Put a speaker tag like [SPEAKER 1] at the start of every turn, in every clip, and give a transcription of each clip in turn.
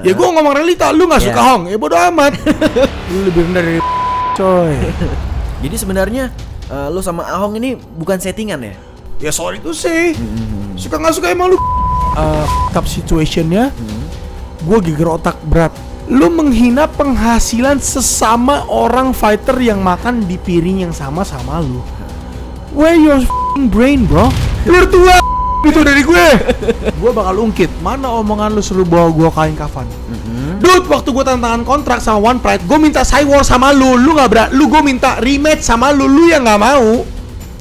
[SPEAKER 1] Ya gue ngomong realita, lu gak suka Hong, ya bodo amat. Lu lebih rendah dari coy.
[SPEAKER 2] Jadi sebenarnya lu sama Ahong ini bukan settingan ya?
[SPEAKER 1] Ya sorry tuh sih. Suka gak suka emang lu top situationnya. Gue geger otak berat. Lu menghina penghasilan sesama orang fighter yang makan di piring yang sama lu. Where your f***ing brain bro? Lu tua itu dari gue. Gue bakal ungkit mana omongan lu suruh bawa gue kain kafan. Dude, waktu gue tantangan kontrak sama One Pride, gue minta Cywar sama lu gak lu gue minta rematch sama lu yang gak mau.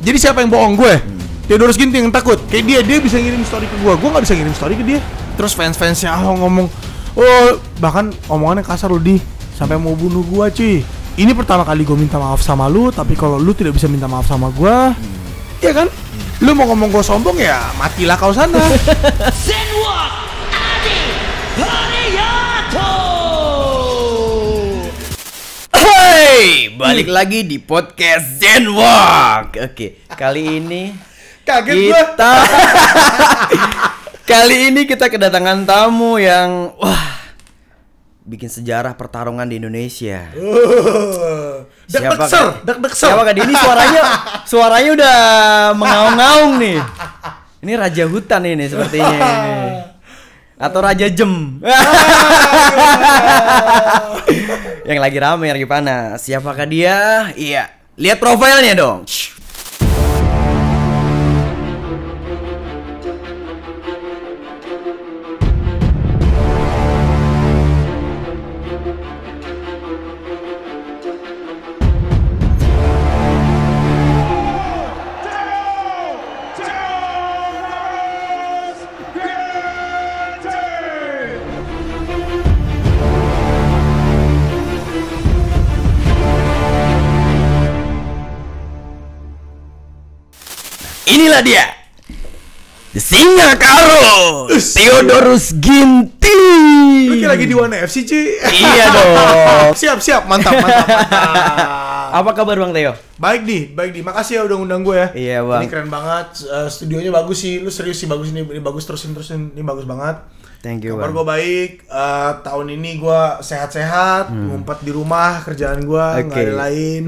[SPEAKER 1] Jadi siapa yang bohong gue? Theodorus Ginting yang takut. Kayak dia bisa ngirim story ke gue gak bisa ngirim story ke dia. Terus fans-fansnya ngomong, oh bahkan omongannya kasar lu sampai mau bunuh gue cuy. Ini pertama kali gue minta maaf sama lu, tapi kalau lu tidak bisa minta maaf sama gue, ya kan? Lu mau ngomong gue sombong ya matilah kau sana.
[SPEAKER 3] Zenwalk Adi Hariyato.
[SPEAKER 2] Hey, balik lagi di podcast Zenwalk. Oke, kali ini
[SPEAKER 1] Kaget
[SPEAKER 2] kita kali ini kita kedatangan tamu yang bikin sejarah pertarungan di Indonesia. Siapa dia? Ini suaranya udah mengaung-ngaung nih. Ini raja hutan ini sepertinya ini. Atau raja jem. Yang lagi ramai, yang lagi panas. Siapakah dia? Iya, lihat profilnya dong. Inilah dia, Singa Karo, Theodorus Ginting.
[SPEAKER 1] Lu lagi di One FC cuy.
[SPEAKER 2] Iya dong.
[SPEAKER 1] Siap, mantap.
[SPEAKER 2] Apa kabar Bang Theo?
[SPEAKER 1] Baik nih. Makasih ya udah ngundang gue ya.
[SPEAKER 2] Iya Bang.
[SPEAKER 1] Ini keren banget, studionya bagus sih. Lu serius sih, bagus ini bagus, terusin. Ini bagus banget.
[SPEAKER 2] Thank you
[SPEAKER 1] Kabar
[SPEAKER 2] Bang.
[SPEAKER 1] gue baik. Tahun ini gue sehat-sehat, ngumpet di rumah, kerjaan gue nggak ada lain.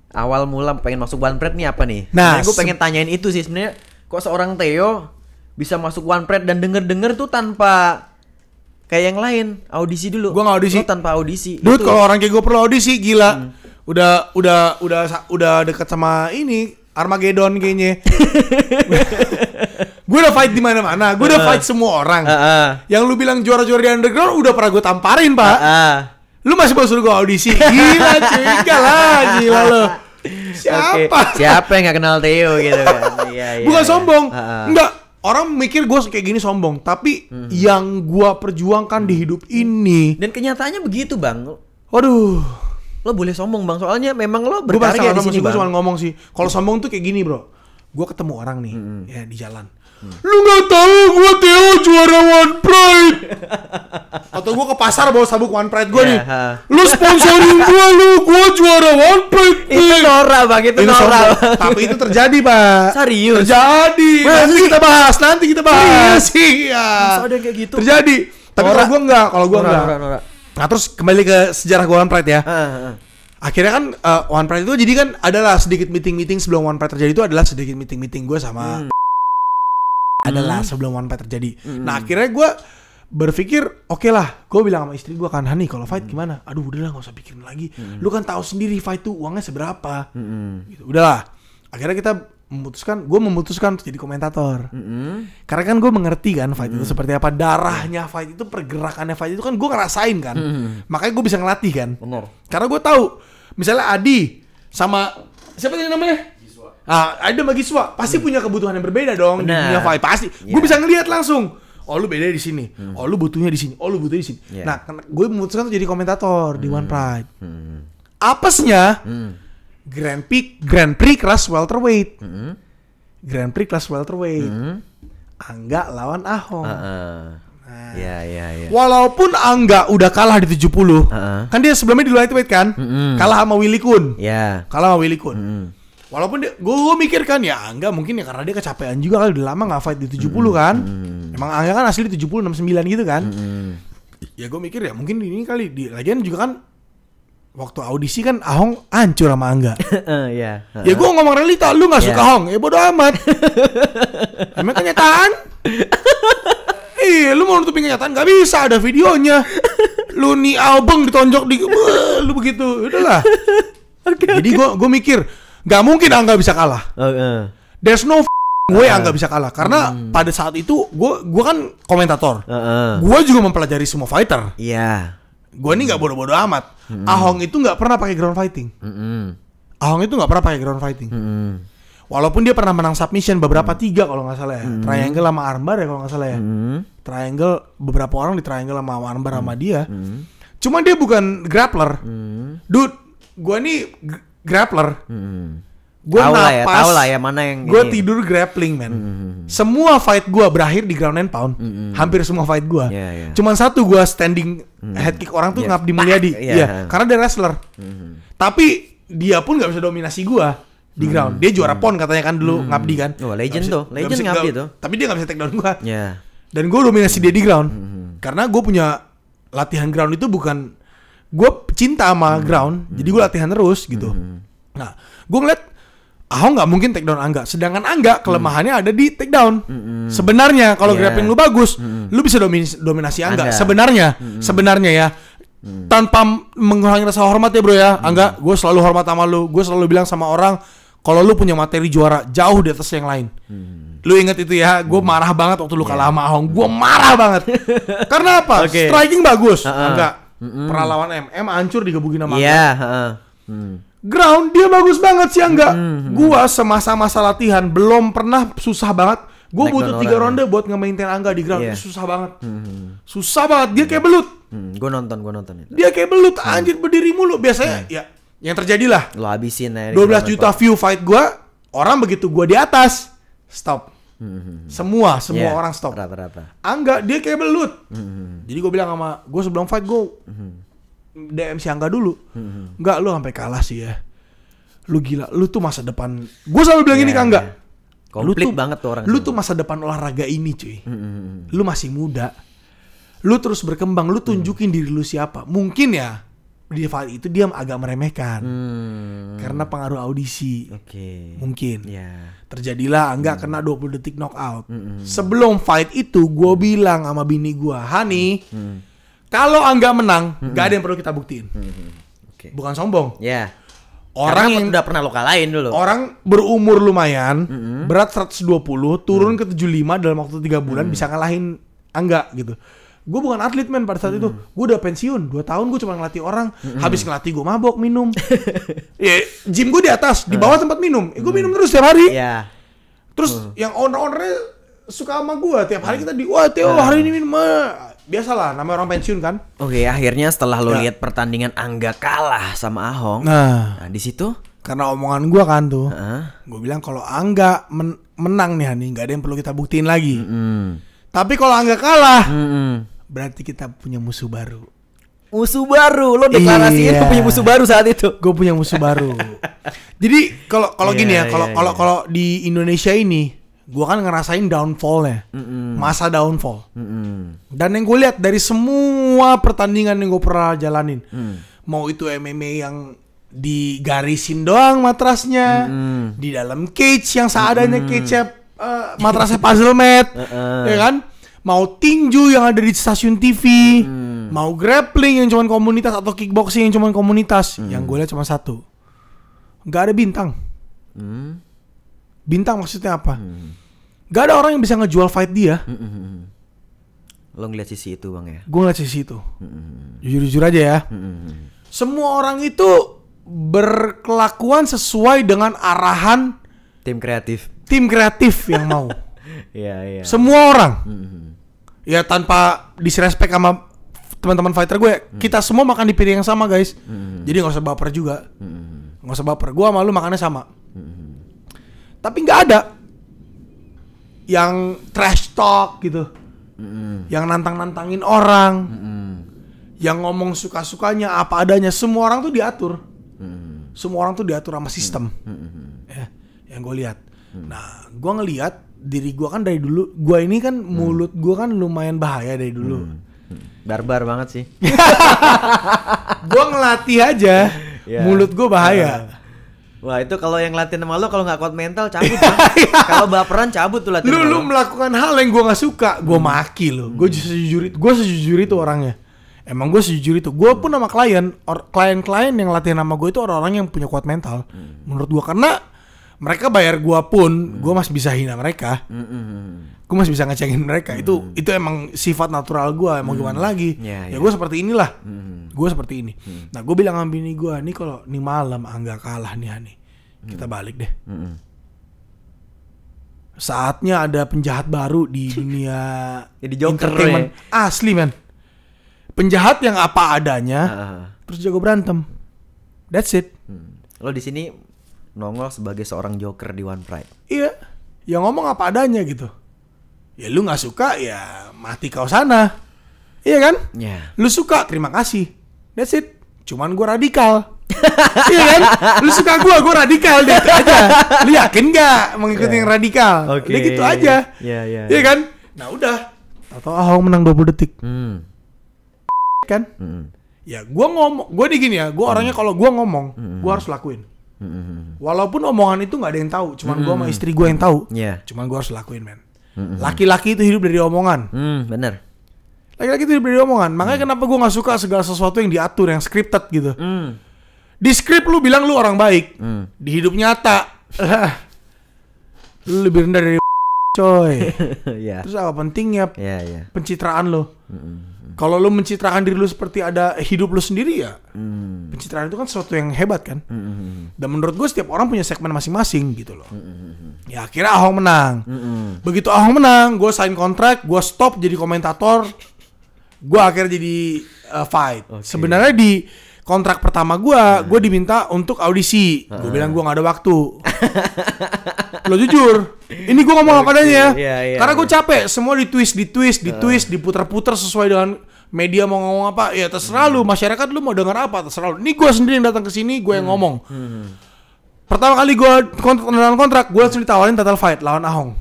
[SPEAKER 2] Awal mula pengen masuk One Pride nih apa nih?
[SPEAKER 1] Nah,
[SPEAKER 2] gue pengen tanyain itu sih sebenarnya. Kok seorang Theo bisa masuk One Pride dan denger tuh tanpa kayak yang lain, audisi dulu.
[SPEAKER 1] Gue nggak audisi.
[SPEAKER 2] Lu tanpa audisi.
[SPEAKER 1] Dude, kalau orang kayak gue perlu audisi, gila. Udah dekat sama ini Armageddon kayaknya. Gue udah fight di mana-mana. Gue udah fight semua orang. Yang lu bilang juara-juara di underground udah pernah gue tamparin, Pak. Lu masih mau suruh gue audisi? Gila cuy, gila lo. Siapa?
[SPEAKER 2] Siapa yang gak kenal Theo gitu kan? Iya.
[SPEAKER 1] Bukan sombong. Enggak, orang mikir gue kayak gini sombong. Tapi yang gue perjuangkan di hidup ini.
[SPEAKER 2] Dan kenyataannya begitu Bang.
[SPEAKER 1] Waduh.
[SPEAKER 2] Lo boleh sombong Bang, soalnya memang lo
[SPEAKER 1] Gue
[SPEAKER 2] berkarya di sini Bang.
[SPEAKER 1] Gue cuma ngomong sih. Kalau sombong tuh kayak gini bro. Gue ketemu orang nih ya di jalan. Lu gak tahu gue Theo juara One Pride. Atau gue ke pasar bawa sabuk One Pride gue nih. Lu sponsorin gue juara One Pride.
[SPEAKER 2] Itu norak Bang, itu norak.
[SPEAKER 1] Tapi itu terjadi Pak.
[SPEAKER 2] Serius?
[SPEAKER 1] Terjadi. Nanti kita bahas. Iya.
[SPEAKER 2] Masa ada kayak gitu?
[SPEAKER 1] Terjadi. Tapi kalau gue enggak,
[SPEAKER 2] Norak.
[SPEAKER 1] Nah terus kembali ke sejarah gue One Pride ya. Akhirnya kan One Pride itu jadi kan adalah sedikit meeting sebelum One Pride terjadi itu adalah sedikit meeting gue sama adalah sebelum One Pride terjadi. Nah akhirnya gue berpikir oke lah, gue bilang sama istri gue kan, Hani kalau fight gimana? Aduh udahlah nggak usah pikirin lagi. Lu kan tahu sendiri fight tuh uangnya seberapa. Gitu. Udahlah. Akhirnya gue memutuskan untuk jadi komentator. Karena kan gue mengerti kan fight itu seperti apa, darahnya fight itu, pergerakannya fight itu kan gue ngerasain kan. Makanya gue bisa ngelatih kan.
[SPEAKER 2] Bener.
[SPEAKER 1] Karena gue tahu misalnya Adi sama siapa tadi namanya? Adi sama Giswa pasti punya kebutuhan yang berbeda dong. Di dunia fight pasti. Gue bisa ngelihat langsung. Oh lu beda di sini. Oh lu butuhnya di sini. Oh lu butuhnya di sini. Nah, gue memutuskan untuk jadi komentator di One Pride. Apesnya Grand Prix kelas welterweight. Grand Prix kelas welterweight. Angga lawan Ahong.
[SPEAKER 2] Iya.
[SPEAKER 1] Walaupun Angga udah kalah di 70. Kan dia sebelumnya di lightweight kan? Kalah sama Willy Kun.
[SPEAKER 2] Iya.
[SPEAKER 1] Kalah sama Willy Kun. Walaupun gue mikir kan ya Angga mungkin ya karena dia kecapean juga kali, udah lama gak fight di 70 kan. Emang Angga kan asli di 70 69 gitu kan. Ya gue mikir ya mungkin ini kali lagian juga kan waktu audisi kan Ahong hancur sama Angga.
[SPEAKER 2] Iya.
[SPEAKER 1] Ya gue ngomong realita, lu gak suka Ahong, ya bodo amat. Emang kenyataan? Iya, lu mau nutupin kenyataan gak bisa, ada videonya. Lu nih album ditonjok di lu begitu, udahlah. Jadi gue mikir gak mungkin Angga bisa kalah. There's no gue Angga bisa kalah karena pada saat itu gue kan komentator. Gue juga mempelajari semua fighter.
[SPEAKER 2] Iya.
[SPEAKER 1] Gue nih nggak bodoh-bodoh amat. Ahong itu nggak pernah pakai ground fighting. Ahong itu nggak pernah pakai ground fighting. Walaupun dia pernah menang submission beberapa 3 kalau nggak salah ya. Triangle sama armbar ya kalau nggak salah ya. Triangle beberapa orang di triangle sama armbar sama dia. Cuma dia bukan grappler. Dude, gue nih grappler. Gue napas,
[SPEAKER 2] tahu lah ya mana yang
[SPEAKER 1] gue tidur grappling man. Semua fight gue berakhir di ground and pound. Hampir semua fight gue. Cuman satu gue standing head kick orang tuh Ngabdi Mulyadi. Iya, karena dia wrestler. Tapi dia pun nggak bisa dominasi gue di ground. Dia juara pon katanya kan dulu Ngabdi kan.
[SPEAKER 2] Oh, legend tuh, legend Ngabdi tuh.
[SPEAKER 1] Tapi dia nggak bisa take down gue. Dan gue dominasi dia di ground. Karena gue punya latihan ground itu bukan, gue cinta sama ground. Jadi gue latihan terus gitu. Nah, gue ngeliat Ahong nggak mungkin take down Angga, sedangkan Angga kelemahannya ada di take down. Sebenarnya kalau grappling lu bagus, lu bisa dominasi Angga. Sebenarnya ya, tanpa mengurangi rasa hormat ya bro ya, Angga, gue selalu hormat sama lu. Gue selalu bilang sama orang, kalau lu punya materi juara jauh di atas yang lain. Lu inget itu ya, gue marah banget waktu lu kalah sama Ahong. Gue marah banget. Karena apa? Striking bagus, Angga. Pernah lawan MM hancur digebukin sama Angga. Ground dia bagus banget sih Angga. Gua semasa-masa latihan belum pernah susah banget. Gua butuh 3 ronde buat nge-maintain Angga di ground. Susah banget. Susah banget. Dia kayak belut.
[SPEAKER 2] Gua nonton itu.
[SPEAKER 1] Dia kayak belut, anjir berdiri mulu. Biasanya ya yang terjadi lah.
[SPEAKER 2] Lo habisin aja.
[SPEAKER 1] 12 juta view fight gua, orang begitu gua di atas, stop. Semua orang stop.
[SPEAKER 2] Rata-rata.
[SPEAKER 1] Angga dia kayak belut. Jadi gua bilang sama gua sebelum fight gua DM si Angga dulu. Enggak, lu sampai kalah sih ya. Lu gila, lu tuh masa depan. Gue selalu bilang gini ke Angga.
[SPEAKER 2] Komplit banget tuh orang.
[SPEAKER 1] Lu tuh masa depan olahraga ini, cuy. Lu masih muda. Lu terus berkembang, lu tunjukin diri lu siapa. Mungkin ya di fight itu dia agak meremehkan. Karena pengaruh audisi. Mungkin. Terjadilah Angga kena 20 detik knockout. Sebelum fight itu gue bilang sama bini gue, Hani, kalau Angga menang, gak ada yang perlu kita buktiin. Bukan sombong. Orang yang
[SPEAKER 2] udah pernah lo kalahin dulu.
[SPEAKER 1] Orang berumur lumayan, berat 120, turun ke 75 dalam waktu 3 bulan bisa ngalahin Angga gitu. Gue bukan atlet men pada saat itu. Gue udah pensiun, 2 tahun gue cuma ngelatih orang. Habis ngelatih gue mabok, minum. Gym gue di atas, di bawah tempat minum. Gue minum terus tiap hari. Terus yang owner-ownernya suka sama gue. Tiap hari kita wah Theo hari ini minum. Biasalah, namanya orang pensiun kan.
[SPEAKER 2] Akhirnya setelah lo lihat pertandingan Angga kalah sama Ahong. Nah di situ
[SPEAKER 1] karena omongan gua kan tuh. Gua bilang kalau Angga menang nih Hani, nggak ada yang perlu kita buktiin lagi. Tapi kalau Angga kalah, berarti kita punya musuh baru.
[SPEAKER 2] Musuh baru, lo deklarasiin tuh punya musuh baru saat itu.
[SPEAKER 1] Gue punya musuh baru. Jadi kalau gini ya, kalau di Indonesia ini gue kan ngerasain downfallnya, masa downfall. Dan yang gue lihat dari semua pertandingan yang gue pernah jalanin, mau itu MMA yang digarisin doang matrasnya, di dalam cage yang seadanya cage-nya matrasnya puzzle mat, ya kan? Mau tinju yang ada di stasiun TV, mau grappling yang cuma komunitas atau kickboxing yang cuma komunitas, yang gue lihat cuma satu, nggak ada bintang. Bintang maksudnya apa? Gak ada orang yang bisa ngejual fight dia.
[SPEAKER 2] Lo ngeliat sisi itu bang ya?
[SPEAKER 1] Gue ngeliat sisi itu. Jujur-jujur aja ya. Semua orang itu berkelakuan sesuai dengan arahan
[SPEAKER 2] tim
[SPEAKER 1] kreatif yang mau. Semua orang. Ya tanpa disrespect sama teman-teman fighter gue. Kita semua makan di piring yang sama guys. Jadi gak usah baper juga. Gak usah baper. Gue sama lu makannya sama. Tapi gak ada yang trash talk gitu, yang nantang-nantangin orang, yang ngomong suka-sukanya apa adanya. Semua orang tuh diatur, semua orang tuh diatur sama sistem, yang gue lihat. Nah, gue ngelihat diri gue kan dari dulu, gue ini kan mulut gue kan lumayan bahaya dari dulu.
[SPEAKER 2] Barbar banget sih.
[SPEAKER 1] Gue ngelatih aja.
[SPEAKER 2] Ya.
[SPEAKER 1] Mulut gue bahaya.
[SPEAKER 2] Wah itu kalau yang latihan sama lo kalau nggak kuat mental cabut Bang. Kalau baperan cabut tuh latihan.
[SPEAKER 1] Lu melakukan hal yang gue nggak suka, gue maki lo. Gue sejujur itu orangnya. Emang gue sejujur itu. Gue pun sama klien-klien yang latihan sama gue itu orang-orang yang punya kuat mental. Menurut gue karena mereka bayar gue pun, gue masih bisa hina mereka. Gue masih bisa ngecengin mereka. Itu emang sifat natural gue. Mau gimana lagi? Ya gue seperti inilah. Gue seperti ini. Nah gue bilang sama bini gue, nih kalau nih malam Angga kalah nih Hani, kita balik deh. Saatnya ada penjahat baru di dunia
[SPEAKER 2] Jadi Joker
[SPEAKER 1] entertainment. Asli men. Penjahat yang apa adanya, terus jago berantem. That's it.
[SPEAKER 2] Lo di sini nongol sebagai seorang Joker di One Pride.
[SPEAKER 1] Iya, yang ngomong apa adanya gitu. Ya lu nggak suka ya mati kau sana. Iya kan?
[SPEAKER 2] Ya.
[SPEAKER 1] Lu suka terima kasih. That's it. Cuman gue radikal. Iya kan? Lu suka gue radikal deh itu aja. Lu yakin nggak mengikuti yang radikal?
[SPEAKER 2] Oke.
[SPEAKER 1] Udah gitu aja. Iya kan? Nah udah. Atau Ahok menang 20 detik. Kan? Ya gue ngomong, gue gini ya, gue orangnya kalau gue ngomong, gue harus lakuin. Walaupun omongan itu nggak ada yang tahu, cuman gue sama istri gue yang tahu. Cuman gue harus lakuin men. Laki-laki itu hidup dari omongan.
[SPEAKER 2] Bener.
[SPEAKER 1] Laki-laki itu hidup dari omongan. Makanya kenapa gue nggak suka segala sesuatu yang diatur, yang scripted gitu. Di skrip lu bilang lu orang baik, di hidup nyata lu lebih rendah dari coy. Terus apa pentingnya pencitraan lu? Kalau lu mencitrakan diri lu seperti ada hidup lu sendiri ya, pencitraan itu kan sesuatu yang hebat kan. Dan menurut gue setiap orang punya segmen masing-masing gitu loh. Ya akhirnya Ahok menang. Begitu Ahok menang, gue sign kontrak, gue stop jadi komentator, gue akhirnya jadi fight. Sebenarnya di kontrak pertama gue diminta untuk audisi. Gue bilang gue gak ada waktu. Lo jujur, ini gue ngomong apa adanya ya. Karena gue capek, semua ditwist, diputar-putar sesuai dengan media mau ngomong apa. Ya terserah lu, masyarakat lu mau dengar apa, terserah lu. Ini gue sendiri yang datang ke sini, gue yang ngomong. Pertama kali gue kontrak, gue langsung ditawarin title fight lawan Ahong.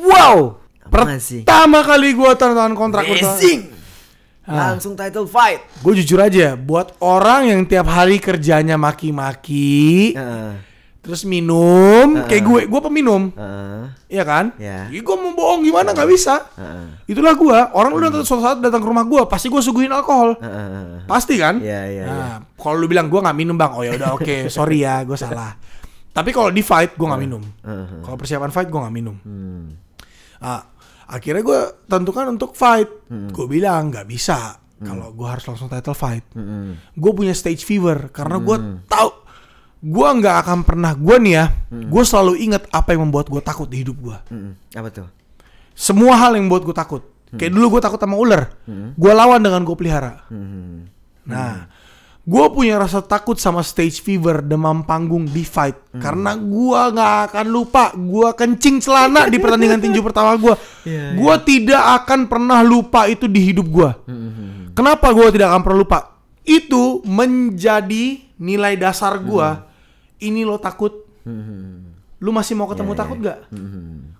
[SPEAKER 2] Wow.
[SPEAKER 1] Pertama kali gue tanda tangan kontrak.
[SPEAKER 2] Langsung title fight.
[SPEAKER 1] Gue jujur aja, buat orang yang tiap hari kerjanya maki-maki, terus minum, kayak gue peminum, iya kan? Gue mau bohong gimana nggak bisa. Itulah gue. Orang lu suatu saat datang ke rumah gue, pasti gue suguhin alkohol, pasti kan? Nah, kalau lu bilang gue nggak minum bang, oh ya udah oke, sorry ya, gue salah. Tapi kalau di fight gue nggak minum. Kalau persiapan fight gue nggak minum. Akhirnya gue tentukan untuk fight. Gue bilang nggak bisa. Kalau gue harus langsung title fight. Gue punya stage fever karena gue tahu gue nggak akan pernah gue selalu ingat apa yang membuat gue takut di hidup gue.
[SPEAKER 2] Apa tuh?
[SPEAKER 1] Semua hal yang membuat gue takut. Kayak dulu gue takut sama ular. Gue lawan dengan gue pelihara. Nah, gue punya rasa takut sama stage fever, demam panggung di fight. Karena gue nggak akan lupa gue kencing celana di pertandingan tinju pertama gue. Gue tidak akan pernah lupa itu di hidup gue. Kenapa gue tidak akan pernah lupa? Itu menjadi nilai dasar gue. Ini lo takut, lu masih mau ketemu takut gak?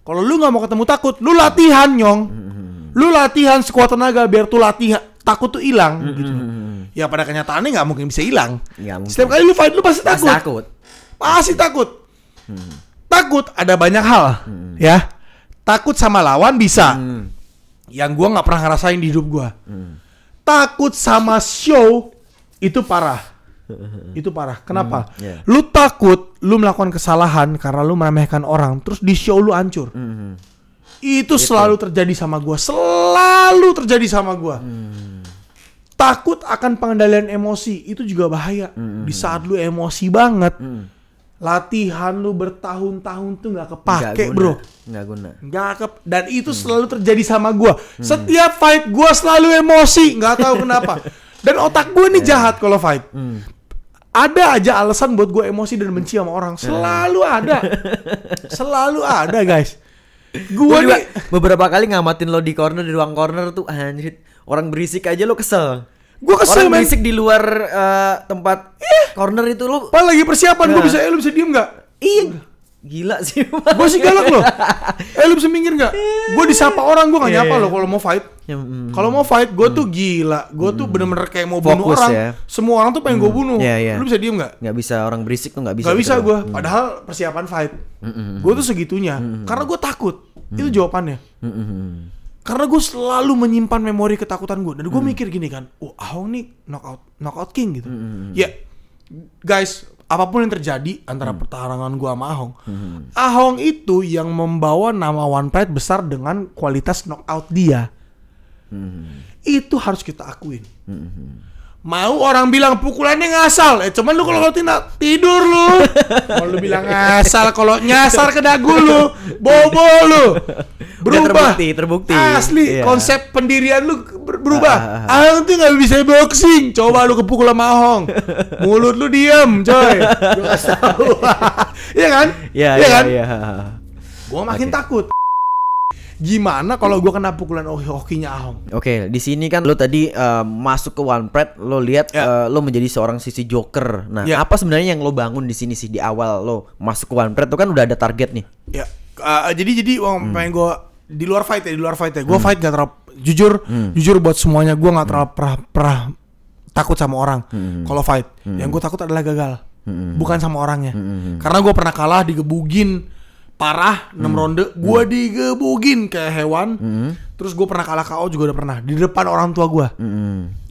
[SPEAKER 1] Kalau lu gak mau ketemu takut, lu latihan nyong. Lu latihan sekuat tenaga biar tuh latihan takut tuh hilang gitu. Ya pada kenyataannya gak mungkin bisa hilang. Setiap kali lu fight lu pasti takut. Pasti takut. Takut ada banyak hal ya. Takut sama lawan bisa. Yang gua gak pernah ngerasain di hidup gua. Takut sama show itu parah. Itu parah. Kenapa? Lu takut lu melakukan kesalahan karena lu meremehkan orang, terus di show lu hancur. Itu selalu terjadi sama gua. Selalu terjadi sama gua. Takut akan pengendalian emosi itu juga bahaya. Di saat lu emosi banget, latihan lu bertahun-tahun tuh nggak kepake, bro. Dan itu selalu terjadi sama gua. Setiap fight gua selalu emosi, nggak tahu kenapa. Dan otak gua ini jahat kalau fight. Ada aja alasan buat gue emosi dan benci sama orang. Selalu ada. Selalu ada, guys. Gue
[SPEAKER 2] juga beberapa kali ngamatin lo di corner, di ruang corner tuh anjir. Orang berisik aja lo kesel.
[SPEAKER 1] Gue kesel,
[SPEAKER 2] orang berisik di luar tempat corner itu lo.
[SPEAKER 1] Pas lagi persiapan gue bisa, lu bisa diem gak?
[SPEAKER 2] Iya. gila sih.
[SPEAKER 1] Gue sih galak loh. Lu bisa minggir nggak? Gue disapa orang, gue nggak nyapa loh kalau mau fight. Kalau mau fight, gue tuh gila. Gue tuh bener-bener kayak mau bunuh
[SPEAKER 2] Fokus
[SPEAKER 1] orang.
[SPEAKER 2] ya.
[SPEAKER 1] Semua orang tuh pengen gue bunuh.
[SPEAKER 2] Iya.
[SPEAKER 1] Lu bisa diem nggak?
[SPEAKER 2] Nggak bisa, orang berisik tuh nggak bisa.
[SPEAKER 1] Gak bisa
[SPEAKER 2] gitu.
[SPEAKER 1] gue. Padahal persiapan fight. Gue tuh segitunya. Karena gue takut. Itu jawabannya. Karena gue selalu menyimpan memori ketakutan gue. Dan gue mikir gini kan, Ahong nih knockout king gitu. Ya, guys, apapun yang terjadi antara pertarungan gue sama Ahong, Ahong itu yang membawa nama One Pride besar dengan kualitas knockout dia. Itu harus kita akuin. Mau orang bilang pukulannya ngasal, cuman lu kalau tidur lu. Kalau lu bilang ngasal, kalau nyasar ke dagu lu, bobo lu. Berubah.
[SPEAKER 2] Terbukti.
[SPEAKER 1] Asli,
[SPEAKER 2] Iya.
[SPEAKER 1] konsep pendirian lu berubah. Ahong tuh nggak bisa boxing. Coba lu kepukul sama Ahong, mulut lu diem, coy. Lu kasih tahu. Iya kan?
[SPEAKER 2] Iya
[SPEAKER 1] kan?
[SPEAKER 2] Iya.
[SPEAKER 1] Gua makin takut. Gimana kalau gua kena pukulan hokinya Ahong?
[SPEAKER 2] Oke, di sini kan lo tadi masuk ke One Pride, lo lihat lo menjadi seorang sisi Joker. Nah, apa sebenarnya yang lo bangun di sini sih di awal lo masuk ke One Pride? Itu kan udah ada target nih.
[SPEAKER 1] Ya, jadi pengen gua di luar fight ya, Gua fight gak terlalu jujur buat semuanya, gua gak terlalu pernah takut sama orang. Kalau fight, yang gua takut adalah gagal, bukan sama orangnya. Karena gua pernah kalah, digebugin parah 6 ronde, gua digebugin kayak hewan. Terus gua pernah kalah KO juga udah pernah di depan orang tua gua.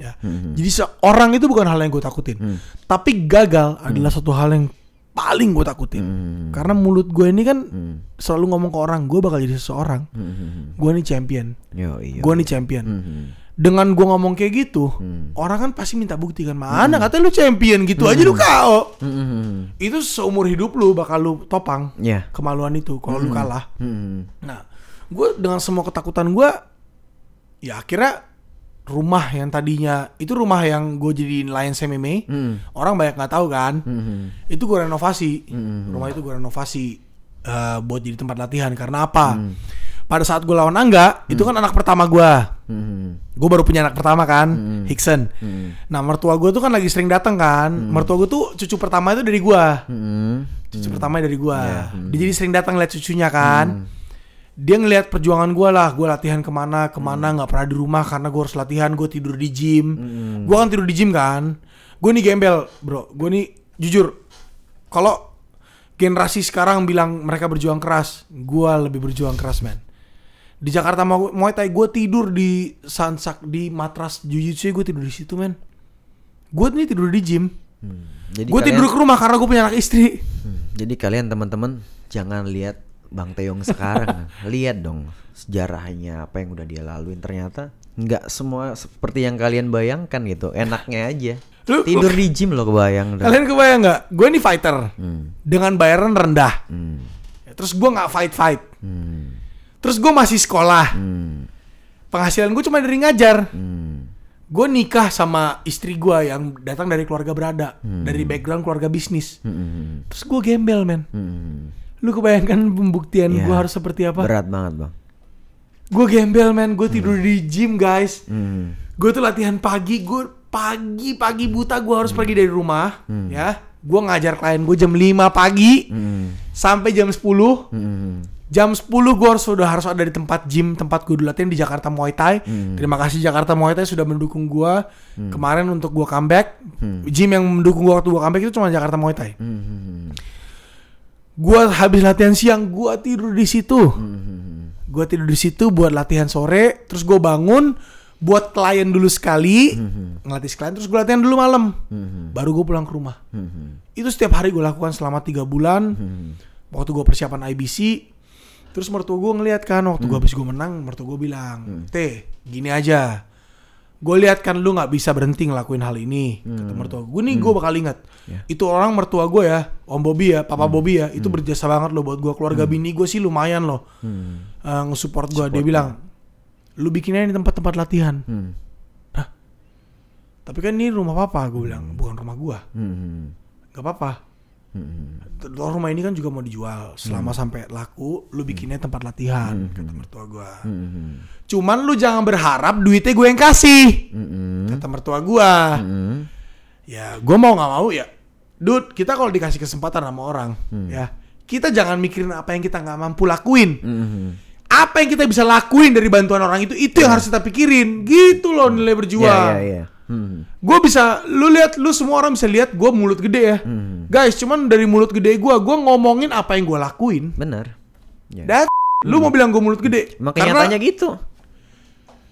[SPEAKER 1] Ya. Jadi seorang itu bukan hal yang gua takutin. Tapi gagal adalah satu hal yang paling gue takutin. Karena mulut gue ini kan selalu ngomong ke orang, gue bakal jadi seseorang. Gue nih champion. Gue nih champion. Dengan gue ngomong kayak gitu, orang kan pasti minta bukti kan. Mana katanya lu champion gitu aja lu KO. Itu seumur hidup lu bakal lu topang kemaluan itu kalau lu kalah. Nah, gue dengan semua ketakutan gue, ya akhirnya rumah yang tadinya itu rumah yang gue jadiin Lions MMA, orang banyak nggak tahu kan. Itu gue renovasi. Rumah itu gue renovasi buat jadi tempat latihan. Karena apa? Pada saat gue lawan Angga, itu kan anak pertama gue. Gue baru punya anak pertama kan, Hickson. Nah, mertua gue tuh kan lagi sering datang kan. Mertua gue tuh cucu pertama itu dari gue. Cucu pertama dari gue. Dia jadi sering datang lihat cucunya kan. Dia ngelihat perjuangan gue lah, gue latihan kemana nggak pernah di rumah karena gue harus latihan, gue tidur di gym. Gue kan tidur di gym kan. Gue nih gembel bro, gue nih jujur, kalau generasi sekarang bilang mereka berjuang keras, gue lebih berjuang keras man. Di Jakarta Muay Thai gue tidur di sansak, di matras jujitsu, gue tidur di situ man. Gue nih tidur di gym. Gue tidur ke rumah karena gue punya anak istri.
[SPEAKER 2] Jadi kalian teman-teman jangan lihat Bang Taeyong sekarang, lihat dong sejarahnya, apa yang udah dia laluin. Ternyata nggak semua seperti yang kalian bayangkan gitu. Enaknya aja tidur di gym lo, kebayang.
[SPEAKER 1] Kalian kebayang nggak? Gue ini fighter dengan bayaran rendah. Terus gue nggak fight. Terus gue masih sekolah. Penghasilan gue cuma dari ngajar. Gue nikah sama istri gue yang datang dari keluarga berada, dari background keluarga bisnis. Terus gue gembel men. Lu kebayangkan pembuktian gue harus seperti apa?
[SPEAKER 2] Berat banget bang.
[SPEAKER 1] Gue gembel men, gue tidur di gym guys. Gue tuh latihan pagi, gue pagi buta gue harus pergi dari rumah. Ya, gue ngajar klien gue jam 5 pagi sampai jam 10. Jam 10 gue harus ada di tempat gym, tempat gue dulu latihan di Jakarta Muay Thai. Terima kasih Jakarta Muay Thai sudah mendukung gue kemarin untuk gue comeback. Gym yang mendukung gue waktu gue comeback itu cuma Jakarta Muay Thai. Gue habis latihan siang, gue tidur di situ. Gue tidur di situ buat latihan sore, terus gue bangun buat klien dulu sekali, ngelatih klien, terus gue latihan dulu malam. Baru gue pulang ke rumah. Itu setiap hari gue lakukan selama 3 bulan. Waktu gue persiapan IBC, terus mertua gue ngeliat kan, waktu gue habis gue menang, mertua gue bilang, gini aja. Gue lihat kan lu nggak bisa berhenti ngelakuin hal ini, kata mertua gue. Nih gue bakal ingat. Itu orang mertua gue ya, Om Bobby ya, Papa Bobby ya, itu berjasa banget loh buat gue. Keluarga bini gue sih lumayan loh, nge-support gue. Dia bilang, lu bikinnya di tempat-tempat latihan. Nah, tapi kan ini rumah papa, gue bilang, bukan rumah gue. Gak apa-apa. Rumah ini kan juga mau dijual. Selama sampai laku, lu bikinnya tempat latihan, kata mertua gue. Cuman lu jangan berharap duitnya gue yang kasih, kata mertua gue. Ya gue mau gak mau ya, dude, kita kalau dikasih kesempatan sama orang, ya kita jangan mikirin apa yang kita nggak mampu lakuin. Apa yang kita bisa lakuin dari bantuan orang itu yang harus kita pikirin. Gitu loh nilai berjuang. Gue bisa, lu semua orang bisa lihat gue mulut gede ya. Guys, cuman dari mulut gede gue ngomongin apa yang gue lakuin.
[SPEAKER 2] Benar.
[SPEAKER 1] Dan lu mau bilang gue mulut gede?
[SPEAKER 2] Makanya kenyataannya gitu.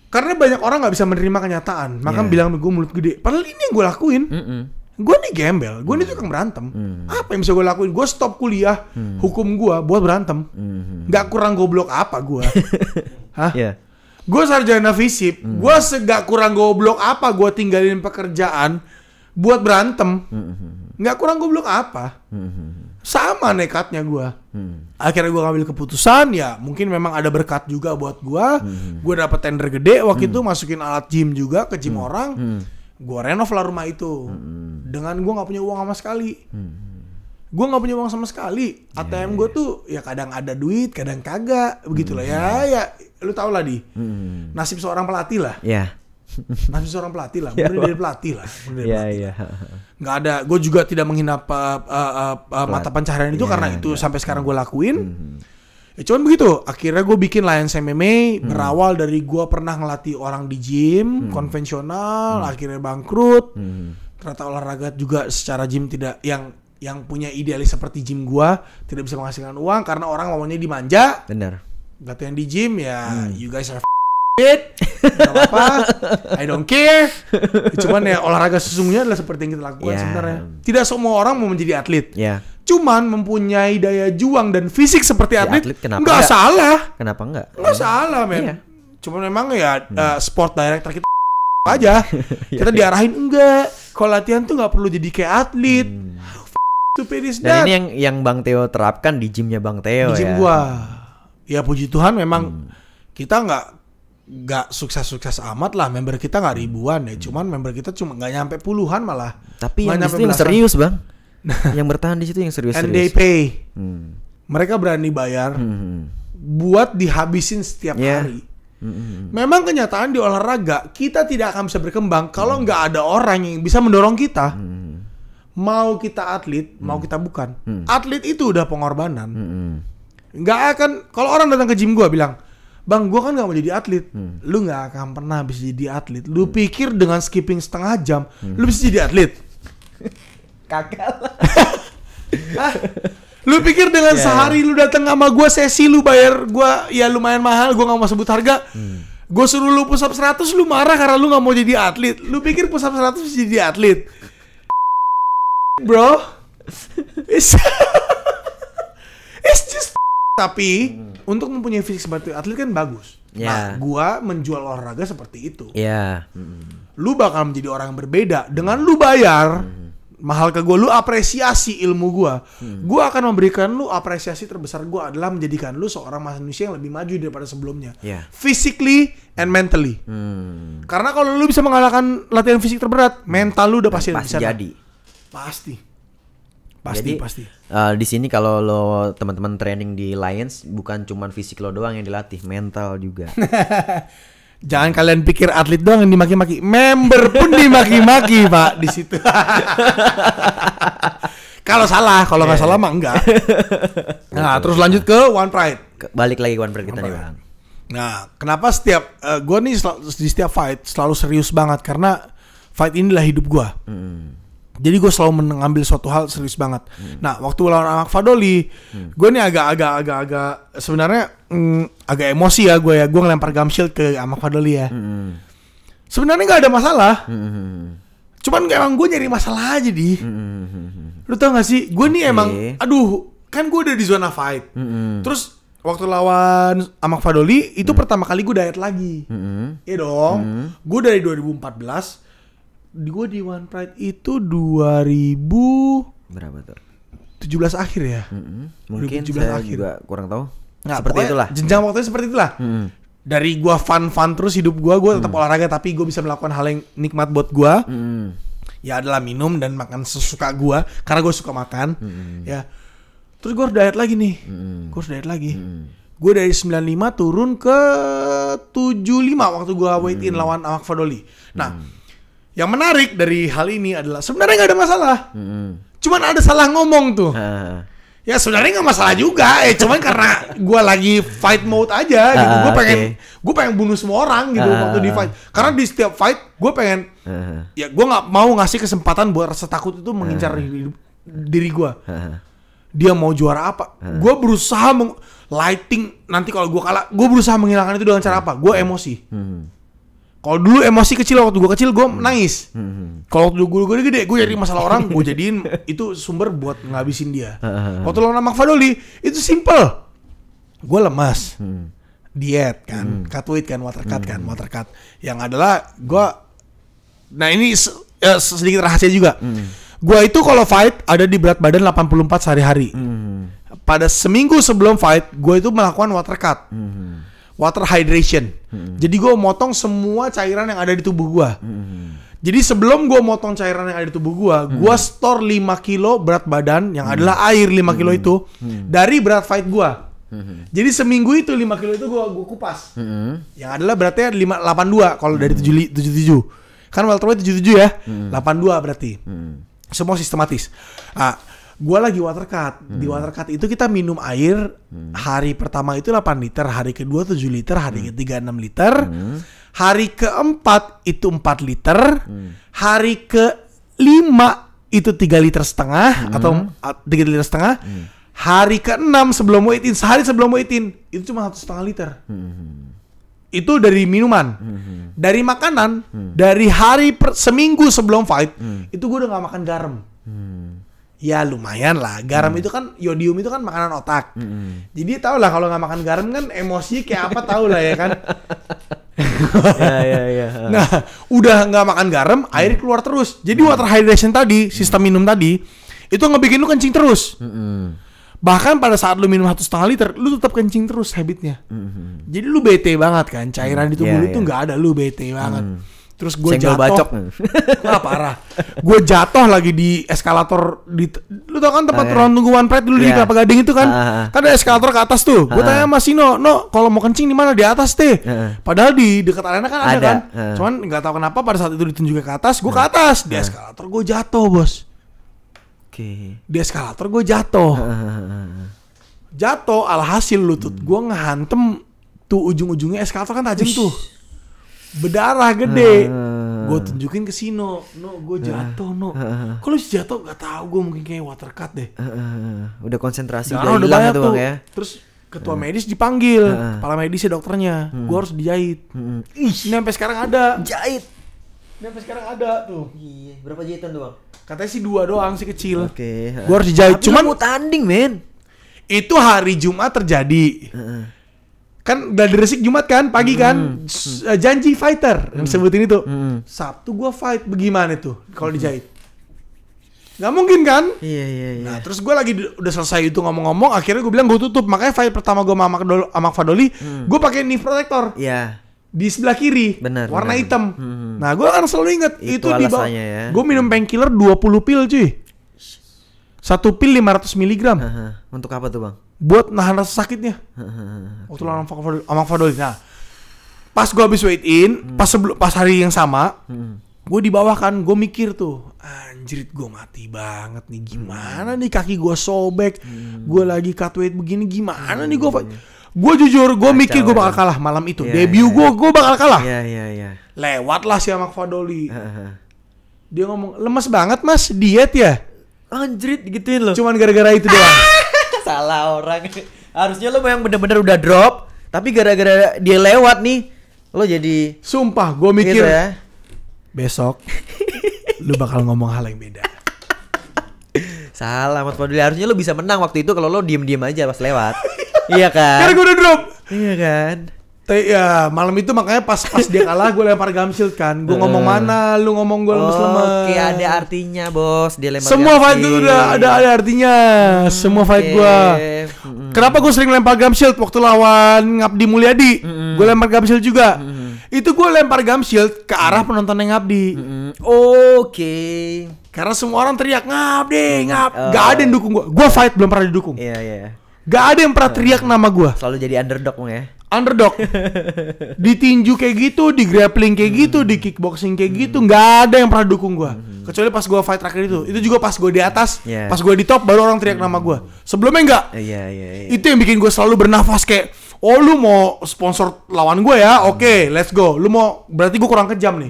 [SPEAKER 1] Karena banyak orang nggak bisa menerima kenyataan, maka bilang gue mulut gede. Padahal ini yang gue lakuin. Gue nih gembel, gue nih tukang berantem. Apa yang bisa gue lakuin? Gue stop kuliah, hukum gue buat berantem. Gak kurang goblok apa gue? Hah? Gue sarjana FISIP, gue segak kurang goblok apa gue tinggalin pekerjaan buat berantem? Gak kurang goblok apa? Sama nekatnya gue. Akhirnya gue ngambil keputusan, ya mungkin memang ada berkat juga buat gue. Gue dapet tender gede waktu itu, masukin alat gym juga ke gym orang. Gue renov lah rumah itu. Dengan gue gak punya uang sama sekali. Gue gak punya uang sama sekali. ATM gue tuh ya kadang ada duit, kadang kagak. Begitulah ya lu tau lah di nasib seorang pelatih lah. Nasib seorang pelatih lah. Bener dari pelatih lah. Gak ada. Gue juga tidak menghina mata pencaharian itu karena itu sampai sekarang gue lakuin. Ya cuman begitu, akhirnya gue bikin Lions MMA. Berawal dari gue pernah ngelatih orang di gym konvensional, akhirnya bangkrut. Ternyata olahraga juga secara gym tidak yang punya idealis seperti gym gue tidak bisa menghasilkan uang karena orang maunya dimanja.
[SPEAKER 2] Benar.
[SPEAKER 1] Latihan di gym ya, you guys are it, gak apa-apa, I don't care. Cuman ya olahraga sesungguhnya adalah seperti yang kita lakukan sebenarnya. Tidak semua orang mau menjadi atlet. Cuman mempunyai daya juang dan fisik seperti atlet nggak salah.
[SPEAKER 2] Kenapa enggak?
[SPEAKER 1] Nggak salah, men. Cuman memang ya sport director kita aja. Kita diarahin enggak. Kalau latihan tuh nggak perlu jadi kayak atlet.
[SPEAKER 2] Dan ini yang Bang Theo terapkan di gymnya Bang Theo.
[SPEAKER 1] Di gym gua. Ya puji Tuhan memang kita nggak sukses-sukses amat lah, member kita nggak ribuan ya, cuman member kita cuma nggak nyampe puluhan malah.
[SPEAKER 2] Tapi yang itu yang serius Bang, yang bertahan di situ yang serius.
[SPEAKER 1] And they pay, mereka berani bayar buat dihabisin setiap hari. Memang kenyataan di olahraga kita tidak akan bisa berkembang kalau nggak ada orang yang bisa mendorong kita. Mau kita atlet, mau kita bukan, atlet itu udah pengorbanan. Nggak akan, kalau orang datang ke gym gue bilang, Bang, gue kan gak mau jadi atlet. Lu gak akan pernah bisa jadi atlet. Lu pikir dengan skipping setengah jam lu bisa jadi atlet? Kagak lah. Lu pikir dengan sehari lu datang sama gue sesi, lu bayar gue ya lumayan mahal, gue gak mau sebut harga, gue suruh lu push up 100, lu marah karena lu gak mau jadi atlet. Lu pikir push up 100 bisa jadi atlet? Bro, it's just. Tapi untuk mempunyai fisik seperti atlet kan bagus. Nah, gua menjual olahraga seperti itu. Lu bakal menjadi orang yang berbeda dengan lu bayar mahal ke gua, lu apresiasi ilmu gua. Gua akan memberikan lu apresiasi terbesar gua adalah menjadikan lu seorang manusia yang lebih maju daripada sebelumnya. Physically and mentally. Karena kalau lu bisa mengalahkan latihan fisik terberat, mental lu udah pasti
[SPEAKER 2] jadi.
[SPEAKER 1] Pasti.
[SPEAKER 2] Di sini kalau lo teman-teman training di Lions bukan cuman fisik lo doang yang dilatih, mental juga.
[SPEAKER 1] Jangan kalian pikir atlet doang yang dimaki-maki, member pun dimaki-maki Pak di situ. Kalau salah, kalau nggak salah mah enggak. Nah, terus lanjut ke One Pride.
[SPEAKER 2] Balik lagi ke One Pride kita nih Bang.
[SPEAKER 1] Nah, kenapa setiap gue nih di setiap fight selalu serius banget karena fight inilah hidup gue. Jadi gue selalu mengambil suatu hal serius banget. Nah, waktu lawan Amak Fadoli, gue nih agak sebenarnya agak emosi ya gue ngelempar gum shield ke Amak Fadoli ya. Sebenarnya nggak ada masalah. Cuman emang gue nyari masalah aja di. Lu tau gak sih? Gue nih emang, aduh, kan gue udah di zona fight. Terus waktu lawan Amak Fadoli itu pertama kali gue diet lagi. Iya dong. Gue dari 2014. Gue di One Pride itu 2000
[SPEAKER 2] berapa tuh?
[SPEAKER 1] 17 akhir ya.
[SPEAKER 2] Mungkin saya akhir. Juga kurang tahu.
[SPEAKER 1] Nah,
[SPEAKER 2] seperti itulah.
[SPEAKER 1] Jenjang waktunya seperti itulah. Dari gue fun terus hidup gue tetap olahraga tapi gue bisa melakukan hal yang nikmat buat gue. Ya adalah minum dan makan sesuka gue karena gue suka makan. Ya. Terus gue harus diet lagi nih. Gue dari 95 turun ke 75 waktu gue weight in lawan Amak Fadoli. Nah, yang menarik dari hal ini adalah sebenarnya nggak ada masalah. Cuman ada salah ngomong tuh. Ya sebenarnya nggak masalah juga, cuman karena gue lagi fight mode aja gitu. Gue pengen bunuh semua orang gitu waktu di fight. Karena di setiap fight gue pengen, ya gue nggak mau ngasih kesempatan buat rasa takut itu mengincar diri gue. Dia mau juara apa? Gue berusaha lighting. Nanti kalau gue kalah, gue berusaha menghilangkan itu dengan cara apa? Gue emosi. Kalau dulu emosi kecil, waktu gue kecil gue nangis. Kalau waktu gue gede, gue jadi masalah orang, gue jadiin itu sumber buat ngabisin dia. Waktu lawan Ahmad Fadoli itu simple. Gue lemas, diet kan, cut weight kan, water cut. Yang adalah gue, nah ini sedikit rahasia juga. Gue itu kalau fight ada di berat badan 84 sehari-hari. Pada seminggu sebelum fight, gue itu melakukan water cut. Water hydration. Jadi gue motong semua cairan yang ada di tubuh gue. Jadi sebelum gue motong cairan yang ada di tubuh gue store 5 kilo berat badan yang adalah air 5 kilo itu dari berat fight gue. Jadi seminggu itu 5 kilo itu gue kupas. Yang adalah beratnya 582 kalau dari 77. Kan welterweight 77 ya. 82 berarti. Semua sistematis. Gue lagi water cut. Di water cut itu kita minum air. Hari pertama itu 8 liter, hari kedua 7 liter, hari ketiga 6 liter, hari keempat itu 4 liter, hari kelima itu 3 liter setengah atau 3 liter setengah, hari ke-6 sebelum weight in, sehari sebelum weight in itu cuma 1,5 liter. Itu dari minuman. Dari makanan, dari hari seminggu sebelum fight itu gue udah gak makan garam. Ya lumayan lah. Garam itu kan, yodium itu kan makanan otak. Jadi tau lah kalau nggak makan garam kan emosi kayak apa tau lah ya kan.
[SPEAKER 2] Ya.
[SPEAKER 1] Nah udah nggak makan garam, air keluar terus. Jadi water hydration tadi, sistem minum tadi itu ngebikin lu kencing terus. Bahkan pada saat lu minum 1,5 liter, lu tetap kencing terus habitnya. Jadi lu bete banget kan, cairan di tubuh lu tuh nggak ada, lu bete banget. Terus gue jatuh, wah parah. Gue jatuh lagi di eskalator lu tau kan tempat ruang tunggu One Pride dulu di Kelapa Gading itu kan? Kan ada eskalator ke atas tuh. Gue tanya sama Sino, kalau mau kencing di mana? Di atas deh. Padahal di dekat arena kan ada kan. Cuman nggak tahu kenapa pada saat itu ditunjuknya ke atas, gue ke atas. Di eskalator gue jatuh bos. Di eskalator gue jatuh. Alhasil lutut gue ngehantem tuh ujung-ujungnya eskalator kan tajam tuh. Berdarah gede. Gue tunjukin ke Sino, gue jatuh Kalau jatuh gak tahu, gue mungkin kayak water cut deh.
[SPEAKER 2] Udah konsentrasi
[SPEAKER 1] udah
[SPEAKER 2] hilang tuh Bang ya.
[SPEAKER 1] Terus ketua medis dipanggil, kepala medisnya dokternya, gue harus dijahit. Ini sampai sekarang ada.
[SPEAKER 2] Jahit.
[SPEAKER 1] Ini sampai sekarang ada tuh.
[SPEAKER 2] Iya, berapa jahitan tuh Bang?
[SPEAKER 1] Katanya sih 2 doang, sih kecil.
[SPEAKER 2] Gue
[SPEAKER 1] harus dijahit.
[SPEAKER 2] Tapi cuman mau tanding men.
[SPEAKER 1] Itu hari Jumat terjadi. Kan udah diresik Jumat kan, pagi kan, janji fighter yang sebutin itu. Sabtu gue fight, bagaimana tuh kalau dijahit? Gak mungkin kan?
[SPEAKER 2] Iya.
[SPEAKER 1] Nah terus gue lagi udah selesai itu ngomong-ngomong, akhirnya gue bilang gue tutup. Makanya fight pertama gue sama Ahmad Fadoli, gue pakai knee protector.
[SPEAKER 2] Iya.
[SPEAKER 1] Di sebelah kiri, warna hitam. Nah gue kan selalu inget itu di bawah. Ya. Gue minum painkiller 20 pil cuy. 1 pil 500 mg.
[SPEAKER 2] Untuk apa tuh Bang?
[SPEAKER 1] Buat nahan rasa sakitnya. Waktu lawan Ahmad Fadoli. Nah, pas gue habis weight in, pas hari yang sama, gue di bawah kan, gue mikir tuh, anjrit gue mati banget nih, gimana nih kaki gue sobek, gue lagi cut weight begini, gimana nih gue fight. Gue jujur, gue mikir gue bakal kalah malam itu. Debut gue bakal kalah. Lewat lah si Ahmad Fadoli. Dia ngomong, lemes banget mas, diet ya?
[SPEAKER 2] Anjrit gituin loh.
[SPEAKER 1] Cuman gara-gara itu doang.
[SPEAKER 2] Salah orang. Harusnya lo yang bener-bener udah drop, tapi gara-gara dia lewat nih, lo jadi.
[SPEAKER 1] Sumpah, gue mikir
[SPEAKER 2] gitu ya?
[SPEAKER 1] Besok lu bakal ngomong hal yang beda.
[SPEAKER 2] Salah Ahmad Fadoli, harusnya lo bisa menang waktu itu kalau lo diem-diem aja pas lewat. Iya kan?
[SPEAKER 1] Karena gue udah drop.
[SPEAKER 2] Iya kan?
[SPEAKER 1] Ya malam itu makanya pas dia kalah gue lempar gum shield kan. Gue ngomong mana, lu ngomong gue lemes-lemes.
[SPEAKER 2] Oke, ada artinya bos. Dia lempar
[SPEAKER 1] semua fight itu udah ada artinya. Semua fight gue. Kenapa gue sering lempar gum shield waktu lawan Ngabdi Mulyadi? Gue lempar gum shield juga. Itu gue lempar gum shield ke arah penonton yang Ngabdi.
[SPEAKER 2] Oke.
[SPEAKER 1] Karena semua orang teriak Ngabdi, gak ada yang dukung gue. Gue fight belum pernah didukung.
[SPEAKER 2] Iya.
[SPEAKER 1] Gak ada yang pernah teriak nama gue.
[SPEAKER 2] Selalu jadi underdog ya.
[SPEAKER 1] Underdog. Di tinju kayak gitu, di grappling kayak gitu, di kickboxing kayak gitu, nggak ada yang pernah dukung gue. Kecuali pas gue fight terakhir itu juga pas gue di atas,
[SPEAKER 2] Yeah.
[SPEAKER 1] pas gue di top baru orang teriak nama gue. Sebelumnya enggak.
[SPEAKER 2] Iya.
[SPEAKER 1] Itu yang bikin gue selalu bernafas kayak, oh lu mau sponsor lawan gue ya, oke, let's go. Lu mau, berarti gue kurang kejam nih,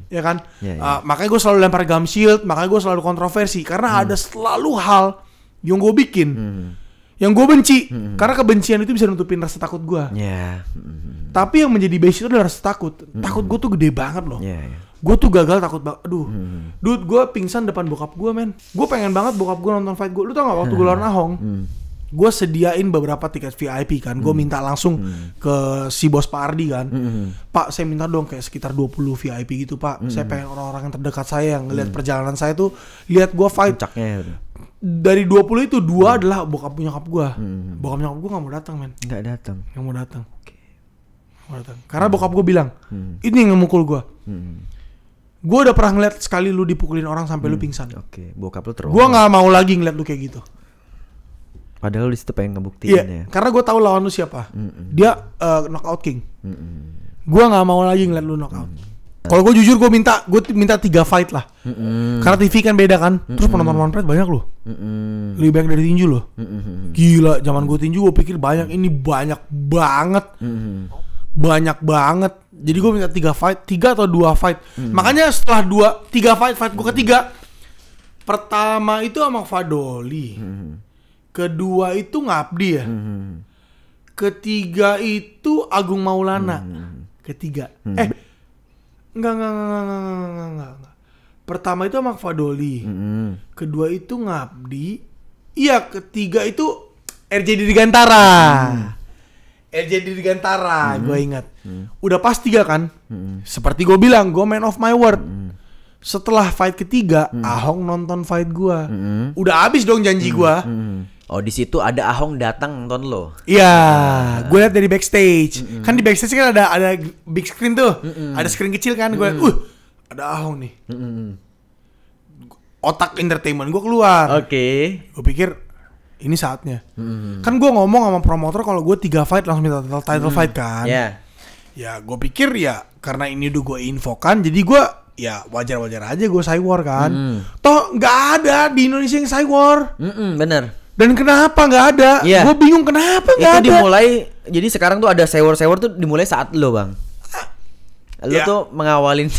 [SPEAKER 1] ya kan?
[SPEAKER 2] Yeah.
[SPEAKER 1] Makanya gue selalu lempar gum shield, makanya gue selalu kontroversi karena ada selalu hal yang gue bikin, yang gue benci, karena kebencian itu bisa nutupin rasa takut gue.
[SPEAKER 2] Iya.
[SPEAKER 1] Tapi yang menjadi base itu adalah rasa takut. Takut gue tuh gede banget loh.
[SPEAKER 2] Iya.
[SPEAKER 1] Gue tuh gagal takut banget. Aduh, dude, gue pingsan depan bokap gue, men. Gue pengen banget bokap gue nonton fight gue. Lu tau gak waktu gue lawan Ahong? Gue sediain beberapa tiket VIP kan. Gue minta langsung ke si bos Pak Ardi kan. Pak, saya minta dong kayak sekitar 20 VIP gitu, Pak. Saya pengen orang-orang yang terdekat saya yang ngeliat perjalanan saya tuh lihat gue fight.
[SPEAKER 2] Puncaknya.
[SPEAKER 1] Dari 20 itu 2 adalah bokap nyokap gue. Bokap nyokap gue gak mau datang, men.
[SPEAKER 2] Nggak datang.
[SPEAKER 1] Gak mau datang. Karena bokap gue bilang, ini yang ngemukul gue. Gue udah pernah ngeliat sekali lu dipukulin orang sampai lu pingsan.
[SPEAKER 2] Oke, bokap lu terus.
[SPEAKER 1] Gue nggak mau lagi ngeliat lu kayak gitu.
[SPEAKER 2] Padahal lu di situ pengen ngebuktiin
[SPEAKER 1] Iya,
[SPEAKER 2] ya.
[SPEAKER 1] karena gue tahu lawan lu siapa. Dia knockout king. Gue nggak mau lagi ngeliat lu knockout. Kalau gue jujur gue minta 3 fight lah. Karena TV kan beda kan. Terus penonton One Pride banyak loh. Lebih banyak dari tinju loh. Gila, zaman gue tinju gue pikir banyak, ini banyak banget. Banyak banget. Jadi gue minta 3 fight, 3 atau 2 fight. Makanya setelah 3 fight gue ketiga. Pertama itu sama Fadoli. Kedua itu Ngabdi ya. Ketiga itu Agung Maulana. Ketiga. Enggak. Pertama itu sama Fadoli. Kedua itu Ngabdi. Iya, ketiga itu RJ Dirgantara. RJ Dirgantara, gue ingat. Udah pas 3 kan. Seperti gue bilang, gue man of my word. Setelah fight ketiga, Ahong nonton fight gue. Udah habis dong janji gue.
[SPEAKER 2] Oh, di situ ada Ahong datang nonton lo.
[SPEAKER 1] Iya, gue liat dari backstage. Kan di backstage kan ada big screen tuh. Ada screen kecil kan. Gue liat, ada Ahong nih. Otak entertainment gue keluar.
[SPEAKER 2] Oke.
[SPEAKER 1] Gue pikir ini saatnya. Kan gue ngomong sama promotor kalau gue 3 fight langsung minta title fight kan.
[SPEAKER 2] Yeah.
[SPEAKER 1] Ya gue pikir ya karena ini udah gue infokan, jadi gue ya wajar-wajar aja gue Cywar kan. Toh nggak ada di Indonesia yang Cywar.
[SPEAKER 2] Bener.
[SPEAKER 1] Dan kenapa nggak ada?
[SPEAKER 2] Yeah.
[SPEAKER 1] Gue bingung kenapa nggak ada.
[SPEAKER 2] Itu dimulai. Jadi sekarang tuh ada Cywar tuh dimulai saat lo, Bang. Lo
[SPEAKER 1] Ya.
[SPEAKER 2] tuh mengawalin.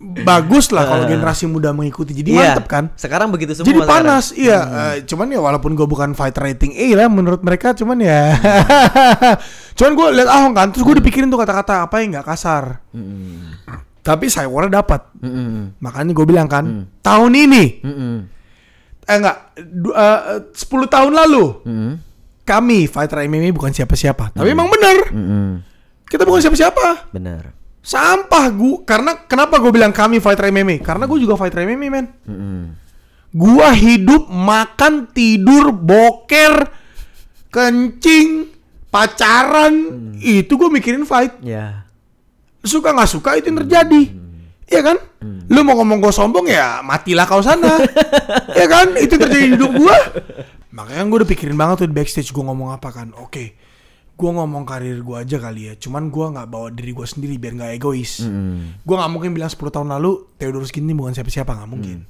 [SPEAKER 1] Bagus lah kalau generasi muda mengikuti. Jadi mantep kan.
[SPEAKER 2] Sekarang begitu semua.
[SPEAKER 1] Jadi panas, iya. Cuman ya walaupun gue bukan fight rating A lah menurut mereka, cuman ya. Cuman gue liat Ahong kan, terus gue dipikirin tuh kata-kata apa yang nggak kasar. Tapi Cywar dapat. Makanya gue bilang kan, tahun ini, 10 tahun lalu, kami fighter MMA bukan siapa-siapa. Tapi emang bener, kita bukan siapa-siapa.
[SPEAKER 2] Bener.
[SPEAKER 1] Sampah gue. Karena kenapa gue bilang kami fighter MMA? Karena gue juga fighter MMA, men. Gua hidup, makan, tidur, boker, kencing, pacaran, itu gue mikirin fight.
[SPEAKER 2] Ya.
[SPEAKER 1] Suka nggak suka itu yang terjadi. Iya kan? Lu mau ngomong gue sombong ya matilah kau sana. Iya kan? Itu yang terjadi di hidup gue. Makanya gue udah pikirin banget tuh di backstage gue ngomong apa kan. Oke, gue ngomong karir gue aja kali ya. Cuman gue nggak bawa diri gue sendiri biar nggak egois. Gue nggak mungkin bilang 10 tahun lalu Theodorus Ginting bukan siapa-siapa, nggak mungkin.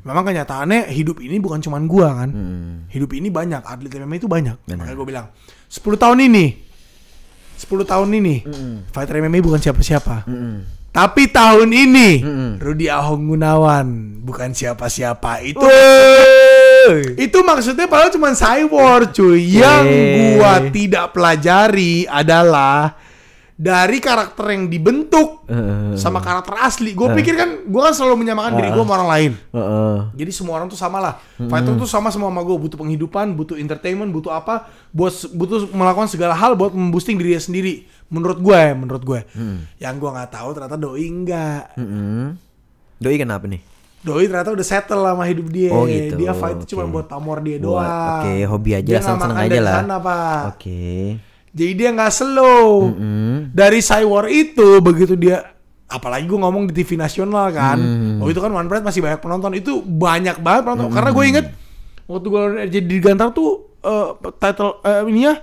[SPEAKER 1] Memang kenyataannya hidup ini bukan cuman gue kan. Hidup ini banyak, atlet MMA itu banyak. Makanya gue bilang 10 tahun ini fighter MMA bukan siapa-siapa. Tapi tahun ini Rudy Ahong Gunawan bukan siapa-siapa. Itu maksudnya padahal cuma Cywar cuy. Yang gua tidak pelajari adalah dari karakter yang dibentuk sama karakter asli. Gue pikir kan, gue kan selalu menyamakan diri gue sama orang lain. Jadi semua orang tuh sama lah. Fighter tuh sama semua sama gue. Butuh penghidupan, butuh entertainment, butuh apa? Butuh melakukan segala hal buat memboosting dirinya sendiri. Menurut gue. Yang gue nggak tahu ternyata Doi enggak.
[SPEAKER 2] Doi kenapa nih?
[SPEAKER 1] Doi ternyata udah settle sama hidup dia.
[SPEAKER 2] Oh gitu.
[SPEAKER 1] Dia fight cuma buat pamor dia doang.
[SPEAKER 2] Oke, hobi aja
[SPEAKER 1] dia
[SPEAKER 2] lah, seneng aja lah.
[SPEAKER 1] sana, Pak.
[SPEAKER 2] Oke.
[SPEAKER 1] Jadi dia nggak slow. Dari Cywar itu begitu dia, apalagi gue ngomong di TV nasional kan. Oh itu kan One Pride masih banyak penonton. Itu banyak banget penonton. Karena gue inget waktu gue jadi di Gantar tuh title ininya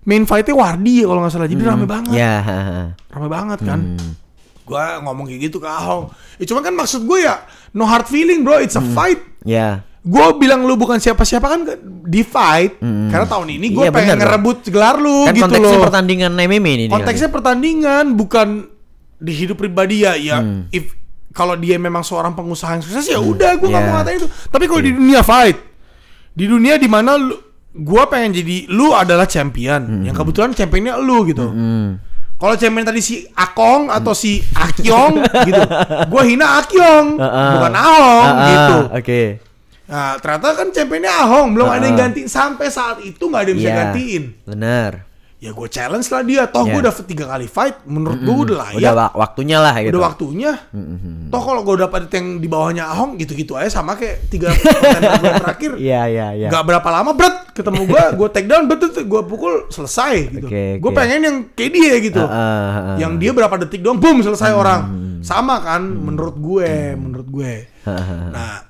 [SPEAKER 1] main fightnya Wardi kalau nggak salah. Jadi rame banget.
[SPEAKER 2] Ya.
[SPEAKER 1] Rame banget kan. Gue ngomong kayak gitu ke Ahong. Cuman kan maksud gue ya no hard feeling bro, it's a fight.
[SPEAKER 2] Ya.
[SPEAKER 1] Gue bilang lu bukan siapa-siapa kan di fight. Karena tahun ini gue
[SPEAKER 2] Iya,
[SPEAKER 1] pengen
[SPEAKER 2] bener,
[SPEAKER 1] ngerebut gelar lu
[SPEAKER 2] Kan
[SPEAKER 1] gitu
[SPEAKER 2] konteksnya
[SPEAKER 1] loh.
[SPEAKER 2] pertandingan MMA ini.
[SPEAKER 1] Konteksnya pertandingan, bukan di hidup pribadi ya. If kalau dia memang seorang pengusaha yang sukses ya udah gue nggak mau ngatain itu. Tapi kalau di dunia fight, di dunia dimana gue pengen jadi lu adalah champion, yang kebetulan championnya lu gitu. Kalau champion tadi si Akong atau si Akyong gitu, gue hina Akyong, bukan Ahong gitu.
[SPEAKER 2] Oke.
[SPEAKER 1] Nah ternyata kan championnya Ahong, belum ada yang ganti sampai saat itu, nggak ada yang bisa gantiin.
[SPEAKER 2] Bener.
[SPEAKER 1] Ya gue challenge lah dia, toh gue udah 3 kali fight, menurut gue udah layak.
[SPEAKER 2] Udah waktunya lah gitu.
[SPEAKER 1] Udah waktunya. Toh kalau gue dapat yang di bawahnya Ahong gitu-gitu aja sama kayak 3 pertandingan gue terakhir.
[SPEAKER 2] Iya.
[SPEAKER 1] Gak berapa lama berat ketemu gue take down, gue pukul selesai gitu. Gue pengen yang kayak dia gitu. Yang dia berapa detik doang, boom selesai orang. Sama kan menurut gue. Nah,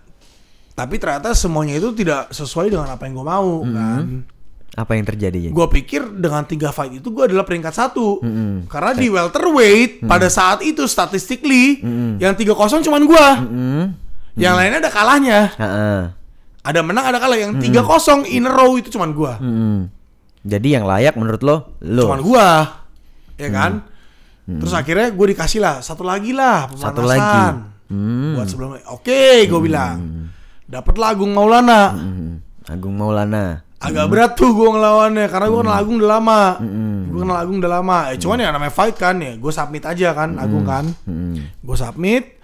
[SPEAKER 1] tapi ternyata semuanya itu tidak sesuai dengan apa yang gue mau kan.
[SPEAKER 2] Apa yang terjadi?
[SPEAKER 1] Gue pikir dengan 3 fight itu gue adalah peringkat 1. Karena di welterweight pada saat itu statistically yang 3-0 cuman gue. Yang lainnya ada kalahnya. Ada menang ada kalah. Yang 3-0 in a row itu cuman gue.
[SPEAKER 2] Jadi yang layak menurut lo?
[SPEAKER 1] Cuman gue. Ya kan? Terus akhirnya gue dikasih lah satu lagi lah pemanasan.
[SPEAKER 2] Satu lagi.
[SPEAKER 1] Buat sebelumnya. Oke, gue bilang. Dapatlah Agung Maulana.
[SPEAKER 2] Agung Maulana.
[SPEAKER 1] Agak berat tuh gue ngelawannya karena gue kenal Agung udah lama. Cuman ya namanya fight kan ya, gue submit aja kan Agung kan. Gue submit.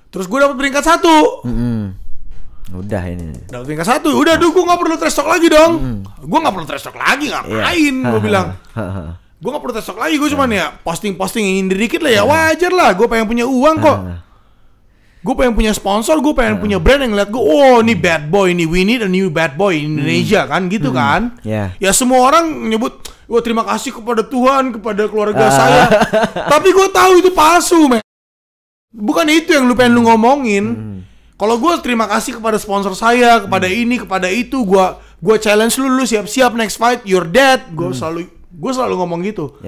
[SPEAKER 1] Terus gue dapet peringkat 1.
[SPEAKER 2] Udah ini.
[SPEAKER 1] Dapet peringkat 1. Udah gue gak perlu trash talk lagi dong. Gue gak perlu trash talk lagi, ngapain gue bilang. Gue gak perlu trash talk lagi, gue cuman ya posting-posting ingin dikit lah ya, wajar lah. Gue pengen punya uang kok. Gue pengen punya sponsor, gue pengen punya brand yang ngeliat gue, oh ini bad boy, ini we need a new bad boy in Indonesia kan gitu kan. Ya semua orang nyebut, gue terima kasih kepada Tuhan, kepada keluarga saya. Tapi gue tahu itu palsu, men. Bukan itu yang lu pengen lu ngomongin. Kalau gue terima kasih kepada sponsor saya, kepada ini, kepada itu, gue challenge lu siap-siap next fight, you're dead. Gue selalu ngomong gitu.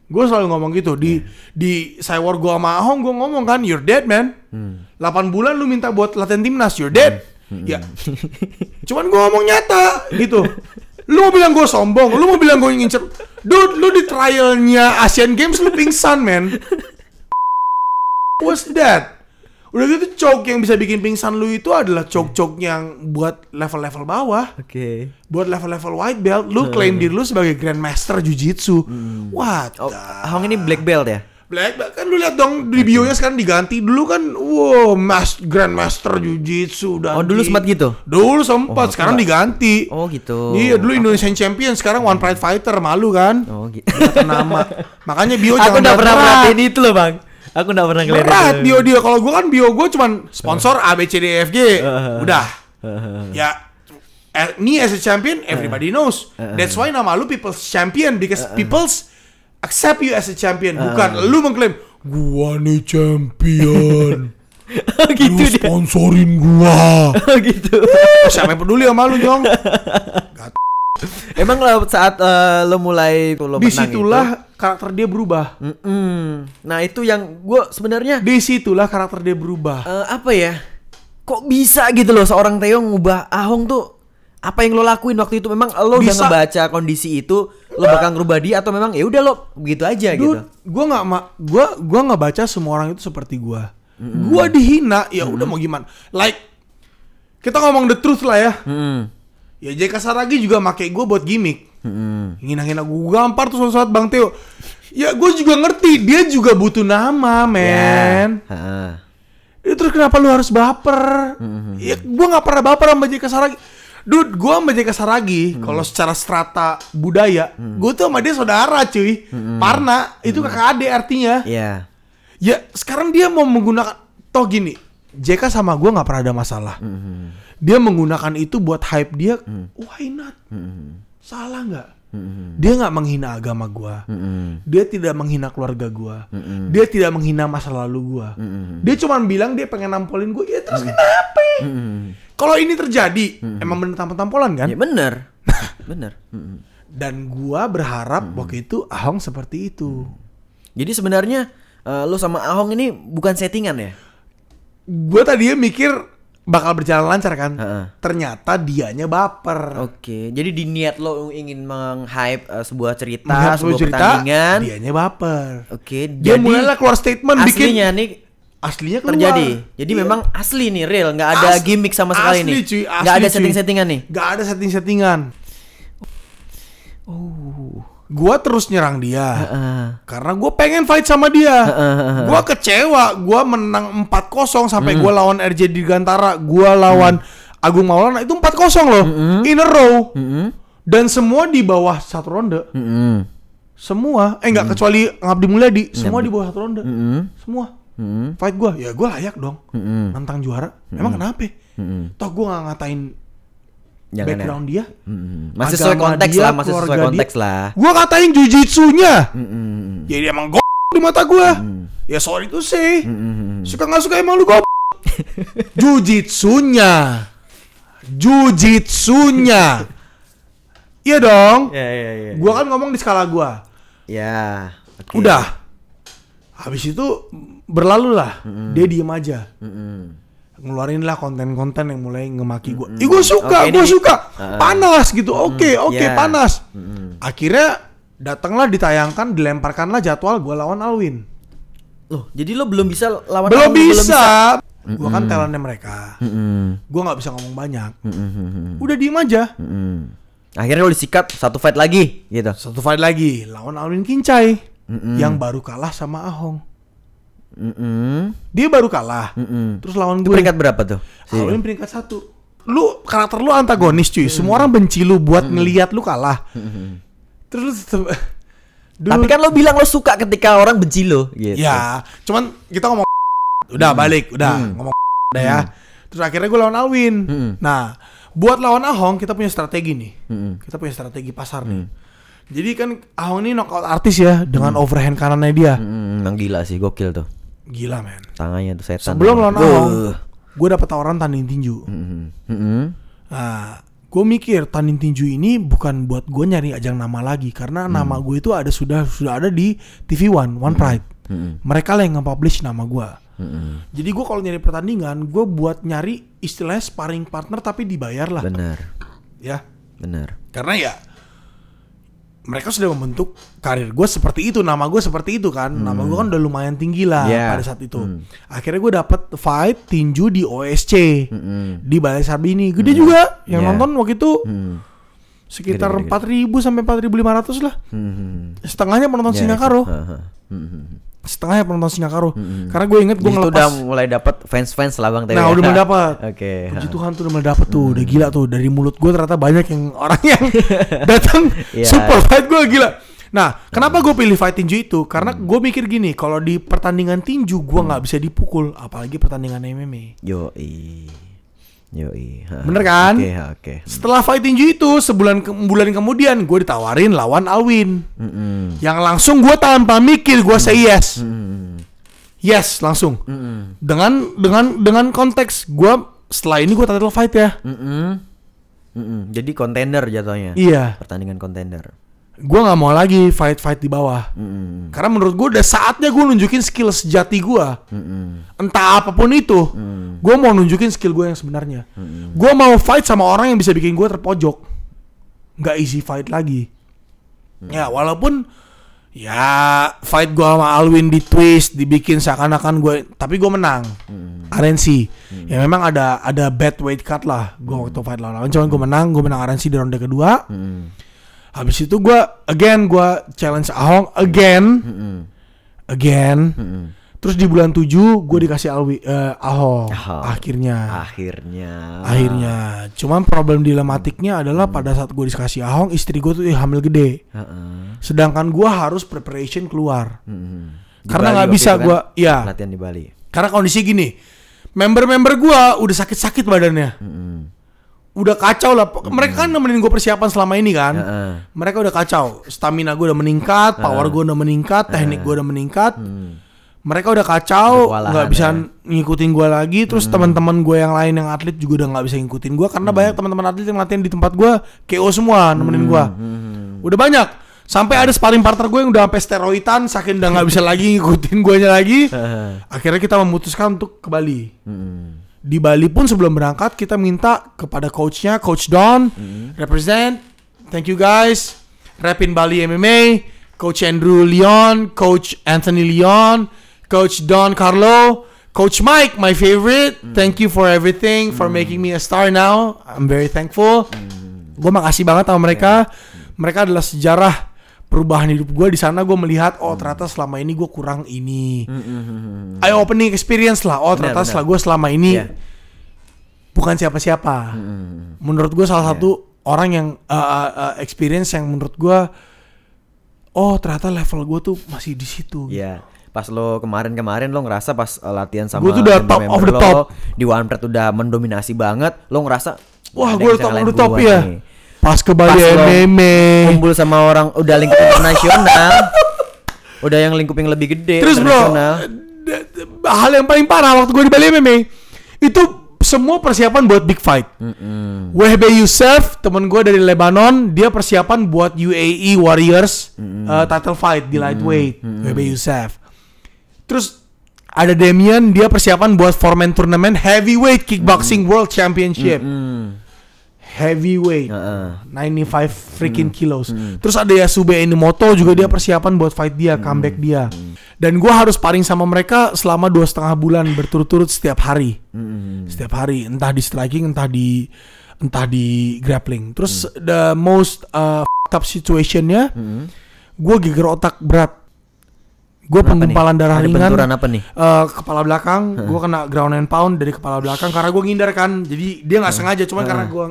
[SPEAKER 1] Gue selalu ngomong gitu di Cywar gue sama Ahong, gue ngomong kan, you're dead man. 8 bulan lu minta buat latihan timnas, you're dead. Ya, cuman gue ngomong nyata gitu. Lu mau bilang gue sombong, lu mau bilang gue ngincer. Dude, lu di trialnya Asian Games lu pingsan man. What's that? Udah gitu choke yang bisa bikin pingsan lu itu adalah choke yang buat level-level bawah. Buat level-level white belt, lu claim diri lu sebagai grandmaster jiu-jitsu. What?
[SPEAKER 2] Ahong ini black belt ya?
[SPEAKER 1] Black belt kan lu lihat dong di bionya sekarang diganti. Dulu kan grandmaster jiu-jitsu dan
[SPEAKER 2] dulu sempat gitu?
[SPEAKER 1] Dulu sempat, sekarang diganti.
[SPEAKER 2] Gitu.
[SPEAKER 1] Iya, dulu Indonesian champion, sekarang one pride fighter, malu kan?
[SPEAKER 2] Gitu.
[SPEAKER 1] Nama. Makanya bio
[SPEAKER 2] jangan. Aku udah pernah perhatiin itu loh, Bang. Aku gak pernah ngeliat
[SPEAKER 1] berat bio dia. Kalau gue kan bio gue cuman sponsor A B C D E F G. Udah. Ya me as a champion everybody knows. That's why nama lu people's champion, because people's accept you as a champion. Bukan lu mengklaim gua nih champion.
[SPEAKER 2] Gitu
[SPEAKER 1] lu sponsorin gua.
[SPEAKER 2] Gitu.
[SPEAKER 1] Siapa yang peduli sama lu, Jong?
[SPEAKER 2] Emang saat lo mulai lo
[SPEAKER 1] disitulah itu, karakter dia berubah.
[SPEAKER 2] Nah itu yang gue sebenarnya.
[SPEAKER 1] Disitulah karakter dia berubah.
[SPEAKER 2] Apa ya? Kok bisa gitu loh seorang Theo ngubah Ahong tuh? Apa yang lo lakuin waktu itu? Memang lo udah ngebaca kondisi itu, lo bakal ngerubah dia atau memang ya udah lo begitu aja? Dude, gitu?
[SPEAKER 1] Gue nggak baca semua orang itu seperti gue. Gue dihina, ya udah mau gimana? Like kita ngomong the truth lah ya. Ya JK Saragi juga make gue buat gimmick. Hina-hina gue gampar tuh suatu saat Bang Theo. Ya gue juga ngerti, dia juga butuh nama, men. Terus kenapa lu harus baper? Ya gue gak pernah baper sama JK Saragi. Dude, gue sama JK Saragi kalau secara strata budaya, gue tuh sama dia saudara cuy. Parna, itu kakak adik artinya. Ya sekarang dia mau menggunakan, toh gini, JK sama gue gak pernah ada masalah. Dia menggunakan itu buat hype dia, why not? Salah nggak? Dia nggak menghina agama gue, dia tidak menghina keluarga gue, dia tidak menghina masa lalu gue. Dia cuma bilang dia pengen nampolin gue, ya terus kenapa? Kalau ini terjadi, emang bener tampol-tampolan kan?
[SPEAKER 2] Ya bener.
[SPEAKER 1] Dan gue berharap waktu itu Ahong seperti itu.
[SPEAKER 2] Jadi sebenarnya lo sama Ahong ini bukan settingan ya?
[SPEAKER 1] gue tadinya mikir bakal berjalan lancar kan.
[SPEAKER 2] Heeh.
[SPEAKER 1] Ternyata dianya baper.
[SPEAKER 2] Oke, jadi di niat lo ingin meng-hype sebuah cerita,
[SPEAKER 1] Melihat
[SPEAKER 2] sebuah
[SPEAKER 1] cerita,
[SPEAKER 2] pertandingan.
[SPEAKER 1] dianya baper.
[SPEAKER 2] Oke,
[SPEAKER 1] Dia
[SPEAKER 2] jadi
[SPEAKER 1] mulailah keluar statement
[SPEAKER 2] aslinya nih
[SPEAKER 1] aslinya keluar.
[SPEAKER 2] terjadi. Jadi
[SPEAKER 1] Iya.
[SPEAKER 2] memang asli nih, real, nggak ada gimmick sama sekali
[SPEAKER 1] asli,
[SPEAKER 2] nih.
[SPEAKER 1] cuy,
[SPEAKER 2] Nggak ada
[SPEAKER 1] asli, cuy.
[SPEAKER 2] setting-settingan nih.
[SPEAKER 1] Gak ada setting-settingan. Gua terus nyerang dia. Karena gue pengen fight sama dia. Gua kecewa. Gua menang 4-0 sampai gua lawan RJ Dirgantara. Gua lawan Agung Maulana. Itu 4-0 loh. In a row. Dan semua di bawah 1 ronde. Semua. Enggak kecuali Ngabdi Mulyadi. Semua di bawah 1 ronde. Semua. Fight gua. Ya gua layak dong. Nantang juara. Emang kenapa? Toh gua gak ngatain
[SPEAKER 2] Jangan
[SPEAKER 1] background dia.
[SPEAKER 2] Masih sesuai
[SPEAKER 1] agama
[SPEAKER 2] konteks
[SPEAKER 1] dia,
[SPEAKER 2] lah, masih sesuai
[SPEAKER 1] keluarga
[SPEAKER 2] konteks lah.
[SPEAKER 1] Gua katain jujitsunya. Jadi emang di mata gua. Ya sorry to say. Suka gak suka emang lu Jujitsunya. Iya dong.
[SPEAKER 2] Ya.
[SPEAKER 1] Gua kan ngomong di skala gua.
[SPEAKER 2] Ya. Oke.
[SPEAKER 1] Udah. Habis itu berlalu lah. Dia diem aja. Ngeluarin lah konten-konten yang mulai ngemaki gue. Gue suka,
[SPEAKER 2] Oke,
[SPEAKER 1] gue
[SPEAKER 2] ini-
[SPEAKER 1] suka. Panas gitu. Oke,
[SPEAKER 2] Ya.
[SPEAKER 1] panas. Akhirnya datanglah ditayangkan, dilemparkanlah jadwal gue lawan Alwin.
[SPEAKER 2] Loh, jadi lo belum bisa lawan
[SPEAKER 1] Belum
[SPEAKER 2] Alwin,
[SPEAKER 1] bisa. Gue kan talentnya mereka. Gue nggak bisa ngomong banyak. Udah diem aja.
[SPEAKER 2] Akhirnya lo disikat satu fight lagi gitu.
[SPEAKER 1] Satu fight lagi lawan Alwin Kincai yang baru kalah sama Ahong. Dia baru kalah. Terus lawan
[SPEAKER 2] Itu
[SPEAKER 1] gue.
[SPEAKER 2] peringkat berapa tuh?
[SPEAKER 1] Alwin peringkat 1. Lu karakter lu antagonis cuy. Semua orang benci lu buat ngelihat lu kalah. Terus lu tetep,
[SPEAKER 2] Tapi kan lo bilang lo suka ketika orang benci lo gitu.
[SPEAKER 1] ya, cuman kita ngomong udah balik, udah ngomong udah ya. Terus akhirnya gue lawan Alwin. Nah, buat lawan Ahong kita punya strategi nih. Kita punya strategi pasar nih. Jadi kan Ahong ini knockout artis ya dengan overhand kanannya dia.
[SPEAKER 2] Emang gila sih, gokil tuh.
[SPEAKER 1] Gila men.
[SPEAKER 2] Tangannya tuh setan.
[SPEAKER 1] Sebelum lawan Ahong, gue dapet tawaran tanding tinju. Nah, gue mikir tanding tinju ini bukan buat gue nyari ajang nama lagi karena nama gue itu sudah ada di TV One Pride. Mereka lah yang nge-publish nama gue. Jadi gue kalau nyari pertandingan, gue buat nyari istilahnya sparring partner tapi dibayar lah.
[SPEAKER 2] Benar.
[SPEAKER 1] Ya,
[SPEAKER 2] Benar.
[SPEAKER 1] karena ya mereka sudah membentuk karir gue seperti itu, nama gue seperti itu kan. Nama gue kan udah lumayan tinggi lah pada saat itu. Akhirnya gue dapet fight tinju di OSC di Balai Sarbini, gede juga. Yang nonton waktu itu sekitar 4.000 sampai 4.500 lah. Setengahnya penonton Singakaro. Setengahnya penonton Singakaro. Karena gue inget gue
[SPEAKER 2] Itu udah
[SPEAKER 1] ngelepas.
[SPEAKER 2] mulai dapat fans lah Bang Teo.
[SPEAKER 1] Nah, udah mulai dapat.
[SPEAKER 2] Oke.
[SPEAKER 1] Puji Tuhan tuh udah mulai dapet tuh, udah gila tuh. Dari mulut gue ternyata banyak yang orang yang datang
[SPEAKER 2] Iya.
[SPEAKER 1] support fight gue, gila. Nah, kenapa gue pilih fight tinju itu? Karena gue mikir gini, kalau di pertandingan tinju gue nggak bisa dipukul, apalagi pertandingan MMA.
[SPEAKER 2] Yoi.
[SPEAKER 1] Bener kan?
[SPEAKER 2] Oke.
[SPEAKER 1] Setelah fight tinju itu bulan kemudian gue ditawarin lawan Alwin. Yang langsung gue tanpa mikir gue say yes. Yes, langsung. Dengan konteks gue setelah ini gue title fight ya.
[SPEAKER 2] Jadi kontender jatuhnya.
[SPEAKER 1] Iya.
[SPEAKER 2] Pertandingan kontender.
[SPEAKER 1] Gue nggak mau lagi fight di bawah. Karena menurut gue udah saatnya gue nunjukin skill sejati gue. Entah apapun itu, gue mau nunjukin skill gue yang sebenarnya. Gue mau fight sama orang yang bisa bikin gue terpojok. Nggak easy fight lagi. Ya walaupun ya fight gue sama Alwin di twist, dibikin seakan-akan gue, tapi gue menang. RNC. Ya memang ada bad weight cut lah. Gue waktu fight lawan, cuman gue menang RNC di ronde kedua. Habis itu gue challenge Ahong again. Terus di bulan 7 gue dikasih Ahong. Akhirnya. Cuman problem dilematiknya adalah pada saat gue dikasih Ahong, istri gue tuh hamil gede. Sedangkan gue harus preparation keluar. Karena nggak bisa gue, ya.
[SPEAKER 2] Latihan di Bali.
[SPEAKER 1] Karena kondisi gini, member gue udah sakit-sakit badannya. Udah kacau lah. Mereka kan nemenin gue persiapan selama ini kan. Mereka udah kacau. Stamina gue udah meningkat, power gue udah meningkat, teknik gue udah meningkat. Mereka udah kacau, nggak bisa ngikutin gue lagi. Terus teman-teman gue yang lain yang atlet juga udah nggak bisa ngikutin gue karena banyak teman-teman atlet yang latihan di tempat gue KO semua nemenin gue. Udah banyak. Sampai ada sparring partner gue yang udah sampai steroidan, saking udah nggak bisa lagi ngikutin guanya lagi. Akhirnya kita memutuskan untuk ke Bali. Di Bali pun sebelum berangkat kita minta kepada coachnya, Coach Don, represent, thank you guys, Repin Bali MMA, Coach Andrew Leon, Coach Anthony Leon, Coach Don Carlo, Coach Mike, my favorite, thank you for everything, for making me a star now. I'm very thankful. Gue makasih banget sama mereka. Mereka adalah sejarah perubahan hidup gue. Di sana gue melihat, oh ternyata selama ini gue kurang ini. Eye opening experience lah. Oh ternyata gue selama ini bukan siapa-siapa. Menurut gue salah satu orang yang experience yang menurut gue, oh ternyata level gue tuh masih di situ.
[SPEAKER 2] Pas lo kemarin lo ngerasa pas latihan sama
[SPEAKER 1] gue tuh udah top of the top.
[SPEAKER 2] Di One Pride udah mendominasi banget. Lo ngerasa,
[SPEAKER 1] wah gue top of the top ya. Pas ke Bali MMA,
[SPEAKER 2] kumpul sama orang udah lingkup internasional, udah yang lingkup yang lebih gede.
[SPEAKER 1] Terus bro, hal yang paling parah waktu gue di Bali MMA itu semua persiapan buat big fight. Wahbe Youssef, temen gue dari Lebanon, dia persiapan buat UAE Warriors title fight di lightweight. Wahbe Youssef. Terus ada Damian, dia persiapan buat 4-man turnamen heavyweight kickboxing world championship. Heavyweight 95 freaking kilos. Terus ada Yasube Enomoto juga, dia persiapan buat fight dia, comeback dia. Dan gue harus sparring sama mereka selama 2,5 bulan berturut-turut setiap hari. Setiap hari, entah di striking, entah di grappling. Terus the most tough situationnya, gue geger otak berat. Gue penggumpalan darah ringan.
[SPEAKER 2] Benturan apa nih?
[SPEAKER 1] Kepala belakang, gue kena ground and pound dari kepala belakang karena gue ngindar kan. Jadi dia nggak sengaja, cuman karena gue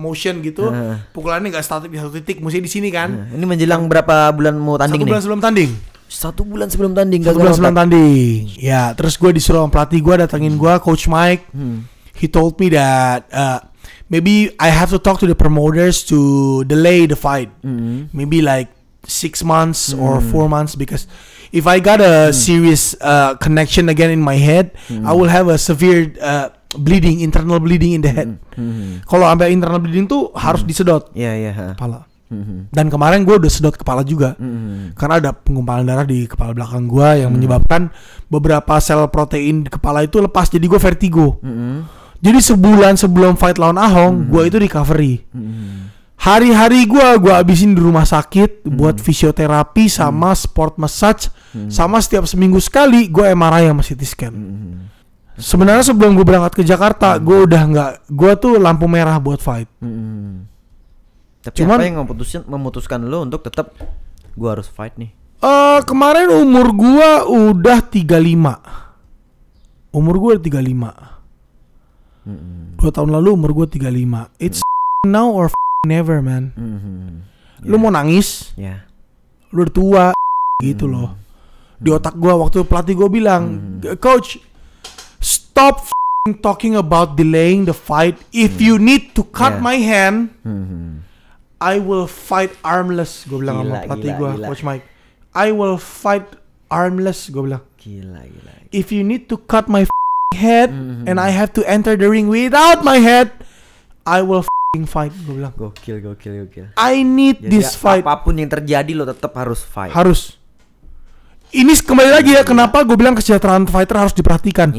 [SPEAKER 1] motion gitu, pukulannya nggak statik di satu titik, mesti di sini kan.
[SPEAKER 2] Ini menjelang berapa bulan mau tanding nih?
[SPEAKER 1] 1 bulan sebelum tanding.
[SPEAKER 2] 1 bulan sebelum tanding.
[SPEAKER 1] 1 bulan sebelum tanding. Ya, terus gue disuruh sama pelatih gue datengin gue, Coach Mike. He told me that maybe I have to talk to the promoters to delay the fight. Maybe like 6 months or 4 months, because if I got a serious connection again in my head, I will have a severe bleeding, internal bleeding in the head. Kalau sampai internal bleeding tuh harus disedot kepala. Dan kemarin gue udah sedot kepala juga, karena ada penggumpalan darah di kepala belakang gue yang menyebabkan beberapa sel protein di kepala itu lepas, jadi gue vertigo. Jadi sebulan sebelum fight lawan Ahong, gue itu recovery. Hari-hari gue habisin di rumah sakit buat fisioterapi sama sport massage, sama setiap seminggu sekali gue MRI sama CT scan. Sebenarnya sebelum gue berangkat ke Jakarta, gue udah gue tuh lampu merah buat fight.
[SPEAKER 2] Tapi cuman, apa yang memutuskan lo untuk tetap gue harus fight nih?
[SPEAKER 1] Kemarin umur gue udah 35. Umur gue udah 35. 2 tahun lalu umur gue 35. It's now or never, man. Lu mau nangis? Lu udah tua gitu loh. Di otak gue waktu pelatih gue bilang, Coach, stop talking about delaying the fight. If you need to cut my hand, I will fight armless. Gue bilang sama pelatih gue, Coach Mike, I will fight armless. Gue bilang, if you need to cut my head and I have to enter the ring without my head, I will fight. Gue bilang,
[SPEAKER 2] gokil.
[SPEAKER 1] I need this fight.
[SPEAKER 2] Apapun yang terjadi lo tetap harus fight.
[SPEAKER 1] Harus. Ini kembali lagi ya, kenapa gue bilang kesejahteraan fighter harus diperhatikan.